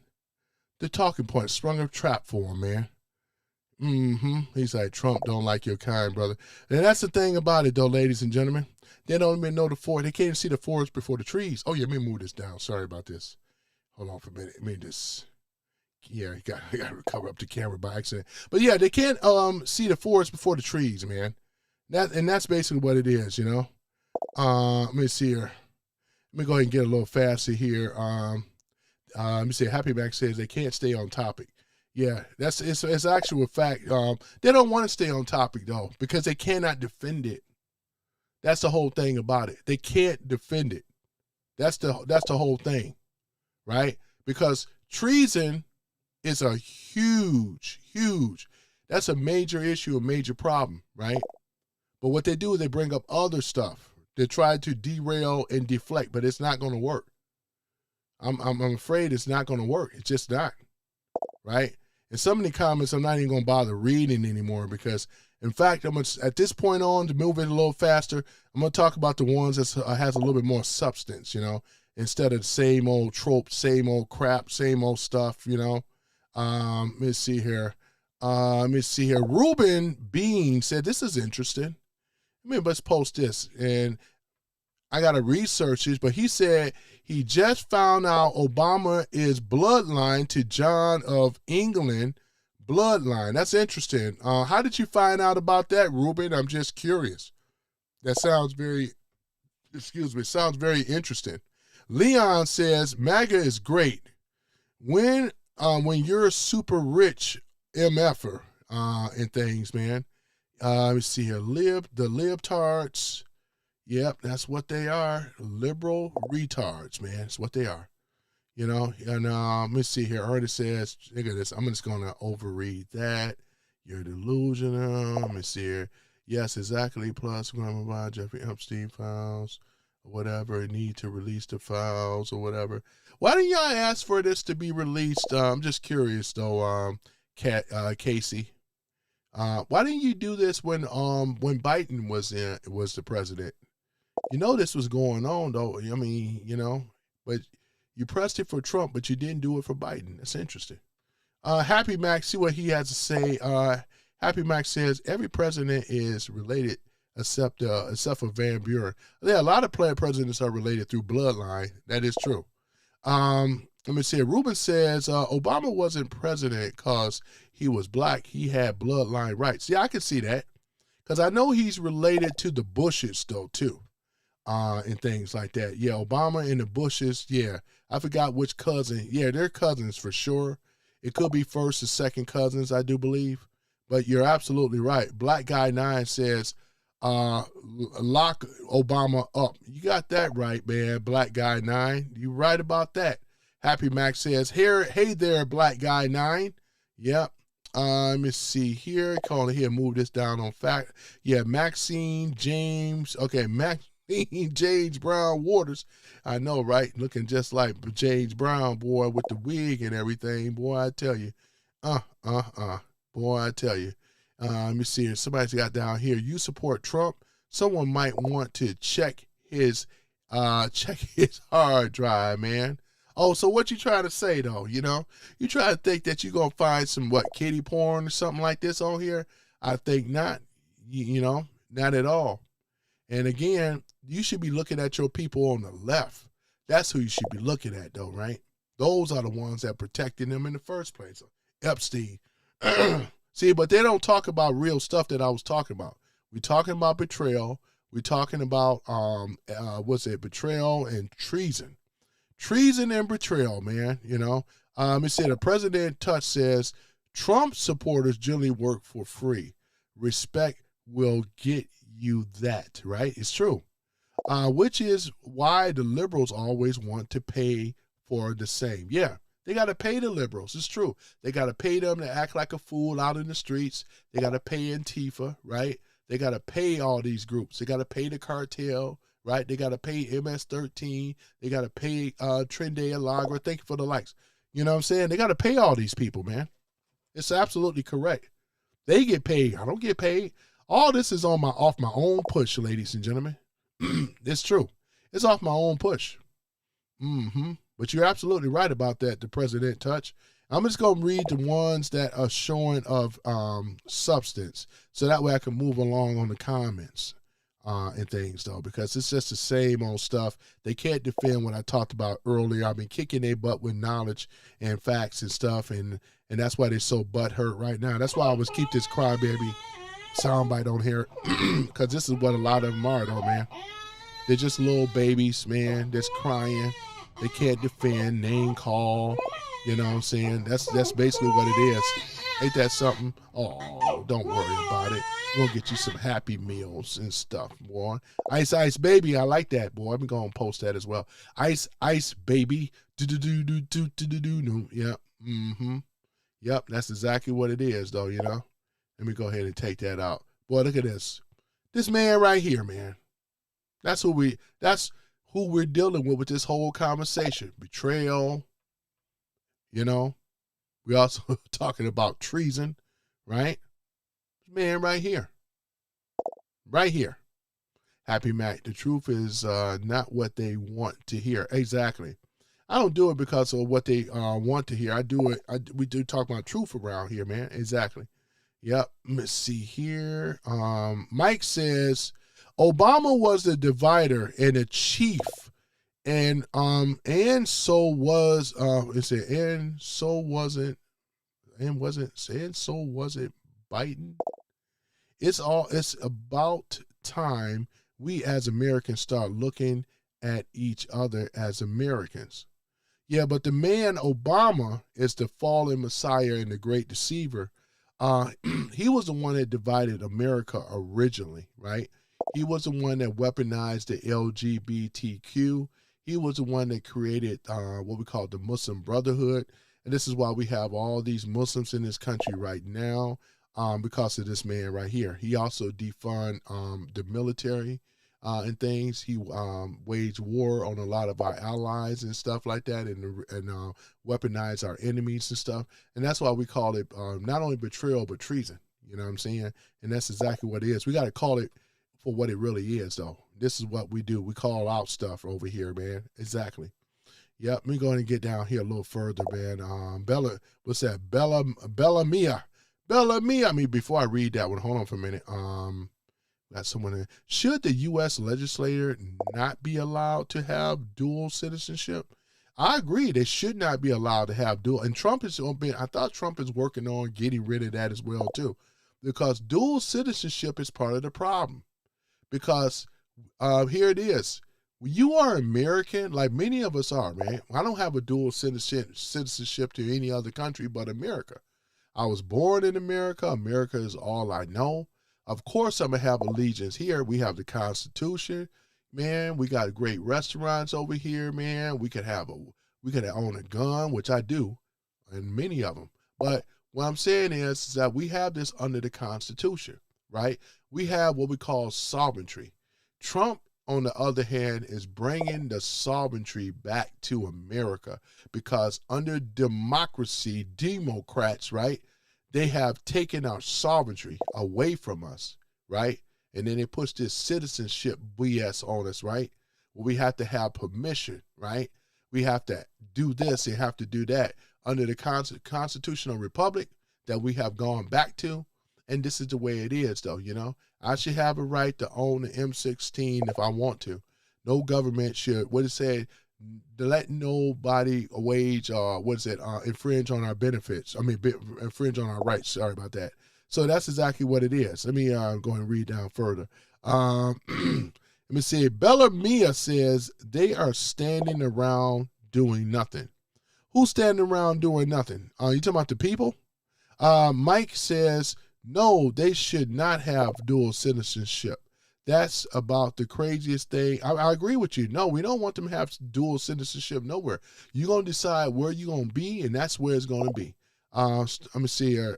the talking point. Sprung a trap for him, man. He's like, Trump don't like your kind, brother. And that's the thing about it, though, ladies and gentlemen. They don't even know the forest. They can't even see the forest before the trees. Oh, yeah, let me move this down. Sorry about this. Hold on for a minute. Let me just, yeah, I got to cover up the camera by accident. But, yeah, they can't see the forest before the trees, man. That's basically what it is, you know. Let me see here. Let me go ahead and get a little faster here. Let me see. Happy Max says they can't stay on topic. Yeah, it's actual fact. They don't want to stay on topic though because they cannot defend it. That's the whole thing about it. They can't defend it. That's the whole thing, right? Because treason is a huge. That's a major issue, a major problem, right? But what they do is they bring up other stuff. They try to derail and deflect, but it's not going to work. I'm afraid it's not going to work. It's just not, right? And some of the comments I'm not even going to bother reading anymore because, in fact, I'm gonna, at this point on, to move it a little faster, I'm going to talk about the ones that has a little bit more substance, you know, instead of the same old trope, same old crap, same old stuff, you know. Let me see here. Ruben Bean said, this is interesting. Let's post this. And I got to research this, but he said he just found out Obama is bloodline to John of England bloodline. That's interesting. How did you find out about that, Ruben? I'm just curious. That sounds very, sounds very interesting. Leon says MAGA is great. When you're a super rich MFer and things, man. Let me see here. The libtards. Yep, that's what they are. Liberal retards, man. That's what they are. You know, and let me see here. Ernest says, look at this. I'm just going to overread that. You're delusional. Let me see here. Yes, exactly. Plus, we're going to buy Jeffrey Epstein files or whatever. Need to release the files or whatever. Why didn't y'all ask for this to be released? I'm just curious, though, Casey. Why didn't you do this when Biden was the president? You know this was going on though. I mean, you know, but you pressed it for Trump, but you didn't do it for Biden. That's interesting. Happy Max, see what he has to say. Happy Max says every president is related except for Van Buren. Yeah, a lot of presidents are related through bloodline. That is true. Let me see. Ruben says Obama wasn't president because he was black. He had bloodline rights. Yeah, I can see that because I know he's related to the Bushes though too, and things like that. Yeah, Obama and the Bushes. Yeah, I forgot which cousin. Yeah, they're cousins for sure. It could be first or second cousins, I do believe. But you're absolutely right. Black Guy 9 says, lock Obama up. You got that right, man. Black Guy 9. You're right about that. Happy Max says, hey there, Black Guy 9. Yep. Let me see here. Call it here. Move this down on fact. Yeah, Maxine, James. Okay, Maxine, James Brown Waters. I know, right? Looking just like James Brown, boy, with the wig and everything. Boy, I tell you. Boy, I tell you. Let me see. Somebody's got down here. You support Trump. Someone might want to check his hard drive, man. Oh, so what you trying to say though? You know, you try to think that you're gonna find some kiddie porn or something like this on here? I think not. You know, not at all. And again, you should be looking at your people on the left. That's who you should be looking at though, right? Those are the ones that protected them in the first place. Epstein. See, but they don't talk about real stuff that I was talking about. We're talking about betrayal. We're talking about betrayal and treason. Treason and betrayal, man. You know. It said the President Touch says Trump supporters generally work for free. Respect will get you that, right? It's true. Which is why the liberals always want to pay for the same. Yeah. They got to pay the liberals. It's true. They got to pay them to act like a fool out in the streets. They got to pay Antifa, right? They got to pay all these groups. They got to pay the cartel, right? They got to pay MS-13. They got to pay Trende Alagra. Thank you for the likes. You know what I'm saying? They got to pay all these people, man. It's absolutely correct. They get paid. I don't get paid. All this is off my own push, ladies and gentlemen. It's true. It's off my own push. Mm-hmm. But you're absolutely right about that, the President Touch. I'm just going to read the ones that are showing of substance, so that way I can move along on the comments and things, though, because it's just the same old stuff. They can't defend what I talked about earlier. I've been kicking their butt with knowledge and facts and stuff, and that's why they're so butthurt right now. That's why I always keep this crybaby soundbite on here, because this is what a lot of them are, though, man. They're just little babies, man, that's crying. They can't defend, name call, you know what I'm saying? That's basically what it is. Ain't that something? Oh, don't worry about it. We'll get you some Happy Meals and stuff, boy. Ice Ice Baby, I like that, boy. I'm going to post that as well. Ice Ice Baby. Do-do-do-do-do-do-do-do. Yep. Mm-hmm. Yep, that's exactly what it is, though, you know? Let me go ahead and take that out. Boy, look at this. This man right here, man. That's who we're dealing with this whole conversation. Betrayal, you know. We also talking about treason, right? Man, right here. Right here. Happy Mac, the truth is not what they want to hear. Exactly. I don't do it because of what they want to hear. I do it. We do talk about truth around here, man. Exactly. Yep. Let's see here. Mike says, Obama was the divider and a chief, and so was so wasn't Biden. It's about time we as Americans start looking at each other as Americans. Yeah, but the man Obama is the fallen Messiah and the great deceiver. He was the one that divided America originally, right? He was the one that weaponized the LGBTQ. He was the one that created what we call the Muslim Brotherhood. And this is why we have all these Muslims in this country right now, because of this man right here. He also defund the military and things. He waged war on a lot of our allies and stuff like that, and weaponized our enemies and stuff. And that's why we call it not only betrayal, but treason. You know what I'm saying? And that's exactly what it is. We got to call it for what it really is, though. This is what we do. We call out stuff over here, man. Exactly. Yep. Let me go ahead and get down here a little further, man. Bella, what's that? Bella Mia. I mean, before I read that one, hold on for a minute. Got someone in. Should the U.S. legislator not be allowed to have dual citizenship? I agree. They should not be allowed to have dual. And Trump is I thought Trump is working on getting rid of that as well, too. Because dual citizenship is part of the problem. Because here it is. You are American, like many of us are, man. I don't have a dual citizenship to any other country but America. I was born in America. America is all I know. Of course, I'm going to have allegiance here. We have the Constitution. Man, we got great restaurants over here, man. We could own a gun, which I do, and many of them. But what I'm saying is that we have this under the Constitution, right? We have what we call sovereignty. Trump, on the other hand, is bringing the sovereignty back to America because under democracy, Democrats, right, they have taken our sovereignty away from us, right? And then they push this citizenship BS on us, right? Well, we have to have permission, right? We have to do this and have to do that under the constitutional republic that we have gone back to. And this is the way it is, though, you know. I should have a right to own an M16 if I want to. No government should, what it said, let nobody infringe on our benefits. Infringe on our rights. Sorry about that. So that's exactly what it is. Let me go and read down further. Let me see. Bella Mia says they are standing around doing nothing. Who's standing around doing nothing? You talking about the people? Mike says, no, they should not have dual citizenship. That's about the craziest thing. I agree with you. No, we don't want them to have dual citizenship nowhere. You're going to decide where you're going to be, and that's where it's going to be. Let me see here.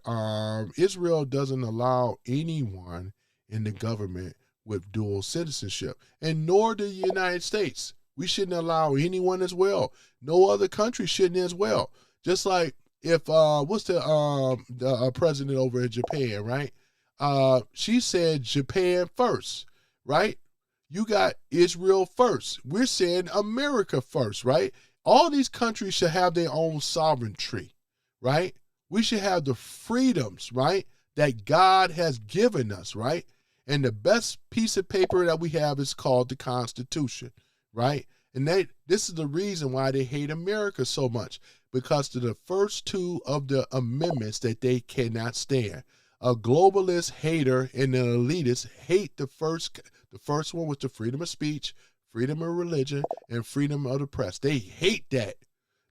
Israel doesn't allow anyone in the government with dual citizenship, and nor the United States. We shouldn't allow anyone as well. No other country shouldn't as well. Just like if what's the president over in Japan, right? She said Japan first, right? You got Israel first. We're saying America first, right? All these countries should have their own sovereignty, right? We should have the freedoms, right, that God has given us, right? And the best piece of paper that we have is called the Constitution, right? And this is the reason why they hate America so much, because of the first two of the amendments that they cannot stand. A globalist hater and an elitist hate the first one was the freedom of speech, freedom of religion, and freedom of the press. They hate that.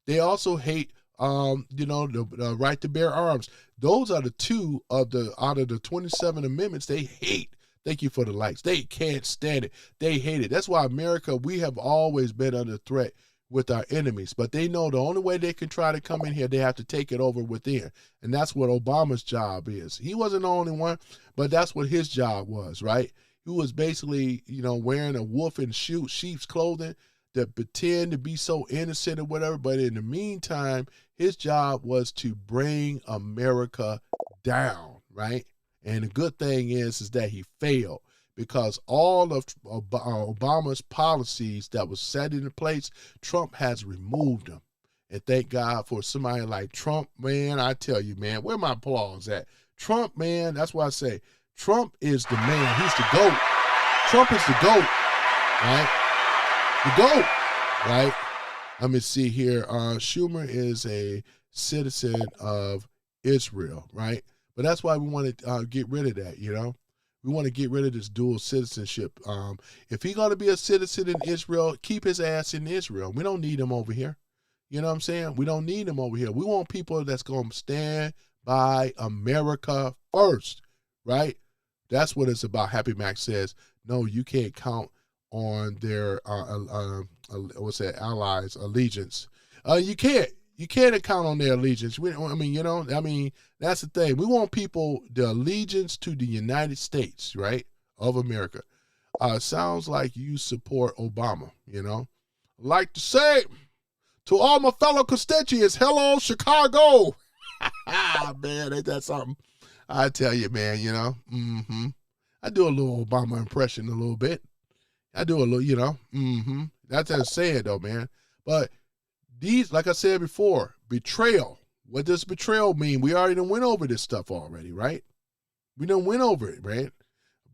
They also hate the right to bear arms. Those are the two out of the 27 amendments they hate. Thank you for the likes. They can't stand it. They hate it. That's why America, we have always been under threat with our enemies. But they know the only way they can try to come in here, they have to take it over within. And that's what Obama's job is. He wasn't the only one, but that's what his job was, right? He was basically, wearing a wolf in sheep's clothing to pretend to be so innocent or whatever. But in the meantime, his job was to bring America down, right? And the good thing is that he failed, because all of Obama's policies that was set into place, Trump has removed them. And thank God for somebody like Trump, man. I tell you, man, where my applause at? Trump, man, that's why I say Trump is the man. He's the GOAT. Trump is the GOAT, right? The GOAT, right? Let me see here. Schumer is a citizen of Israel, right? But that's why we want to get rid of that, We want to get rid of this dual citizenship. If he's going to be a citizen in Israel, keep his ass in Israel. We don't need him over here. You know what I'm saying? We don't need him over here. We want people that's going to stand by America first, right? That's what it's about. Happy Max says, no, you can't count on their, allies' allegiance. You can't. You can't count on their allegiance. That's the thing. We want people, the allegiance to the United States, right, of America. Sounds like you support Obama, Like to say to all my fellow constituents, hello, Chicago. Man, ain't that something? I tell you, man, I do a little Obama impression a little bit. I do a little, That's what I'm saying, though, man. But these, like I said before, betrayal. What does betrayal mean? We already done went over this stuff already, right? We done went over it, right?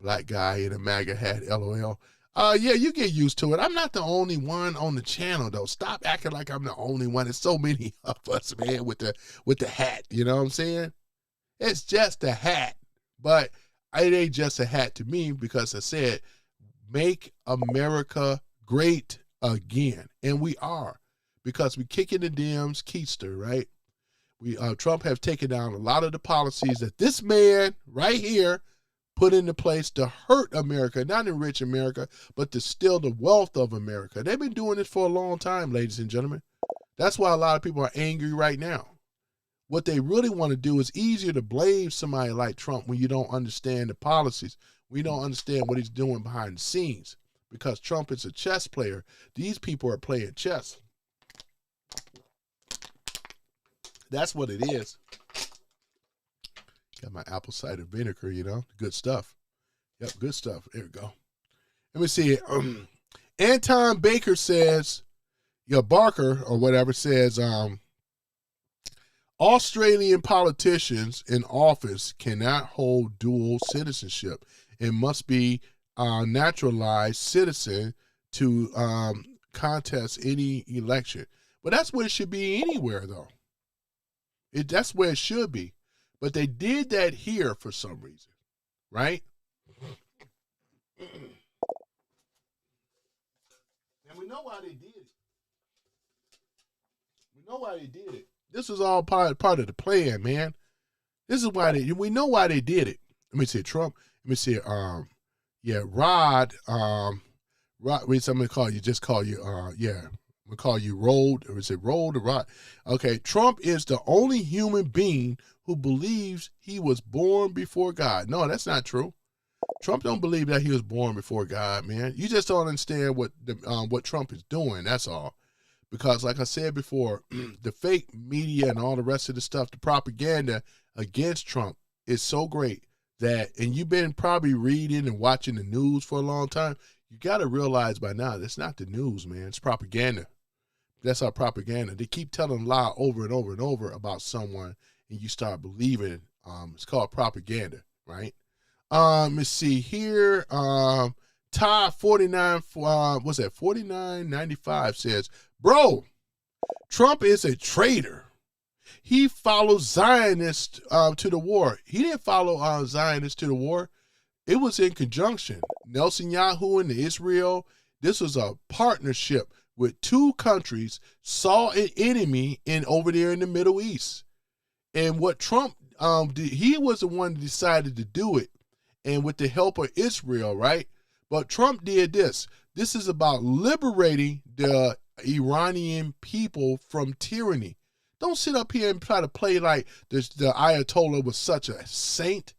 Black guy in a MAGA hat, LOL. Yeah, you get used to it. I'm not the only one on the channel, though. Stop acting like I'm the only one. There's so many of us, man, with the hat. You know what I'm saying? It's just a hat. But it ain't just a hat to me because I said, make America great again. And we are. Because we kicking the Dems keister, right? Trump have taken down a lot of the policies that this man right here put into place to hurt America, not enrich America, but to steal the wealth of America. They've been doing this for a long time, ladies and gentlemen. That's why a lot of people are angry right now. What they really want to do is easier to blame somebody like Trump when you don't understand the policies. We don't understand what he's doing behind the scenes because Trump is a chess player. These people are playing chess. That's what it is. Got my apple cider vinegar, good stuff. Yep, good stuff. There we go. Let me see. Anton Baker says, Barker or whatever says, Australian politicians in office cannot hold dual citizenship and must be a naturalized citizen to contest any election. But that's what it should be anywhere, though. That's where it should be. But they did that here for some reason, right? And we know why they did it. We know why they did it. This was all part of the plan, man. This is why we know why they did it. Let me see Trump. Let me see Rod, somebody call you, just call you, I'm gonna call you Road, or is it Road or Rod? Okay, Trump is the only human being who believes he was born before God. No, that's not true. Trump don't believe that he was born before God, man. You just don't understand what Trump is doing, that's all. Because like I said before, the fake media and all the rest of the stuff, the propaganda against Trump is so great that, and you've been probably reading and watching the news for a long time, you got to realize by now, that's not the news, man. It's propaganda. That's our propaganda. They keep telling a lie over and over and over about someone, and you start believing. It's called propaganda, right? Let's see here. Todd 4995 says, bro, Trump is a traitor. He follows Zionists to the war. He didn't follow Zionists to the war. It was in conjunction. Nelson Yahoo and Israel. This was a partnership with two countries saw an enemy over there in the Middle East. And what Trump did, he was the one that decided to do it. And with the help of Israel, right? But Trump did this. This is about liberating the Iranian people from tyranny. Don't sit up here and try to play like the Ayatollah was such a saint.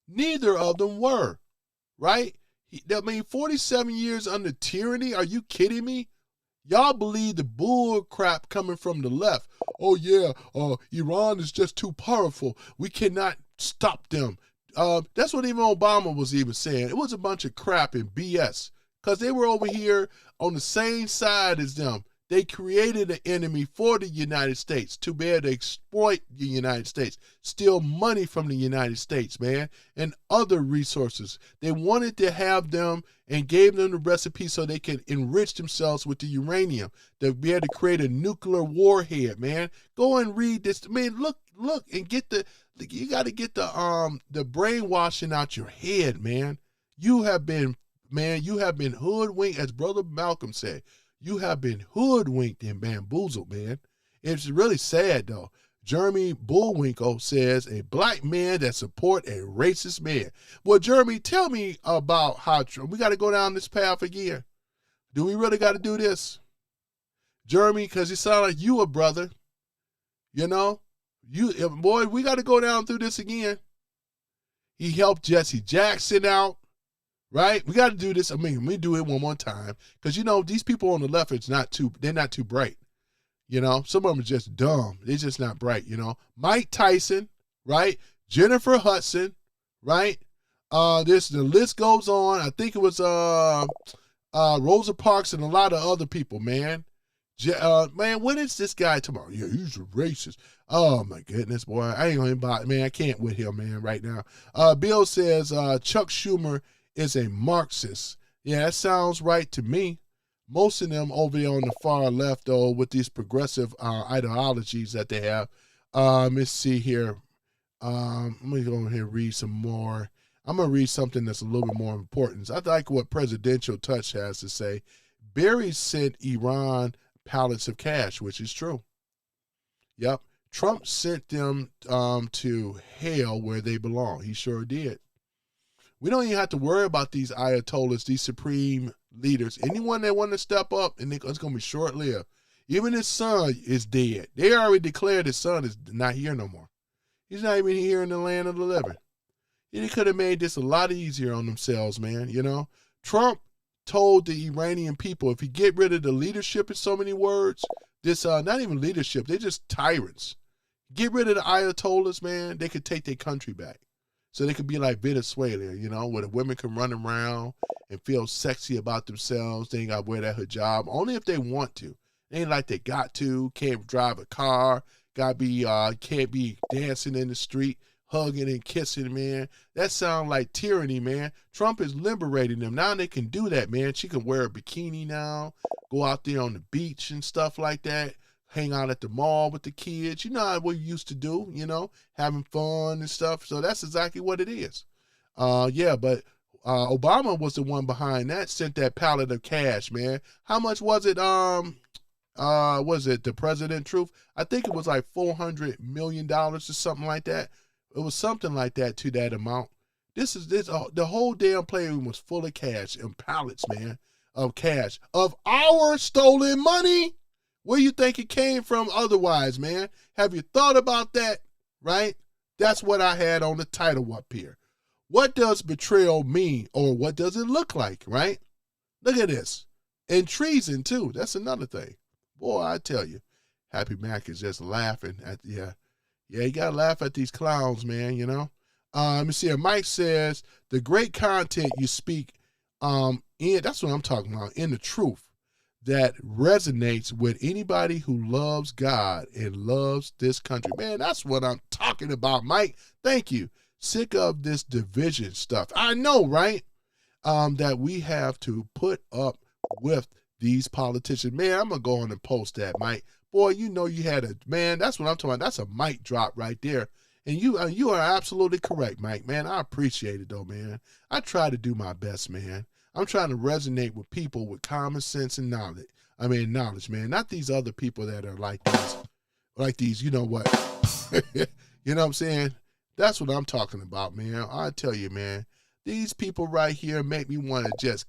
Neither of them were, right? 47 years under tyranny? Are you kidding me? Y'all believe the bull crap coming from the left. Oh, yeah, Iran is just too powerful. We cannot stop them. That's what even Obama was even saying. It was a bunch of crap and BS because they were over here on the same side as them. They created an enemy for the United States to be able to exploit the United States, steal money from the United States, man, and other resources. They wanted to have them and gave them the recipe so they can enrich themselves with the uranium, to be able to create a nuclear warhead, man. Go and read this. Man, look, and get you got to get the brainwashing out your head, man. You have been hoodwinked, as Brother Malcolm said. You have been hoodwinked and bamboozled, man. It's really sad, though. Jeremy Bullwinkle says, a black man that support a racist man. Well, Jeremy, tell me about how we got to go down this path again. Do we really got to do this? Jeremy, because you sound like you a brother. You know? Boy, we got to go down through this again. He helped Jesse Jackson out. Right? We got to do this. I mean, let me do it one more time. Because, these people on the left, they're not too bright. Some of them are just dumb. They're just not bright, Mike Tyson, right? Jennifer Hudson, right? The list goes on. I think it was Rosa Parks and a lot of other people, man. Man, what is this guy tomorrow? Yeah, he's a racist. Oh my goodness, boy. I ain't gonna buy it, man. I can't with him, man, right now. Bill says Chuck Schumer is a Marxist. Yeah, that sounds right to me. Most of them over there on the far left, though, with these progressive ideologies that they have. Let's see here. I'm gonna go ahead and read some more. I'm gonna read something that's a little bit more important. I like what Presidential Touch has to say. Barry sent Iran pallets of cash, which is true. Yep. Trump sent them to hell where they belong. He sure did. We don't even have to worry about these ayatollahs, these supreme leaders. Anyone that want to step up, and it's going to be short-lived. Even his son is dead. They already declared his son is not here no more. He's not even here in the land of the living. They could have made this a lot easier on themselves, man, you know. Trump told the Iranian people, if you get rid of the leadership in so many words, this not even leadership, they're just tyrants. Get rid of the ayatollahs, man, they could take their country back. So they could be like Venezuela, you know, where the women can run around and feel sexy about themselves. They ain't got to wear that hijab, only if they want to. It ain't like they got to, can't drive a car, can't be dancing in the street, hugging and kissing, man. That sounds like tyranny, man. Trump is liberating them. Now they can do that, man. She can wear a bikini now, go out there on the beach and stuff like that, hang out at the mall with the kids. You know what we used to do, you know, having fun and stuff. So that's exactly what it is. Yeah, but Obama was the one behind that, sent that pallet of cash, man. How much was it? Was it the President Truth? I think it was like $400 million or something like that. It was something like that to that amount. The whole damn playroom was full of cash and pallets, man, of cash of our stolen money. Where you think it came from otherwise, man? Have you thought about that? Right? That's what I had on the title up here. What does betrayal mean, or what does it look like, right? Look at this. And treason, too. That's another thing. Boy, I tell you, Happy Mac is just laughing at, yeah, you got to laugh at these clowns, man, you know? Let me see. Mike says, the great content you speak that's what I'm talking about, in the truth that resonates with anybody who loves God and loves this country. Man, that's what I'm talking about, Mike. Thank you. Sick of this division stuff. I know, right? That we have to put up with these politicians. Man, I'm going to go on and post that, Mike. Boy, you know you had man, that's what I'm talking about. That's a mic drop right there. And you are absolutely correct, Mike, man. I appreciate it, though, man. I try to do my best, man. I'm trying to resonate with people with common sense and knowledge. Knowledge, man. Not these other people that are like these, you know what? You know what I'm saying? That's what I'm talking about, man. I tell you, man, these people right here make me want to just,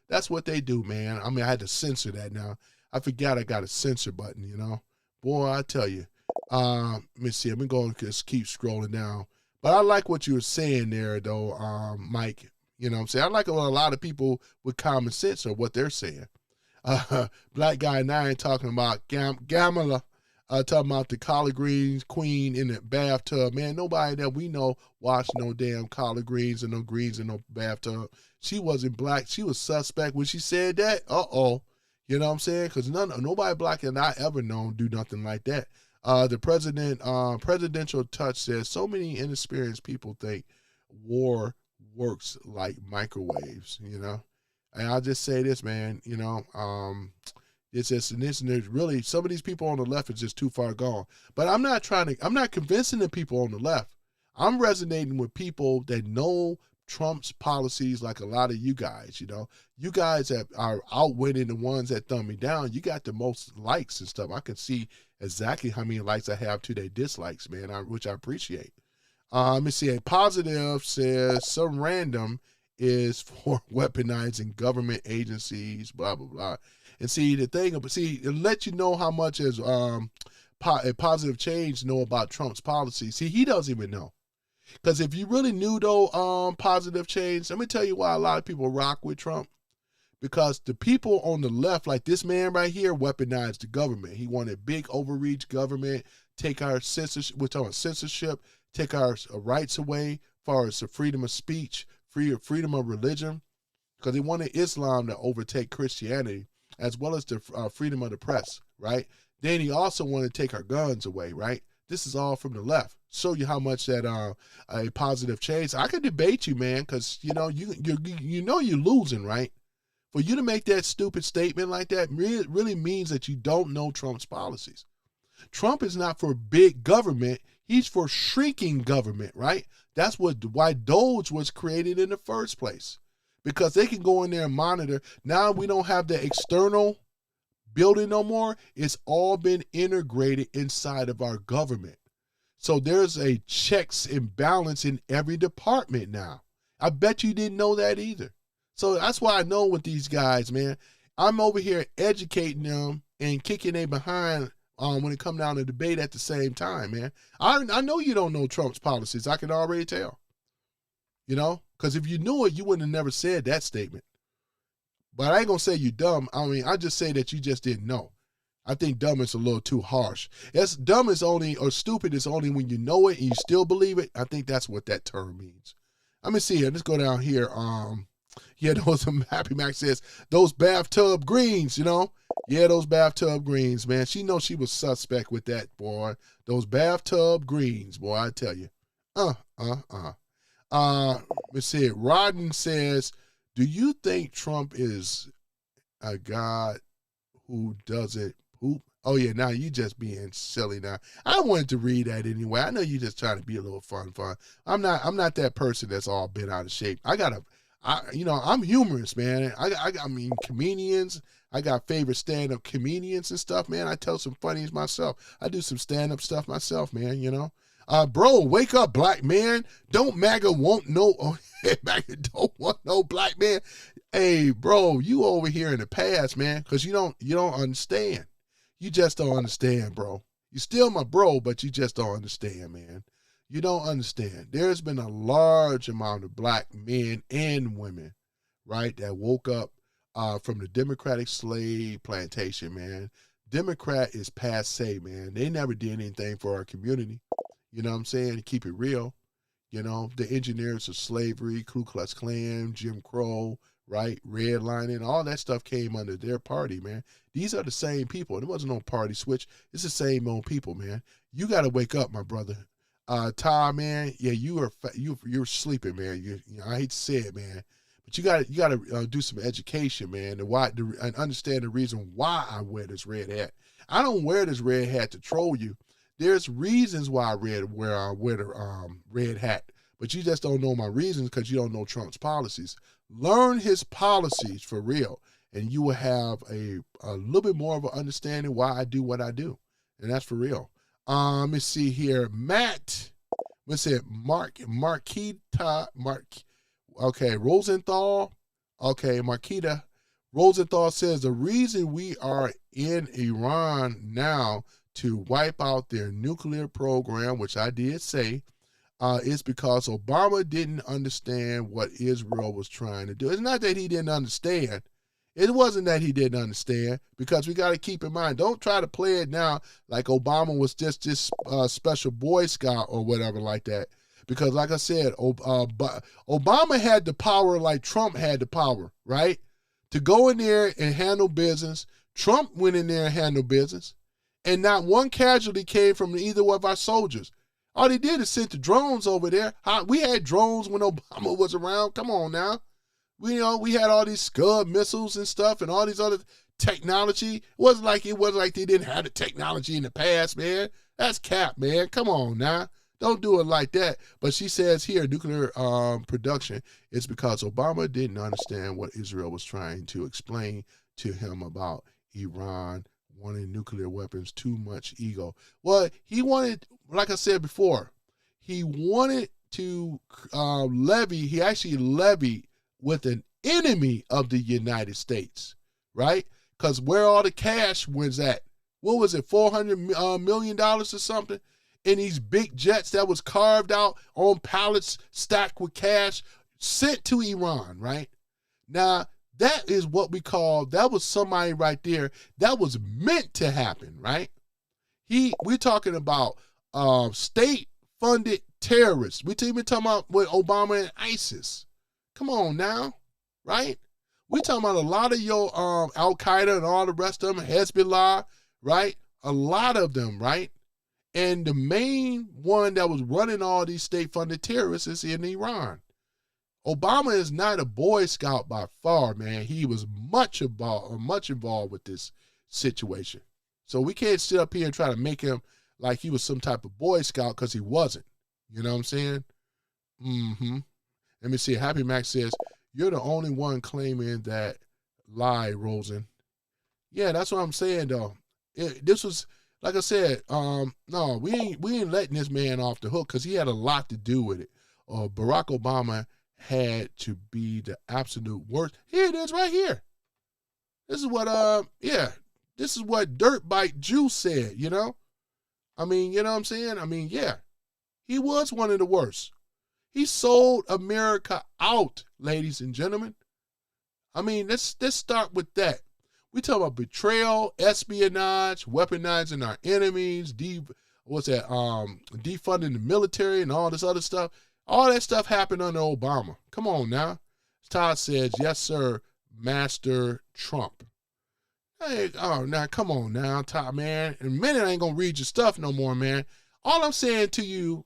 that's what they do, man. I had to censor that now. I forgot I got a censor button, you know? Boy, I tell you. Let me see. I'm going to just keep scrolling down. But I like what you were saying there, though, Mike. You know what I'm saying? I like what a lot of people with common sense are what they're saying. Black Guy 9 talking about Kamala, talking about the collard greens queen in the bathtub. Man, nobody that we know washed no damn collard greens and no greens in no bathtub. She wasn't black. She was suspect when she said that. Uh-oh. You know what I'm saying? Because nobody black that I ever known do nothing like that. The Presidential Touch says, so many inexperienced people think war works like microwaves, you know? And I'll just say this, man, you know, it's just, and there's really, some of these people on the left is just too far gone. But I'm not convincing the people on the left. I'm resonating with people that know Trump's policies like a lot of you guys, you know. You guys that are outwitting the ones that thumb me down, you got the most likes and stuff. I can see exactly how many likes I have to their dislikes, man, which I appreciate. Let me see. A positive says some random is for weaponizing government agencies, blah, blah, blah. And see, the thing, it let you know how much as a positive change know about Trump's policy. See, he doesn't even know. Because if you really knew, though, positive change, let me tell you why a lot of people rock with Trump. because the people on the left, like this man right here, weaponized the government. He wanted big overreach government, take our censorship, we're talking censorship, take our rights away as far as the freedom of speech, freedom of religion, because they wanted Islam to overtake Christianity, as well as the freedom of the press, right? Then he also wanted to take our guns away, right? This is all from the left. Show you how much that a positive change. I could debate you, man, because you know you're losing, right? For you to make that stupid statement like that really means that you don't know Trump's policies. Trump is not for big government. He's for shrinking government, right? That's why Doge was created in the first place, because they can go in there and monitor. Now we don't have the external building no more. It's all been integrated inside of our government. So there's a checks and balance in every department now. I bet you didn't know that either. So that's why I know with these guys, man. I'm over here educating them and kicking them behind when it come down to debate at the same time, man. I know you don't know Trump's policies. I can already tell. You know? Because if you knew it, you wouldn't have never said that statement. But I ain't going to say you dumb. I mean, I just say that you just didn't know. I think dumb is a little too harsh. Dumb is only, or stupid is only when you know it and you still believe it. I think that's what that term means. Let me see here. Let's go down here. Yeah, those Happy Max says, those bathtub greens, you know? Yeah, those bathtub greens, man. She knows she was suspect with that, boy. Those bathtub greens, boy, I tell you. Let's see it. Rodden says, do you think Trump is a god who doesn't poop? Oh, yeah, now you just being silly now. I wanted to read that anyway. I know you just trying to be a little fun. I'm not that person that's all bent out of shape. I'm humorous, man. I mean, comedians. I got favorite stand-up comedians and stuff, man. I tell some funnies myself. I do some stand-up stuff myself, man, you know. Bro, wake up, black man. Don't MAGA want no, MAGA don't want no black man. Hey, bro, you over here in the past, man, because you don't understand. You just don't understand, bro. You still my bro, but you just don't understand, man. You don't understand. There's been a large amount of black men and women, right, that woke up from the Democratic slave plantation, man. Democrat is passe, man. They never did anything for our community. You know what I'm saying? To keep it real. You know, the engineers of slavery, Ku Klux Klan, Jim Crow, right, redlining, all that stuff came under their party, man. These are the same people. There wasn't no party switch. It's the same old people, man. You got to wake up, my brother. Ty, man, yeah, you're sleeping, man. I hate to say it, man, but you got to do some education, man, and understand the reason why I wear this red hat. I don't wear this red hat to troll you. There's reasons why I wear the red hat, but you just don't know my reasons because you don't know Trump's policies. Learn his policies for real, and you will have a little bit more of an understanding why I do what I do, and that's for real. Let me see here. Matt, let's see, Rosenthal. Okay, Marquita Rosenthal says the reason we are in Iran now to wipe out their nuclear program, which I did say, is because Obama didn't understand what Israel was trying to do. It's not that he didn't understand. It wasn't that he didn't understand, because we got to keep in mind, don't try to play it now like Obama was just this special Boy Scout or whatever like that. Because like I said, Obama had the power like Trump had the power, right? To go in there and handle business. Trump went in there and handled business. And not one casualty came from either one of our soldiers. All they did is send the drones over there. We had drones when Obama was around. Come on now. We had all these Scud missiles and stuff and all these other technology. It wasn't like they didn't have the technology in the past, man. That's cap, man. Come on now. Don't do it like that. But she says here, nuclear production is because Obama didn't understand what Israel was trying to explain to him about Iran wanting nuclear weapons, too much ego. Well, he wanted, like I said before, he wanted to he actually levied with an enemy of the United States, right? Because where all the cash was at, what was it, $400 million or something? In these big jets that was carved out on pallets stacked with cash sent to Iran, right? Now, That is what we call, that was somebody right there that was meant to happen, right? We're talking about state-funded terrorists. We're even talking about with Obama and ISIS. Come on now, right? We're talking about a lot of your Al-Qaeda and all the rest of them, Hezbollah, right? A lot of them, right? And the main one that was running all these state-funded terrorists is in Iran. Obama is not a Boy Scout by far, man. He was much involved with this situation. So we can't sit up here and try to make him like he was some type of Boy Scout, because he wasn't. You know what I'm saying? Let me see. Happy Max says, you're the only one claiming that lie, Rosen. Yeah, that's what I'm saying, though. This was, like I said, no, we ain't letting this man off the hook, because he had a lot to do with it. Barack Obama had to be the absolute worst. Here it is right here. This is what, this is what Dirt Bike Juice said, you know? I mean, you know what I'm saying? I mean, yeah, he was one of the worst. He sold America out, ladies and gentlemen. I mean, let's start with that. We talk about betrayal, espionage, weaponizing our enemies, defunding the military and all this other stuff. All that stuff happened under Obama. Come on now. Todd says, yes, sir, Master Trump. Hey, oh, now, come on now, Todd, man. In a minute, I ain't going to read your stuff no more, man. All I'm saying to you,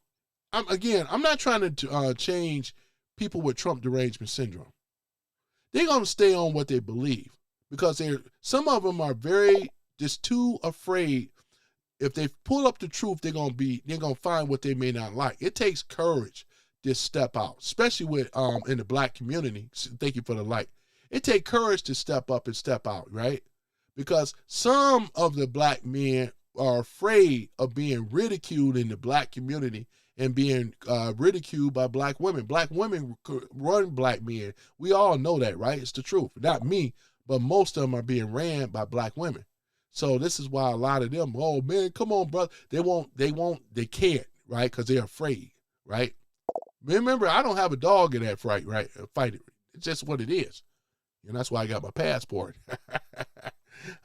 I'm not trying to change people with Trump derangement syndrome. They're going to stay on what they believe, because some of them are just too afraid. If they pull up the truth, they're going to find what they may not like. It takes courage to step out, especially with in the black community. Thank you for the like. It takes courage to step up and step out, right? Because some of the black men are afraid of being ridiculed in the black community and being ridiculed by black women. Black women run black men. We all know that, right? It's the truth. Not me, but most of them are being ran by black women. So this is why a lot of them, oh man, come on, brother. They can't, right? Because they're afraid, right? Remember, I don't have a dog in that fight, right? It's just what it is. And that's why I got my passport.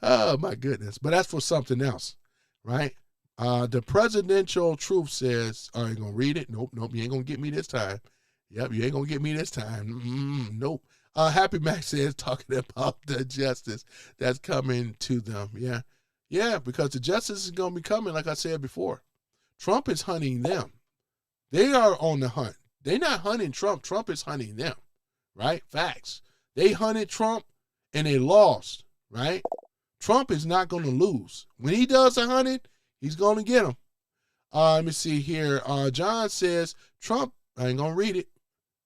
Oh, my goodness. But that's for something else, right? The presidential truth says, I ain't going to read it. Nope, you ain't going to get me this time. Yep, you ain't going to get me this time. Nope. Happy Max says, talking about the justice that's coming to them. Yeah, because the justice is going to be coming, like I said before. Trump is hunting them. They are on the hunt. They're not hunting Trump. Trump is hunting them, right? Facts. They hunted Trump and they lost, right? Trump is not going to lose. When he does the hunting, he's going to get them. Let me see here. John says, Trump, I ain't going to read it.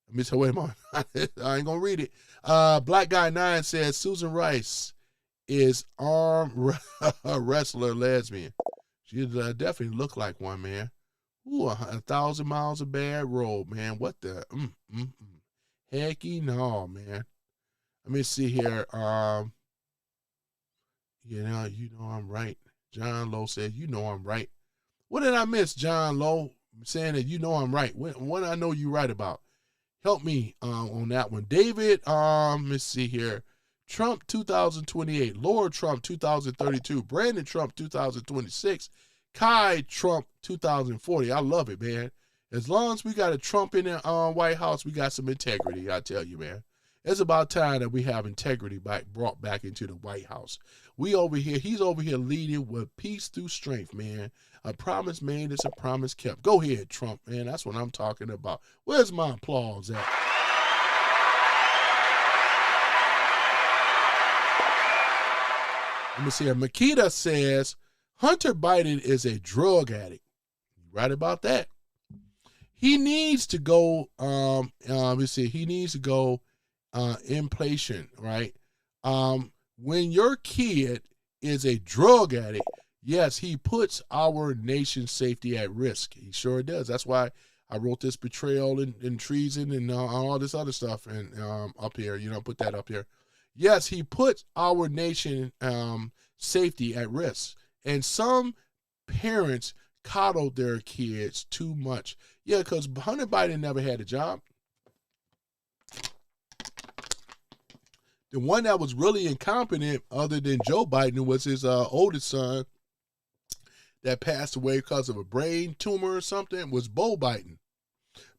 Let me say, wait a minute. I ain't going to read it. Black Guy 9 says, Susan Rice is armed wrestler lesbian. She definitely look like one, man. Ooh, 1,000 miles of bad road, man. What the? Hecky no, man. Let me see here. You know I'm right. John Lowe said, you know I'm right. What did I miss, John Lowe? Saying that you know I'm right. What I know you right about? Help me on that one. David, let's see here. Trump 2028. Lord Trump 2032. Brandon Trump 2026. Kai Trump 2040. I love it, man. As long as we got a Trump in the White House, we got some integrity, I tell you, man. It's about time that we have integrity brought back into the White House. He's over here leading with peace through strength, man. A promise made is a promise kept. Go ahead, Trump, man. That's what I'm talking about. Where's my applause at? Let me see here. Makita says, Hunter Biden is a drug addict. You right about that. He needs to go, he needs to go inpatient, right? When your kid is a drug addict, yes, he puts our nation's safety at risk. He sure does. That's why I wrote this betrayal and treason and all this other stuff and up here, put that up here. Yes, he puts our nation safety at risk. And some parents coddle their kids too much. Yeah, because Hunter Biden never had a job. The one that was really incompetent, other than Joe Biden, was his oldest son that passed away because of a brain tumor or something, was Bo Biden.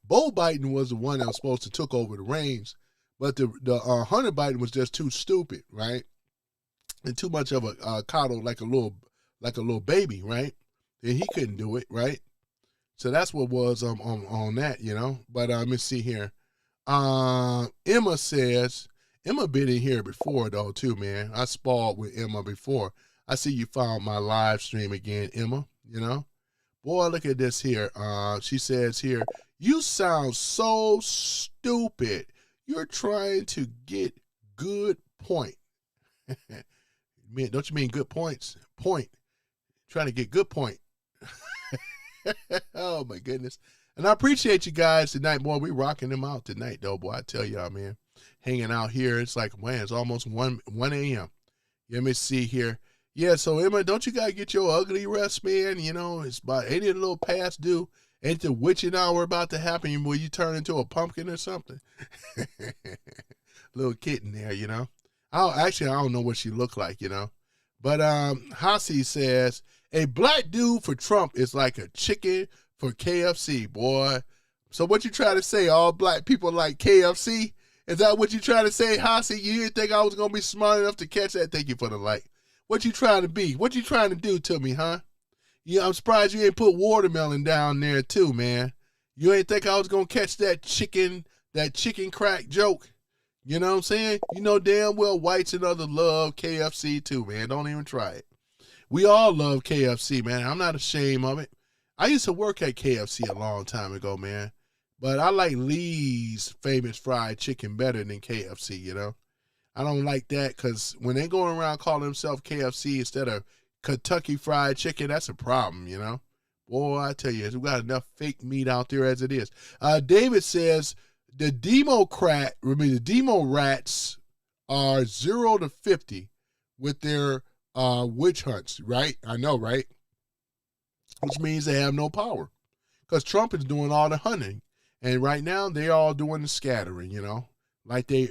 Bo Biden was the one that was supposed to took over the reins, but the Hunter Biden was just too stupid, right? And too much of a coddle like a little baby, right? And he couldn't do it, right? So that's what was on that, you know. But let me see here. Emma says, Emma been in here before though too, man. I sparred with Emma before. I see you found my live stream again, Emma, you know. Boy, look at this here. She says here, you sound so stupid. You're trying to get good point. Don't you mean good points? Point. Trying to get good point. Oh my goodness. And I appreciate you guys tonight, boy. We rocking them out tonight though, boy. I tell y'all, man. Hanging out here. It's like, man, it's almost 1 a.m. Let me see here. Yeah, so Emma, don't you gotta get your ugly rest, man? You know, it's about 80 little past due. Ain't the witching hour about to happen where you turn into a pumpkin or something? Little kitten there, you know. I don't know what she looked like, you know. But Hasi says, a black dude for Trump is like a chicken for KFC, boy. So what you trying to say? All black people like KFC? Is that what you trying to say, Hasi? You didn't think I was gonna be smart enough to catch that? Thank you for the like. What you trying to be? What you trying to do to me, huh? Yeah, I'm surprised you ain't put watermelon down there too, man. You ain't think I was gonna catch that chicken crack joke? You know what I'm saying? You know damn well whites and others love KFC too, man. Don't even try it. We all love KFC, man. I'm not ashamed of it. I used to work at KFC a long time ago, man. But I like Lee's famous fried chicken better than KFC, you know? I don't like that because when they going around calling themselves KFC instead of Kentucky Fried Chicken, that's a problem, you know? Boy, I tell you, we got enough fake meat out there as it is. David says, the demo rats are 0 to 50 with their witch hunts, right? I know, right? Which means they have no power because Trump is doing all the hunting. And right now, they're all doing the scattering, you know, like they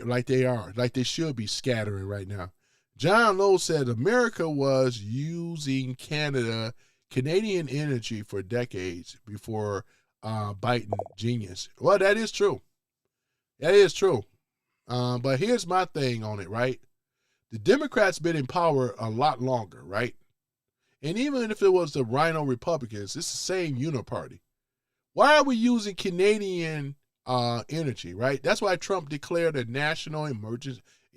should be scattering right now. John Lowe said America was using Canadian energy for decades before Biden genius. Well, that is true. That is true. But here's my thing on it, right? The Democrats been in power a lot longer, right? And even if it was the Rhino Republicans, it's the same uniparty. Why are we using Canadian energy, right? That's why Trump declared a national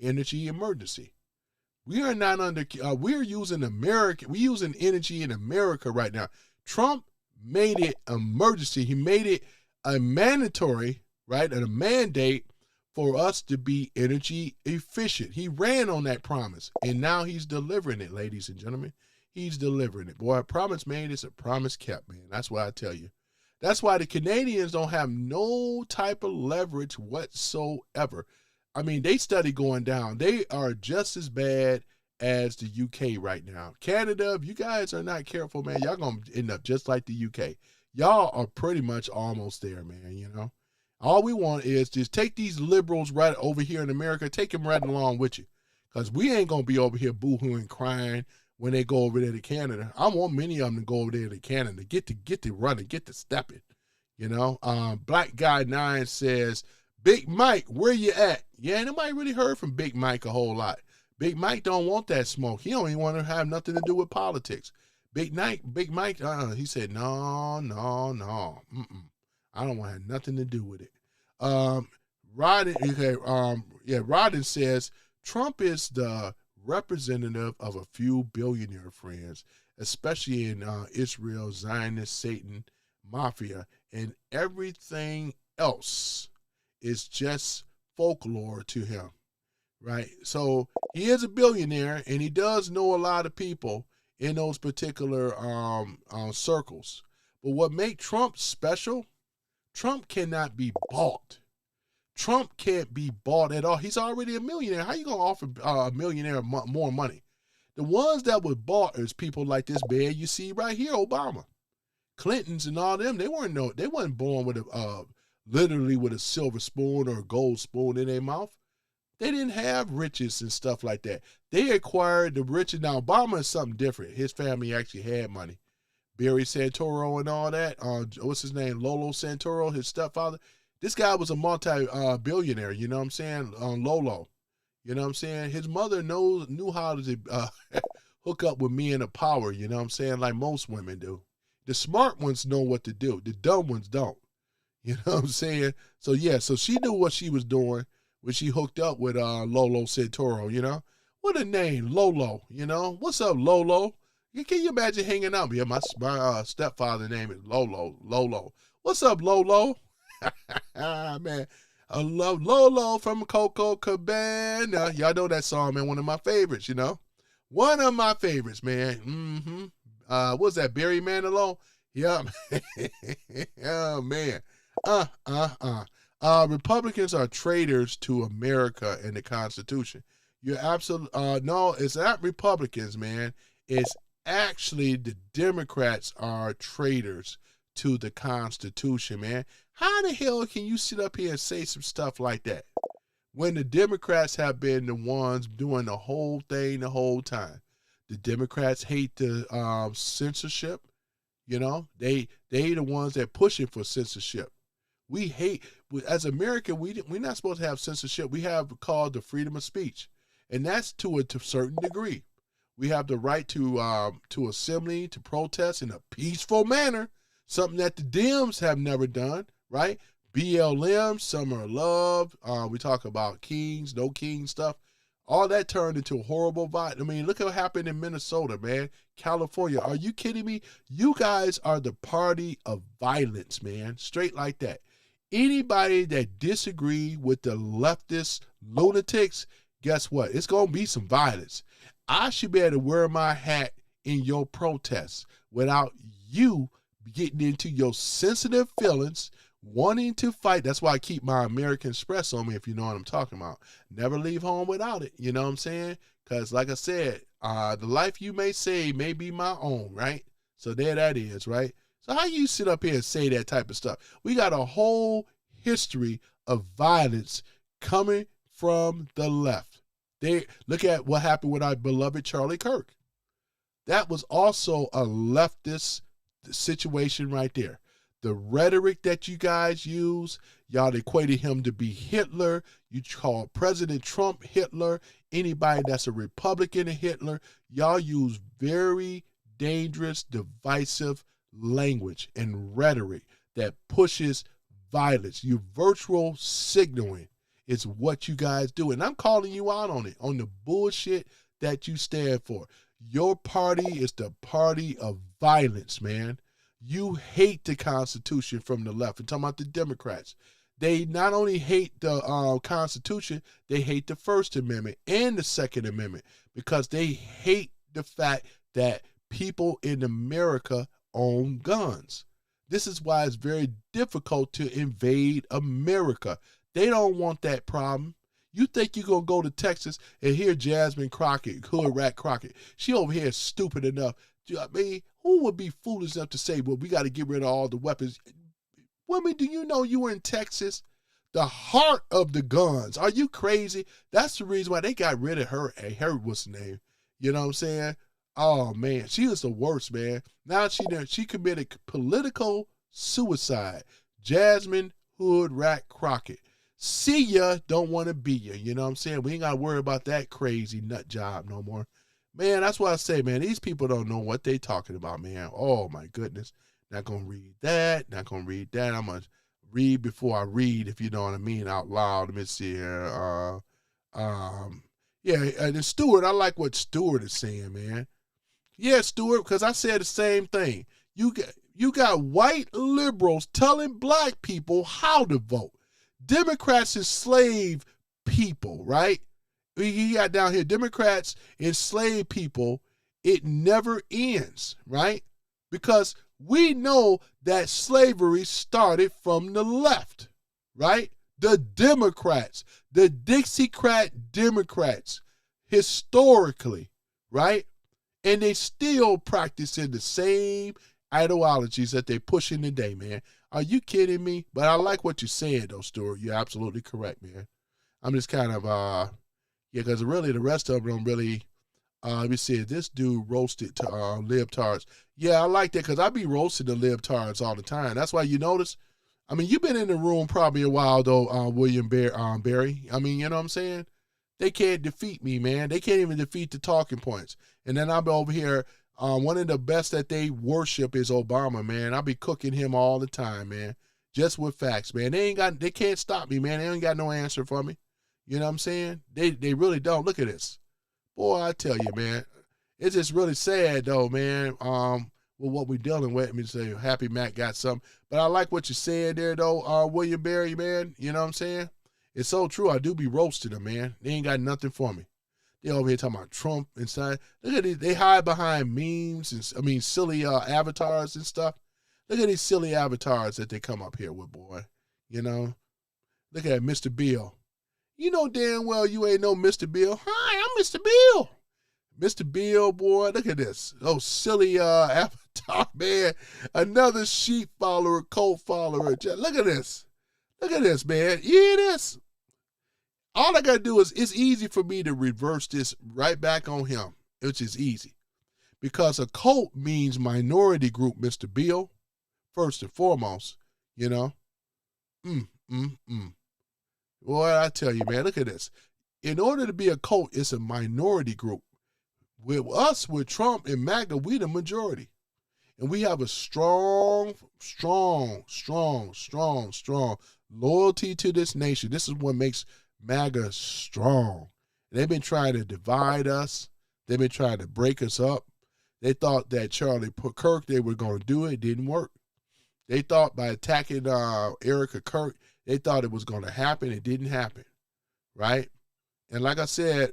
energy emergency. We are not under, we're using energy in America right now. Trump made it emergency. He made it a mandatory, right, and a mandate for us to be energy efficient. He ran on that promise, and now he's delivering it, ladies and gentlemen. He's delivering it. Boy, a promise made is a promise kept, man. That's why I tell you. That's why the Canadians don't have no type of leverage whatsoever. I mean, they study going down. They are just as bad as the UK right now. Canada, if you guys are not careful, man, y'all going to end up just like the UK. Y'all are pretty much almost there, man, you know. All we want is just take these liberals right over here in America, take them right along with you. Because we ain't going to be over here boo-hooing, crying when they go over there to Canada. I want many of them to go over there to Canada, get to running, get to stepping, you know. Black Guy 9 says, Big Mike, where you at? Yeah, nobody really heard from Big Mike a whole lot. Big Mike don't want that smoke. He don't even want to have nothing to do with politics. Big Mike, he said, no. I don't want to have nothing to do with it. Rodden says, Trump is the representative of a few billionaire friends, especially in Israel, Zionist, Satan, Mafia, and everything else is just folklore to him, right? So he is a billionaire, and he does know a lot of people in those particular circles. But what makes Trump special, Trump cannot be bought. Trump can't be bought at all. He's already a millionaire. How you going to offer a millionaire more money? The ones that were bought is people like this man you see right here, Obama. Clintons and all them, they wasn't born with literally with a silver spoon or a gold spoon in their mouth. They didn't have riches and stuff like that. They acquired the riches. Now, Obama is something different. His family actually had money. Barry Santoro and all that. What's his name? Lolo Santoro, his stepfather. This guy was a multi-billionaire, you know what I'm saying? Lolo. You know what I'm saying? His mother knew how to hook up with men of power, you know what I'm saying? Like most women do. The smart ones know what to do. The dumb ones don't. You know what I'm saying? So, yeah, so she knew what she was doing when she hooked up with Lolo Santoro, you know? What a name, Lolo, you know? What's up, Lolo? Can you imagine hanging out? Yeah, my stepfather name is Lolo. Lolo. What's up, Lolo? Man, I love Lolo from Coco Cabana. Y'all know that song, man. One of my favorites, you know? One of my favorites, man. What's that, Barry Manilow? Yeah. Oh, man. Republicans are traitors to America and the Constitution. You're absolutely, no, it's not Republicans, man. It's actually the Democrats are traitors to the Constitution, man. How the hell can you sit up here and say some stuff like that when the Democrats have been the ones doing the whole thing the whole time? The Democrats hate the censorship. You know, they the ones that pushing for censorship. We hate, as America, we're not supposed to have censorship. We have called the freedom of speech, and that's to a certain degree. We have the right to assembly, to protest in a peaceful manner, something that the Dems have never done, right? BLM, Summer of Love, we talk about kings, no king stuff. All that turned into a horrible vibe. I mean, look what happened in Minnesota, man. California. Are you kidding me? You guys are the party of violence, man. Straight like that. Anybody that disagree with the leftist lunatics, guess what? It's going to be some violence. I should be able to wear my hat in your protests without you getting into your sensitive feelings, wanting to fight. That's why I keep my American Express on me, if you know what I'm talking about. Never leave home without it, you know what I'm saying? Because like I said, the life you may save may be my own, right? So there that is, right? So how you sit up here and say that type of stuff? We got a whole history of violence coming from the left. Look at what happened with our beloved Charlie Kirk. That was also a leftist situation right there. The rhetoric that you guys use, y'all equated him to be Hitler. You call President Trump Hitler. Anybody that's a Republican a Hitler. Y'all use very dangerous, divisive language and rhetoric that pushes violence. You virtual signaling is what you guys do. And I'm calling you out on it, on the bullshit that you stand for. Your party is the party of violence, man. You hate the Constitution from the left. I'm talking about the Democrats. They not only hate the Constitution, they hate the First Amendment and the Second Amendment because they hate the fact that people in America own guns. This is why it's very difficult to invade America. They don't want that problem. You think you're going to go to Texas and hear Jasmine Crockett, Hood Rat Crockett. She over here is stupid enough. I mean, who would be foolish enough to say, well, we got to get rid of all the weapons? Women, do you know you were in Texas? The heart of the guns. Are you crazy? That's the reason why they got rid of her. Her, what's the name? You know what I'm saying? Oh, man. She is the worst, man. Now she committed political suicide. Jasmine Hood Rat Crockett. See ya, don't want to be ya. You know what I'm saying? We ain't got to worry about that crazy nut job no more. Man, that's why I say, man, these people don't know what they talking about, man. Oh, my goodness. Not going to read that. Not going to read that. I'm going to read before I read, if you know what I mean, out loud. Let me see here. Yeah, and Stuart, I like what Stuart is saying, man. Yeah, Stuart, because I said the same thing. You got white liberals telling black people how to vote. Democrats enslave people, right? He got down here, Democrats enslave people. It never ends, right? Because we know that slavery started from the left, right? The Democrats, the Dixiecrat Democrats, historically, right? And they still practicing the same ideologies that they pushing today, man. Are you kidding me? But I like what you're saying, though, Stuart. You're absolutely correct, man. I'm just kind of yeah, because really the rest of them don't really. Let me see. This dude roasted to libtards. Yeah, I like that because I be roasting the libtards all the time. That's why you notice. I mean, you've been in the room probably a while though, William Barry. I mean, you know what I'm saying? They can't defeat me, man. They can't even defeat the talking points. And then I'll be over here. One of the best that they worship is Obama, man. I'll be cooking him all the time, man. Just with facts, man. They can't stop me, man. They ain't got no answer for me. You know what I'm saying? They really don't. Look at this. Boy, I tell you, man. It's just really sad though, man. With what we're dealing with. I mean, say Happy Mac got something. But I like what you said there though, William Barry, man. You know what I'm saying? It's so true. I do be roasting them, man. They ain't got nothing for me. They over here talking about Trump inside. Look at these. They hide behind memes and silly avatars and stuff. Look at these silly avatars that they come up here with, boy. You know? Look at Mr. Bill. You know damn well you ain't no Mr. Bill. Hi, I'm Mr. Bill. Mr. Bill, boy, look at this. Oh, silly avatar, man. Another sheep follower, cult follower. Look at this. Look at this, man. You hear this? All I got to do is, it's easy for me to reverse this right back on him, which is easy. Because a cult means minority group, Mr. Bill, first and foremost, you know. Boy, I tell you, man, look at this. In order to be a cult, it's a minority group. With us, with Trump and MAGA, we the majority. And we have a strong loyalty to this nation. This is what makes MAGA strong. They've been trying to divide us. They've been trying to break us up. They thought that Charlie Kirk, they were going to do it. It didn't work. They thought by attacking Erica Kirk, they thought it was going to happen. It didn't happen, right? And like I said,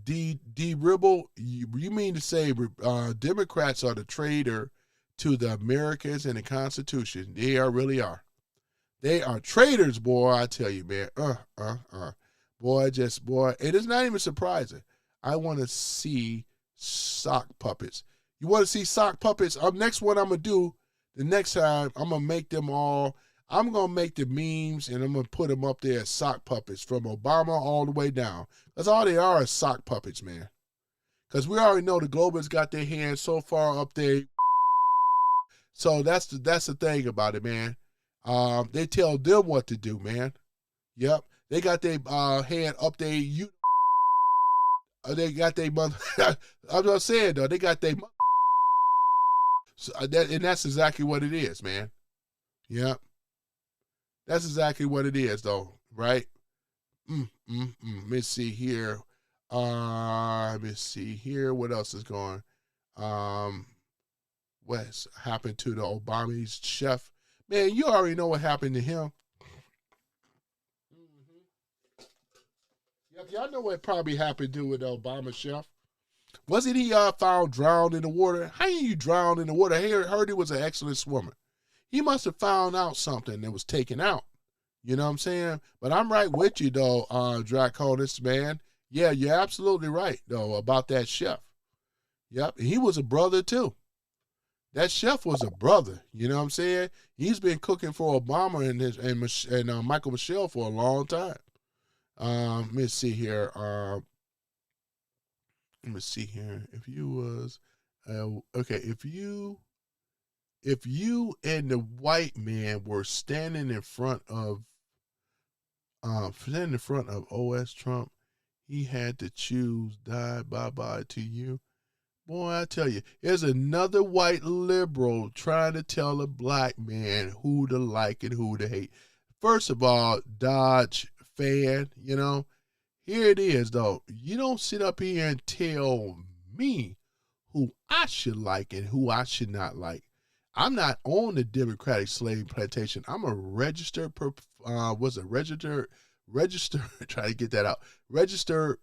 D. Ribble, you mean to say Democrats are the traitor to the Americans and the Constitution? They really are. They are traitors, boy, I tell you, man. Boy, it is not even surprising. I want to see sock puppets. You want to see sock puppets? Next one I'm going to do, the next time, I'm going to make them all, I'm going to make the memes and I'm going to put them up there as sock puppets from Obama all the way down. That's all they are is sock puppets, man. Because we already know the Globalists got their hands so far up there. So that's the thing about it, man. They tell them what to do, man. Yep. They got their hand up there. They got their mother. I'm just saying, though. They got their mother. So, and that's exactly what it is, man. Yep. That's exactly what it is, though, right? Let me see here. Let me see here. What else is going? What's happened to the Obama's Schiff? Man, you already know what happened to him. Yep, y'all know what probably happened to with the Obama Schiff. Wasn't he found drowned in the water? How you drown in the water? I heard he was an excellent swimmer. He must have found out something that was taken out. You know what I'm saying? But I'm right with you, though, Draconis, man. Yeah, you're absolutely right, though, about that chef. Yep, he was a brother, too. That chef was a brother, you know what I'm saying? He's been cooking for Obama and Michael Michelle for a long time. Let me see here. Let me see here. If you was, okay, if you and the white man were standing in front of OS Trump, he had to choose die bye-bye to you. Boy, I tell you, there's another white liberal trying to tell a black man who to like and who to hate. First of all, Dodge fan, you know, here it is, though. You don't sit up here and tell me who I should like and who I should not like. I'm not on the Democratic slave plantation. I'm a registered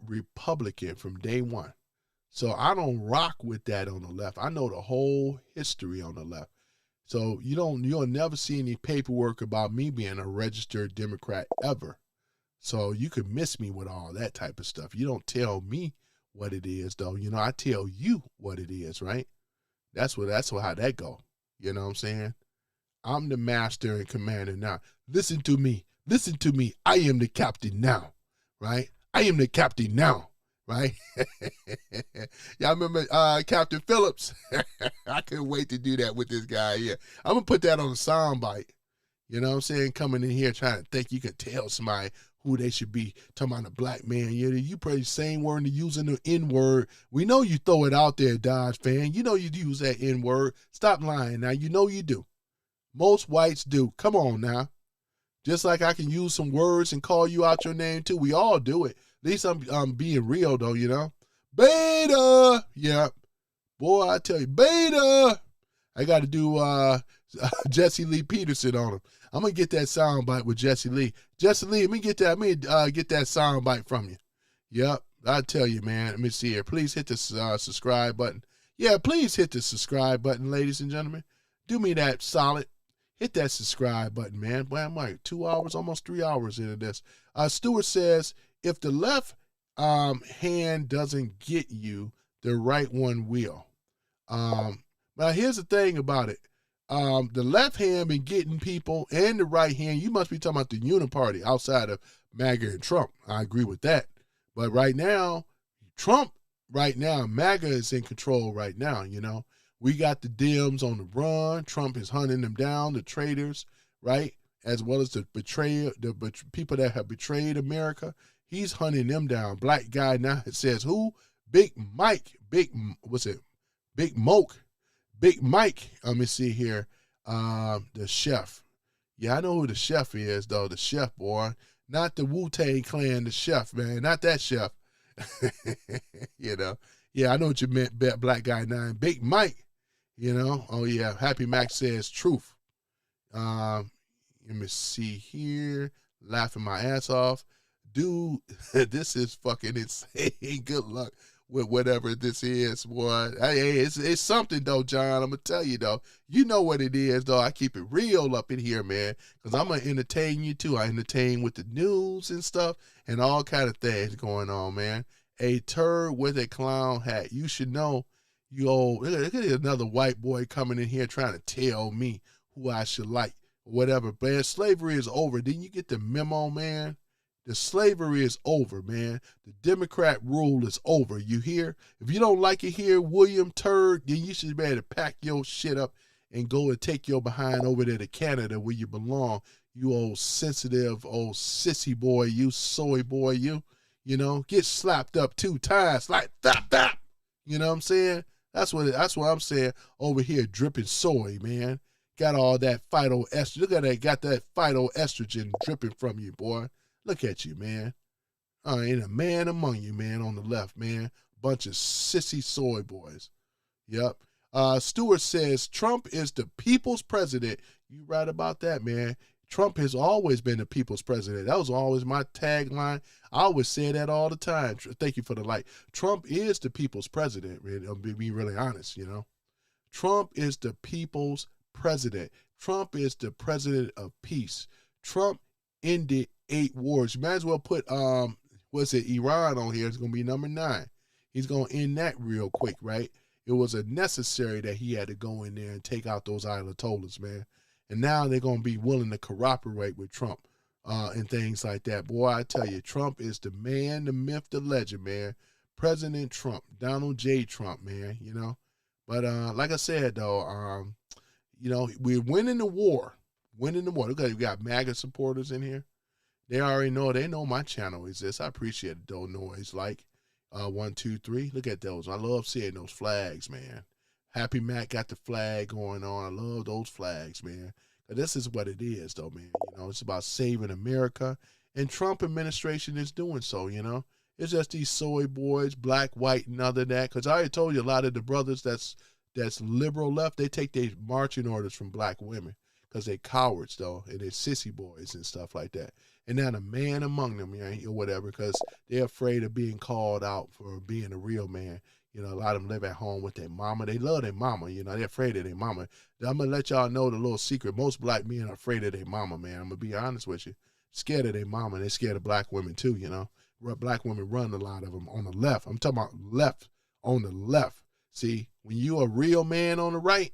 Republican from day one. So I don't rock with that on the left. I know the whole history on the left. So you'll never see any paperwork about me being a registered Democrat ever. So you could miss me with all that type of stuff. You don't tell me what it is, though. You know, I tell you what it is, right? That's how that go. You know what I'm saying? I'm the master and commander now. Listen to me. Listen to me. I am the captain now, right? I am the captain now, right? Y'all remember Captain Phillips? I couldn't wait to do that with this guy here. I'm going to put that on a soundbite. You know what I'm saying? Coming in here trying to think you can tell somebody who they should be. Talking about a black man. You probably same word and using the N-word. We know you throw it out there, Dodge fan. You know you use that N-word. Stop lying now. You know you do. Most whites do. Come on now. Just like I can use some words and call you out your name too. We all do it. At least I'm being real though, you know. Beta. Yeah. Boy, I tell you, beta. I got to do Jesse Lee Peterson on him. I'm going to get that sound bite with Jesse Lee. Jesse Lee, let me get that sound bite from you. Yep. I tell you, man. Let me see here. Please hit the subscribe button. Yeah, please hit the subscribe button, ladies and gentlemen. Do me that solid. Hit that subscribe button, man. Boy, I'm like 2 hours, almost 3 hours into this. Stewart says, if the left hand doesn't get you, the right one will. Now, here's the thing about it. The left hand been getting people, and the right hand, you must be talking about the uniparty outside of MAGA and Trump. I agree with that. But right now, MAGA is in control right now, you know. We got the Dems on the run. Trump is hunting them down, the traitors, right? As well as the people that have betrayed America. He's hunting them down. Black guy now, it says who? Big Mike. Big Moke. Big Mike, let me see here, the Chef. Yeah, I know who the Chef is, though, the Chef, boy. Not the Wu-Tang Clan, the Chef, man, not that Chef. You know, yeah, I know what you meant, Black Guy 9. Big Mike, you know, oh, yeah, Happy Mac says truth. Let me see here, laughing my ass off. Dude, this is fucking insane. Good luck with whatever this is, boy. Hey, it's something, though, John. I'm going to tell you, though. You know what it is, though. I keep it real up in here, man, because I'm going to entertain you, too. I entertain with the news and stuff and all kind of things going on, man. A turd with a clown hat. You should know, look at another white boy coming in here trying to tell me who I should like, whatever. Man, slavery is over. Didn't you get the memo, man? The slavery is over, man. The Democrat rule is over. You hear? If you don't like it here, William Turd, then you should be able to pack your shit up and go and take your behind over there to Canada where you belong. You old sensitive, old sissy boy, you soy boy, you know, get slapped up 2 times like that. You know what I'm saying? That's what I'm saying over here, dripping soy, man. Got all that phytoestrogen. Look at that, got that phytoestrogen dripping from you, boy. Look at you, man. Ain't a man among you, man, on the left, man. Bunch of sissy soy boys. Yep. Stewart says, Trump is the people's president. You right about that, man. Trump has always been the people's president. That was always my tagline. I always say that all the time. Thank you for the light. Trump is the people's president, man. I'll be really honest, you know. Trump is the people's president. Trump is the president of peace. Trump ended 8 wars. You might as well put Iran on here. It's gonna be number 9. He's gonna end that real quick, right? It was a necessary that he had to go in there and take out those Ayatollahs, man. And now they're gonna be willing to cooperate with Trump and things like that. Boy, I tell you, Trump is the man, the myth, the legend, man. President Trump, Donald J. Trump, man. You know, but like I said though, you know, we're winning the war. Look at, we got MAGA supporters in here. They already know. They know my channel exists. I appreciate it, though. Noise like 1, 2, 3. Look at those. I love seeing those flags, man. Happy Mac got the flag going on. I love those flags, man. But this is what it is, though, man. You know, it's about saving America, and Trump administration is doing so. You know, it's just these soy boys, black, white, and other that. Because I already told you a lot of the brothers that's liberal left, they take their marching orders from black women. Because they cowards, though, and they're sissy boys and stuff like that. And not a man among them, you know, or whatever, because they're afraid of being called out for being a real man. You know, a lot of them live at home with their mama. They love their mama, you know. They're afraid of their mama. I'm going to let y'all know the little secret. Most black men are afraid of their mama, man. I'm going to be honest with you. Scared of their mama. They're scared of black women, too, you know. Black women run a lot of them on the left. I'm talking about left, on the left. See, when you a real man on the right,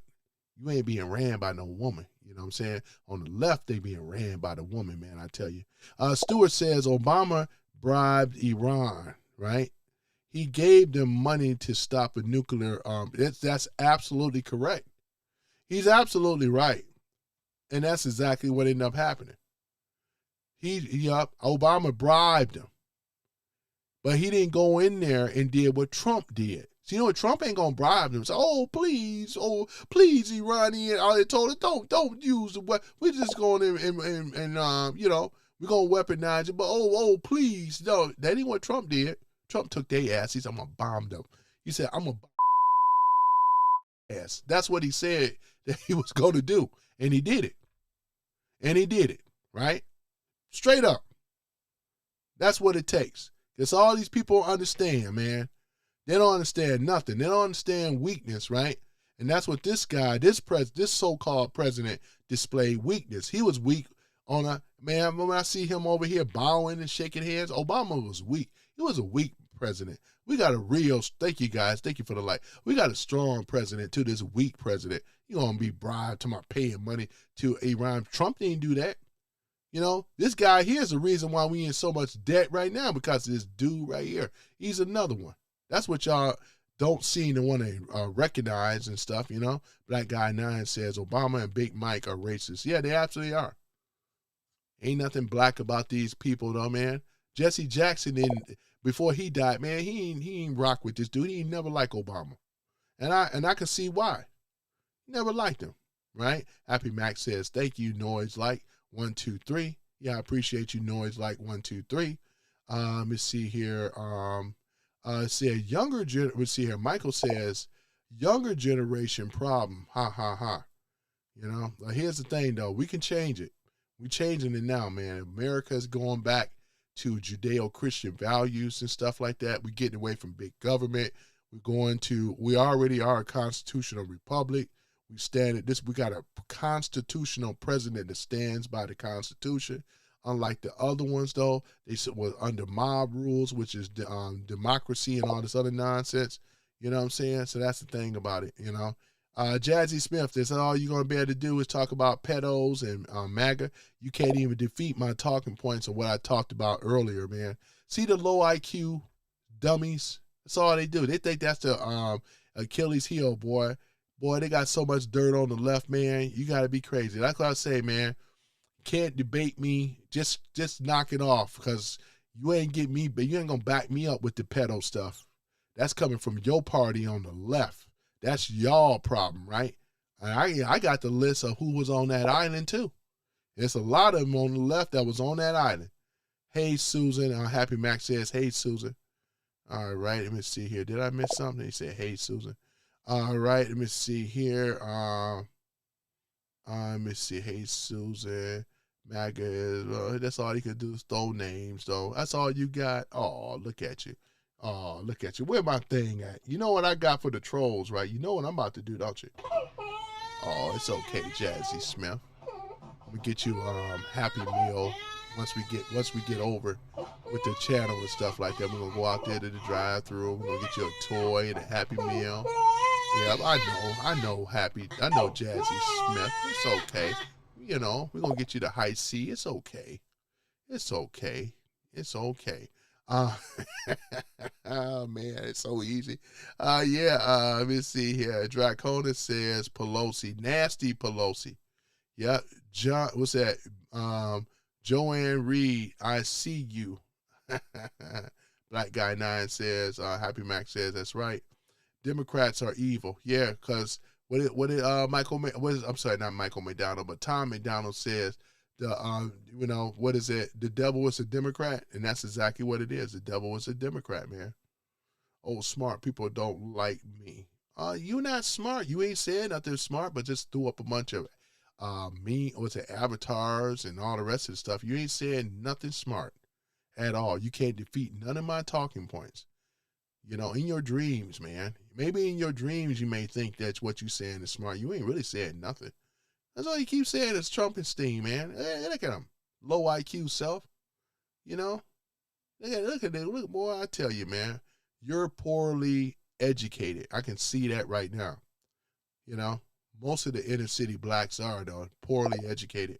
you ain't being ran by no woman. You know what I'm saying? On the left, they being ran by the woman, man, I tell you. Stewart says Obama bribed Iran, right? He gave them money to stop a nuclear that's absolutely correct. He's absolutely right. And that's exactly what ended up happening. Obama bribed him. But he didn't go in there and did what Trump did. So you know what? Trump ain't gonna bribe them. Say, oh please, Iranian. They told it, don't use the weapon. We're just going and you know, we're gonna weaponize it. But oh please, no, that ain't what Trump did. Trump took their ass. He said, I'm gonna bomb them. He said, I'm gonna bomb ass. That's what he said that he was gonna do, and he did it. And he did it, right? Straight up. That's what it takes. Because all these people understand, man. They don't understand nothing. They don't understand weakness, right? And that's what this guy, this so-called president displayed weakness. He was weak on man, when I see him over here bowing and shaking hands, Obama was weak. He was a weak president. We got a real, thank you guys, thank you for the light. We got a strong president to this weak president. You're going to be bribed to my paying money to Iran. Trump didn't do that. You know, this guy here is the reason why we in so much debt right now, because of this dude right here. He's another one. That's what y'all don't seem to want to recognize and stuff, you know. Black Guy 9 says Obama and Big Mike are racist. Yeah, they absolutely are. Ain't nothing black about these people, though, man. Jesse Jackson, before he died, man, he ain't rock with this dude. He ain't never liked Obama. And I can see why. Never liked him, right? Happy Max says, thank you, Noise Like 123. Yeah, I appreciate you, Noise Like 123. Let me see here. Let's see here. Michael says, younger generation problem. Ha, ha, ha. You know, here's the thing, though. We can change it. We're changing it now, man. America's going back to Judeo-Christian values and stuff like that. We're getting away from big government. We already are a constitutional republic. We got a constitutional president that stands by the Constitution. Unlike the other ones, though, they were under mob rules, which is democracy and all this other nonsense. You know what I'm saying? So that's the thing about it, you know. Jazzy Smith, that's all you're going to be able to do is talk about pedos and MAGA. You can't even defeat my talking points of what I talked about earlier, man. See the low IQ dummies? That's all they do. They think that's the Achilles heel, boy. Boy, they got so much dirt on the left, man. You got to be crazy. That's what I say, man. Can't debate me. Just knock it off, because you ain't get me, but you ain't going to back me up with the pedo stuff. That's coming from your party on the left. That's y'all problem, right? And I got the list of who was on that island, too. There's a lot of them on the left that was on that island. Hey, Susan. Happy Max says, hey, Susan. All right, let me see here. Did I miss something? He said, hey, Susan. All right, let me see here. Let me see. Hey, Susan. MAGA is, that's all he could do is throw names, though. That's all you got? Oh, look at you. Oh, look at you. Where my thing at? You know what I got for the trolls, right? You know what I'm about to do, don't you? Oh, it's okay, Jazzy Smith. We get you Happy Meal once we get over with the channel and stuff like that. We're gonna go out there to the drive-thru. We're gonna get you a toy and a Happy Meal. Yeah, I know Jazzy Smith. It's okay. You know, we're gonna get you the high C. It's okay. It's okay. It's okay. Oh man, it's so easy. Let me see here. Dracona says Pelosi, nasty Pelosi. Yeah, John, what's that? Joanne Reed, I see you. Black Guy 9 says, Happy Max says, that's right. Democrats are evil. Yeah, because not Michael McDonald, but Tom McDonald says, what is it? The devil is a Democrat, and that's exactly what it is. The devil is a Democrat, man. Oh, smart people don't like me. You not smart. You ain't saying nothing smart, but just threw up a bunch of avatars and all the rest of the stuff. You ain't saying nothing smart at all. You can't defeat none of my talking points. You know, in your dreams, man. Maybe in your dreams you may think that's what you saying is smart. You ain't really saying nothing. That's all you keep saying is Trumpenstein, man. Hey, look at him. Low IQ self. You know? Look at that. Look, boy, I tell you, man. You're poorly educated. I can see that right now. You know? most of the inner city blacks are, though, poorly educated,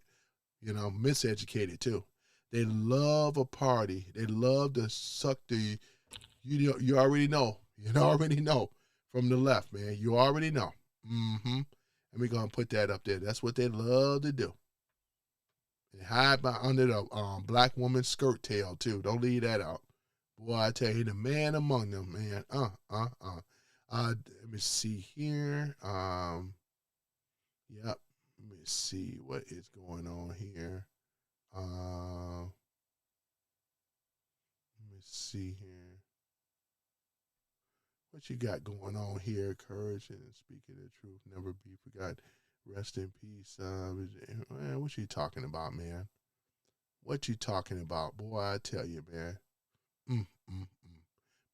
miseducated too. They love a party. They love to suck the, you already know. You already know from the left, man. You already know. And we're going to put that up there. That's what they love to do. And hide under the black woman's skirt tail, too. Don't leave that out. Boy, I tell you, the man among them, man. Let me see here. Yep. Let me see what is going on here. Let me see here. What you got going on here? Courage and speaking the truth, never be forgot. Rest in peace. Man, what you talking about, man? What you talking about? Boy, I tell you, man.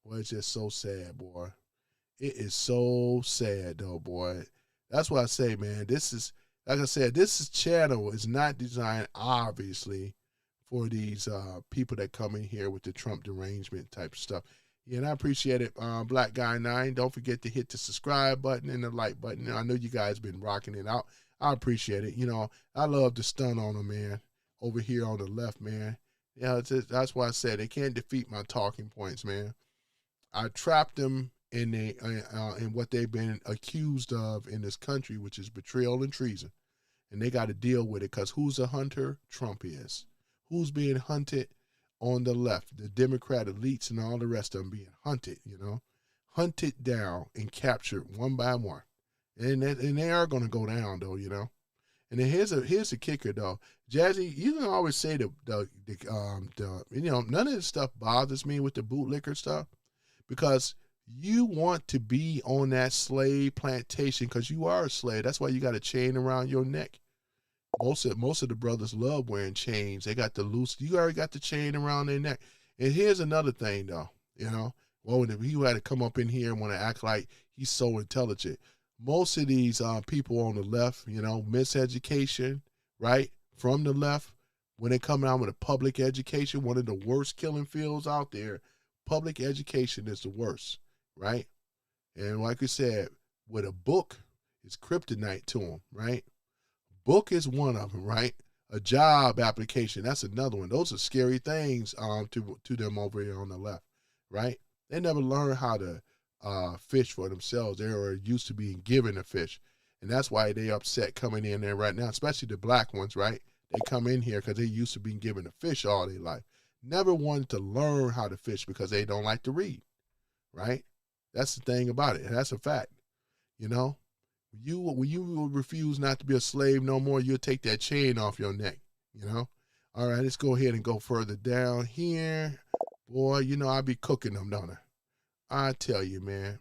Boy, it's just so sad, boy. It is so sad, though, boy. That's why I say, man, this is, like I said, this channel is not designed, obviously, for these people that come in here with the Trump derangement type of stuff. Yeah, and I appreciate it, Black Guy 9. Don't forget to hit the subscribe button and the like button. I know you guys been rocking it out. I appreciate it. I love the stun on them, man, over here on the left, man. Yeah, that's why I said they can't defeat my talking points, man. I trapped them in what they've been accused of in this country, which is betrayal and treason. And they got to deal with it, because who's a hunter? Trump is. Who's being hunted? On the left, the Democrat elites and all the rest of them being hunted, hunted down and captured one by one. And they are going to go down, though, And then here's the kicker, though. Jazzy, you can always say none of this stuff bothers me with the bootlicker stuff, because you want to be on that slave plantation because you are a slave. That's why you got a chain around your neck. Most of the brothers love wearing chains. They got the loose. You already got the chain around their neck. And here's another thing, though. When he had to come up in here and want to act like he's so intelligent. Most of these people on the left, miseducation, right, from the left, when they come out with a public education, one of the worst killing fields out there, public education is the worst, right? And like I said, with a book, it's kryptonite to them, right? Book is one of them, right? A job application, that's another one. Those are scary things to them over here on the left, right? They never learn how to fish for themselves. They are used to being given a fish. And that's why they upset coming in there right now, especially the black ones, right? They come in here because they used to being given a fish all their life. Never wanted to learn how to fish because they don't like to read, right? That's the thing about it. That's a fact, When you refuse not to be a slave no more, you'll take that chain off your neck, All right, let's go ahead and go further down here. Boy, I be cooking them, don't I? I tell you, man.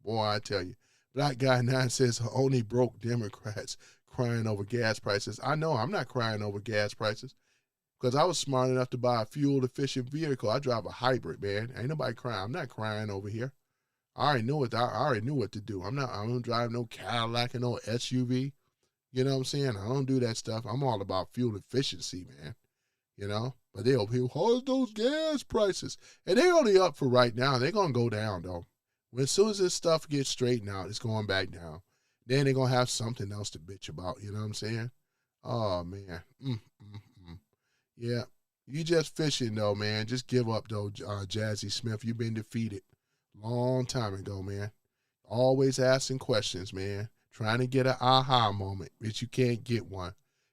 Boy, I tell you. Black Guy 9 says only broke Democrats crying over gas prices. I know I'm not crying over gas prices because I was smart enough to buy a fuel-efficient vehicle. I drive a hybrid, man. Ain't nobody crying. I'm not crying over here. I already knew what to do. I don't drive no Cadillac and no SUV. You know what I'm saying? I don't do that stuff. I'm all about fuel efficiency, man. But they over here, how's those gas prices? And they're only up for right now. They're going to go down, though. As soon as this stuff gets straightened out, it's going back down. Then they're going to have something else to bitch about. You know what I'm saying? Oh, man. Yeah. You just fishing, though, man. Just give up, though, Jazzy Smith. You've been defeated. Long time ago, man. Always asking questions, man. Trying to get an aha moment, but you can't get one.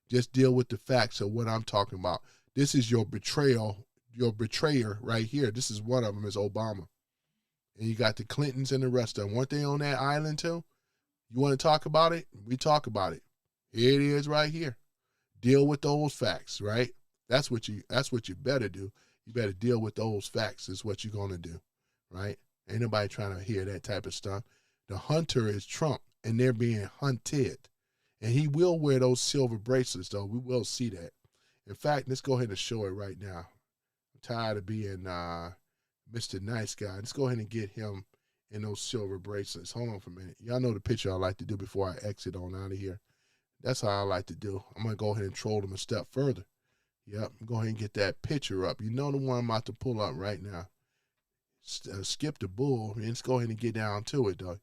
Just deal with the facts of what I'm talking about. This is your betrayal, your betrayer right here. This is one of them, is Obama. And you got the Clintons and the rest of them. Weren't they on that island too? You want to talk about it? We talk about it. Here it is right here. Deal with those facts, right? That's what you better do. You better deal with those facts is what you're going to do, right? Ain't nobody trying to hear that type of stuff. The hunter is Trump, and they're being hunted. And he will wear those silver bracelets, though. We will see that. In fact, let's go ahead and show it right now. I'm tired of being Mr. Nice Guy. Let's go ahead and get him in those silver bracelets. Hold on for a minute. Y'all know the picture I like to do before I exit on out of here. That's how I like to do. I'm going to go ahead and troll them a step further. Yep, go ahead and get that picture up. You know the one I'm about to pull up right now. Skip the bull. Let's go ahead and get down to it, though.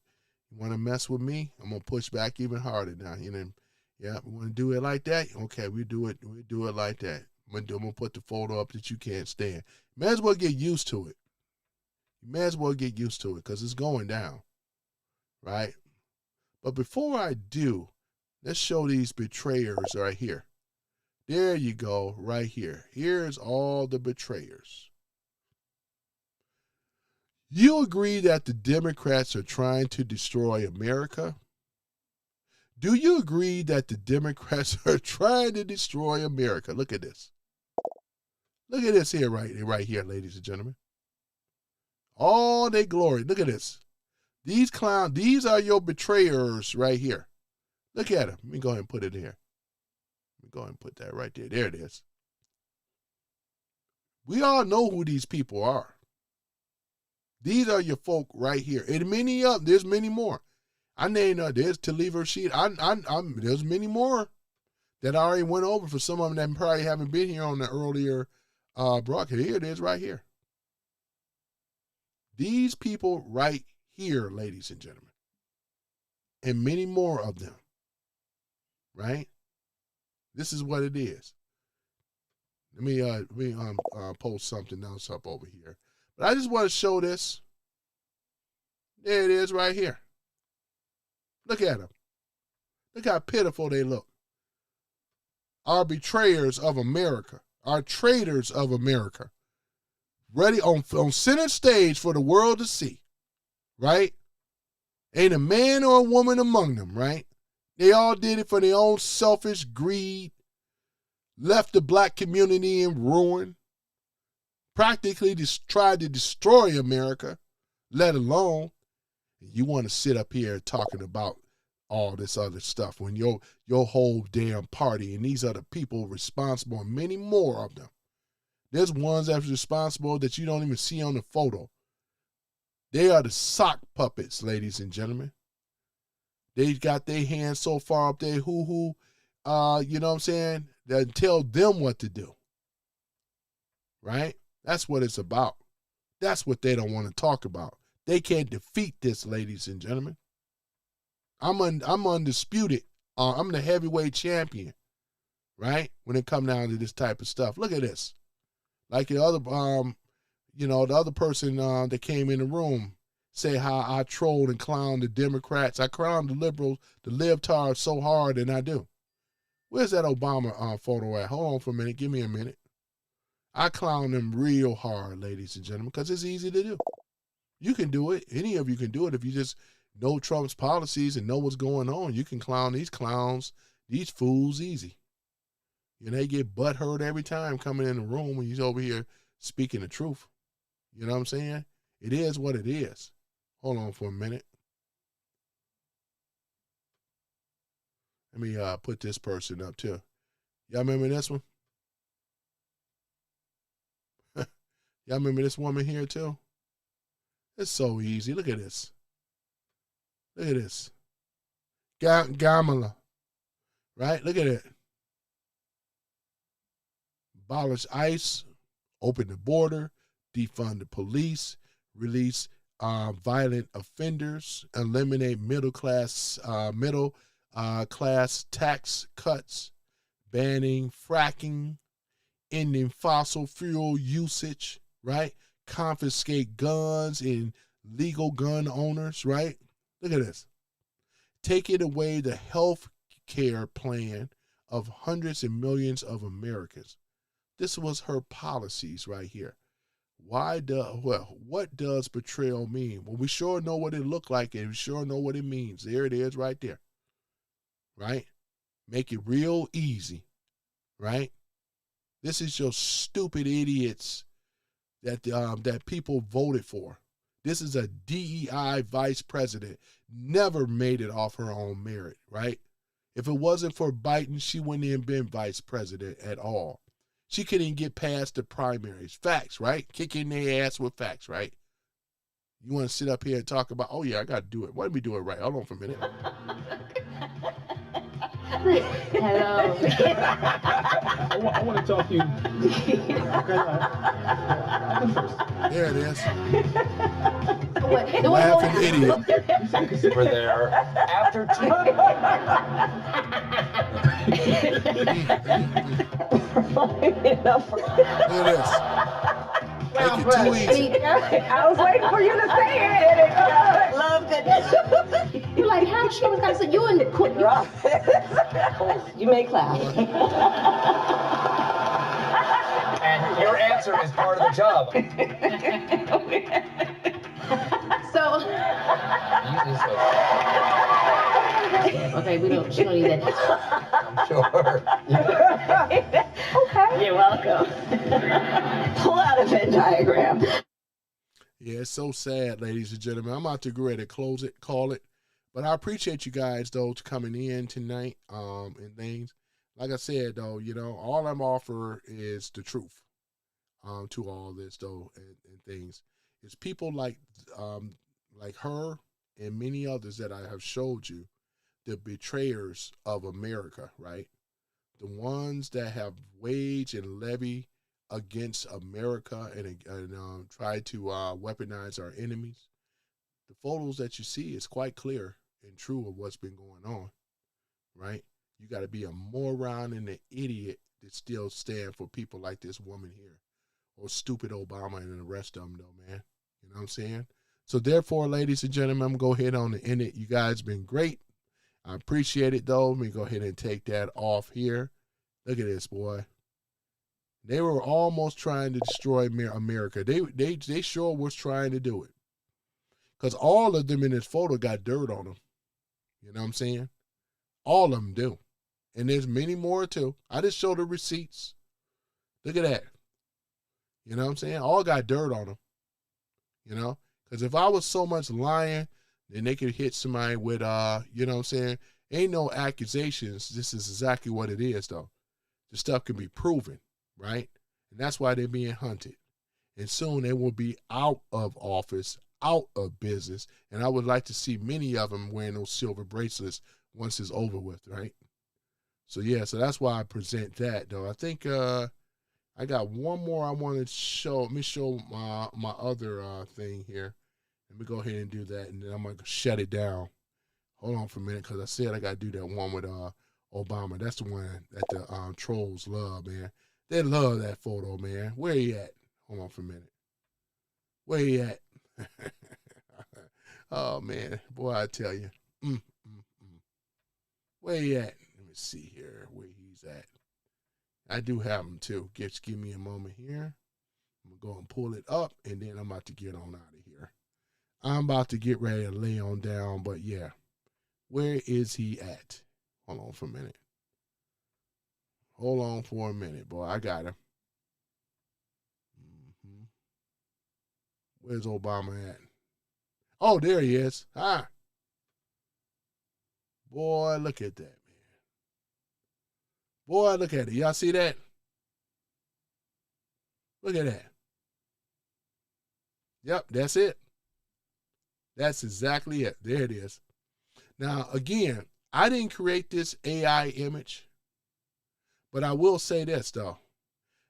You want to mess with me? I'm gonna push back even harder now. You know, yeah, we want to do it like that. Okay, we do it. We do it like that. I'm gonna put the photo up that you can't stand. May as well get used to it. You may as well get used to it because it's going down, right? But before I do, let's show these betrayers right here. There you go, right here. Here's all the betrayers. You agree that the Democrats are trying to destroy America? Do you agree that the Democrats are trying to destroy America? Look at this. Look at this here, right here, ladies and gentlemen. All their glory. Look at this. These clowns, these are your betrayers right here. Look at them. Let me go ahead and put it here. Let me go ahead and put that right there. There it is. We all know who these people are. These are your folk right here. And many of them, there's many more. I named, there's Taliva Rashid. There's many more that I already went over for some of them that probably haven't been here on the earlier broadcast. Here it is right here. These people right here, ladies and gentlemen, and many more of them, right? This is what it is. Let me post something else up over here. But I just want to show this. There it is right here. Look at them. Look how pitiful they look. Our betrayers of America, our traitors of America, ready on center stage for the world to see, right? Ain't a man or a woman among them, right? They all did it for their own selfish greed, left the black community in ruin, practically tried to destroy America, let alone you want to sit up here talking about all this other stuff when your whole damn party and these other people responsible, and many more of them. There's ones that's responsible that you don't even see on the photo. They are the sock puppets, ladies and gentlemen. They got their hands so far up there, you know what I'm saying, that tell them what to do. Right? That's what it's about. That's what they don't want to talk about. They can't defeat this, ladies and gentlemen. I'm undisputed. I'm the heavyweight champion, right? When it comes down to this type of stuff. Look at this. Like the other, the other person that came in the room say how I trolled and clowned the Democrats. I clowned the liberals, the libtards so hard, and I do. Where's that Obama photo at? Hold on for a minute. Give me a minute. I clown them real hard, ladies and gentlemen, because it's easy to do. You can do it. Any of you can do it if you just know Trump's policies and know what's going on. You can clown these clowns, these fools easy. And they get butthurt every time coming in the room when he's over here speaking the truth. You know what I'm saying? It is what it is. Hold on for a minute. Let me put this person up too. Y'all remember this one? Y'all remember this woman here too? It's so easy. Look at this. Look at this. Kamala. Right? Look at it. Abolish ICE, open the border, defund the police, release violent offenders, eliminate middle class tax cuts, banning fracking, ending fossil fuel usage, right? Confiscate guns and legal gun owners, right? Look at this. Taking away the health care plan of hundreds of millions of Americans. This was her policies right here. What does betrayal mean? Well, we sure know what it looked like and we sure know what it means. There it is right there. Right? Make it real easy. Right? This is your stupid idiots that people voted for. This is a DEI vice president. Never made it off her own merit, right? If it wasn't for Biden, she wouldn't even been vice president at all. She couldn't even get past the primaries. Facts, right? Kicking their ass with facts, right? You want to sit up here and talk about, oh yeah, I got to do it. Why don't we do it right? Hold on for a minute. Hello. I want to talk to you. Okay, I'll go first. There it is. Laughing idiot. We're there. After two. Look at this. Make it too easy. I was waiting for you to say it. Love goodness. You're like, how she was gonna say you in the you may clap. And your answer is part of the job. So okay, she don't need that. I'm sure. Okay. You're welcome. Pull out a Venn diagram. Yeah, it's so sad, ladies and gentlemen. I'm about to go ready to close it, call it. But I appreciate you guys, though, coming in tonight and things. Like I said, though, you know, all I'm offering is the truth to all this, though, and things. It's people like her and many others that I have showed you, the betrayers of America, right? The ones that have waged and levy against America and try to weaponize our enemies. The photos that you see is quite clear and true of what's been going on, right? You got to be a moron and an idiot to still stand for people like this woman here, or stupid Obama and the rest of them, though, man. You know what I'm saying? So therefore, ladies and gentlemen, I'm going to go ahead on and end it. You guys been great. I appreciate it, though. Let me go ahead and take that off here. Look at this, boy. They were almost trying to destroy America. They sure was trying to do it. Because all of them in this photo got dirt on them. You know what I'm saying? All of them do. And there's many more, too. I just showed the receipts. Look at that. You know what I'm saying? All got dirt on them. You know? Because if I was so much lying, then they could hit somebody with, you know what I'm saying? Ain't no accusations. This is exactly what it is, though. The stuff can be proven, right? And that's why they're being hunted. And soon they will be out of office, out of business. And I would like to see many of them wearing those silver bracelets once it's over with, right? So, yeah, so that's why I present that, though. I think I got one more I want to show. Let me show my other thing here. Let me go ahead and do that, and then I'm going to shut it down. Hold on for a minute, because I said I got to do that one with Obama. That's the one that the trolls love, man. They love that photo, man. Where he at? Hold on for a minute. Where he at? Oh, man. Boy, I tell you. Where he at? Let me see here where he's at. I do have him, too. Just give me a moment here. I'm going to go and pull it up, and then I'm about to get on out of here. I'm about to get ready to lay on down, but, yeah. Where is he at? Hold on for a minute. Hold on for a minute, boy. I got him. Where's Obama at? Oh, there he is. Hi. Boy, look at that, man. Boy, look at it. Y'all see that? Look at that. Yep, that's it. That's exactly it. There it is. Now, again, I didn't create this AI image, but I will say this, though.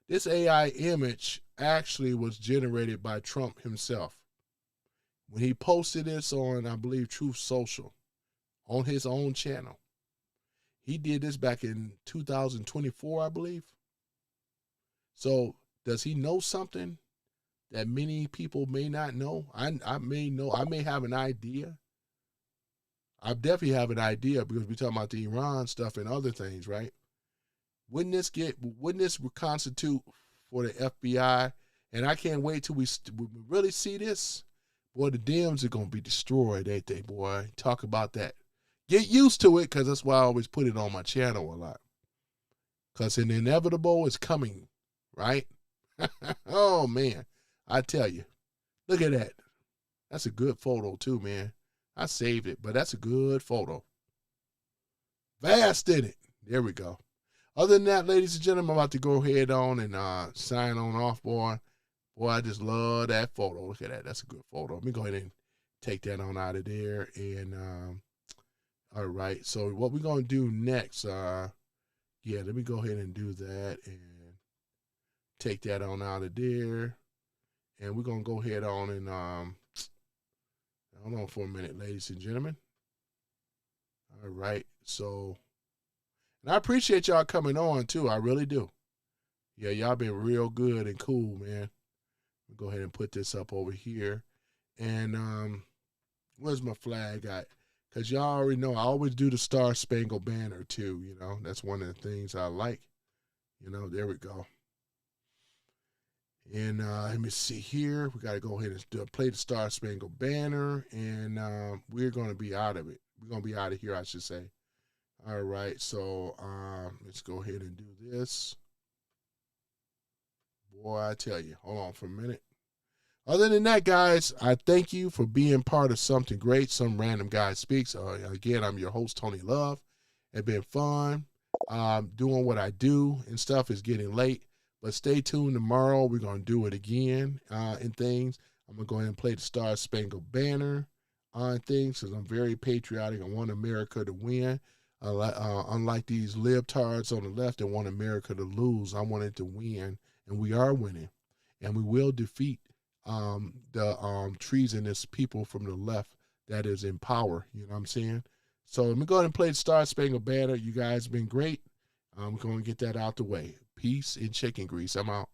This AI image actually was generated by Trump himself. When he posted this on, I believe, Truth Social, on his own channel. He did this back in 2024, I believe. So, does he know something that many people may not know? I may know. I may have an idea. I definitely have an idea because we're talking about the Iran stuff and other things, right? Wouldn't this constitute for the FBI? And I can't wait till we really see this. Boy, the Dems are going to be destroyed, ain't they, boy? Talk about that. Get used to it, because that's why I always put it on my channel a lot. Because an inevitable is coming, right? Oh, man. I tell you. Look at that. That's a good photo, too, man. I saved it, but that's a good photo. Vast in it. There we go. Other than that, ladies and gentlemen, I'm about to go ahead on and sign on off, boy. Boy, I just love that photo. Look at that. That's a good photo. Let me go ahead and take that on out of there. And, all right. So what we're going to do next, yeah, let me go ahead and do that and take that on out of there. And we're going to go ahead on and Hold on for a minute, ladies and gentlemen. All right. So, and I appreciate y'all coming on too. I really do. Yeah, y'all been real good and cool, man. Go ahead and put this up over here. And where's my flag at? Because y'all already know I always do the Star Spangled Banner too, you know. That's one of the things I like. You know, there we go. And let me see here. We got to go ahead and play the Star Spangled Banner. And we're going to be out of it. We're going to be out of here, I should say. All right, so let's go ahead and do this. Boy, I tell you, hold on for a minute. Other than that, guys, I thank you for being part of something great. Some Random Guy Speaks. Again, I'm your host, Tony Love. It's been fun doing what I do and stuff. Is getting late, but stay tuned tomorrow. We're going to do it again and things. I'm going to go ahead and play the Star Spangled Banner on things because I'm very patriotic. I want America to win. Unlike these libtards on the left that want America to lose, I want it to win, and we are winning, and we will defeat the treasonous people from the left that is in power. You know what I'm saying? So let me go ahead and play the Star Spangled Banner. You guys been great. I'm going to get that out the way. Peace and chicken grease. I'm out.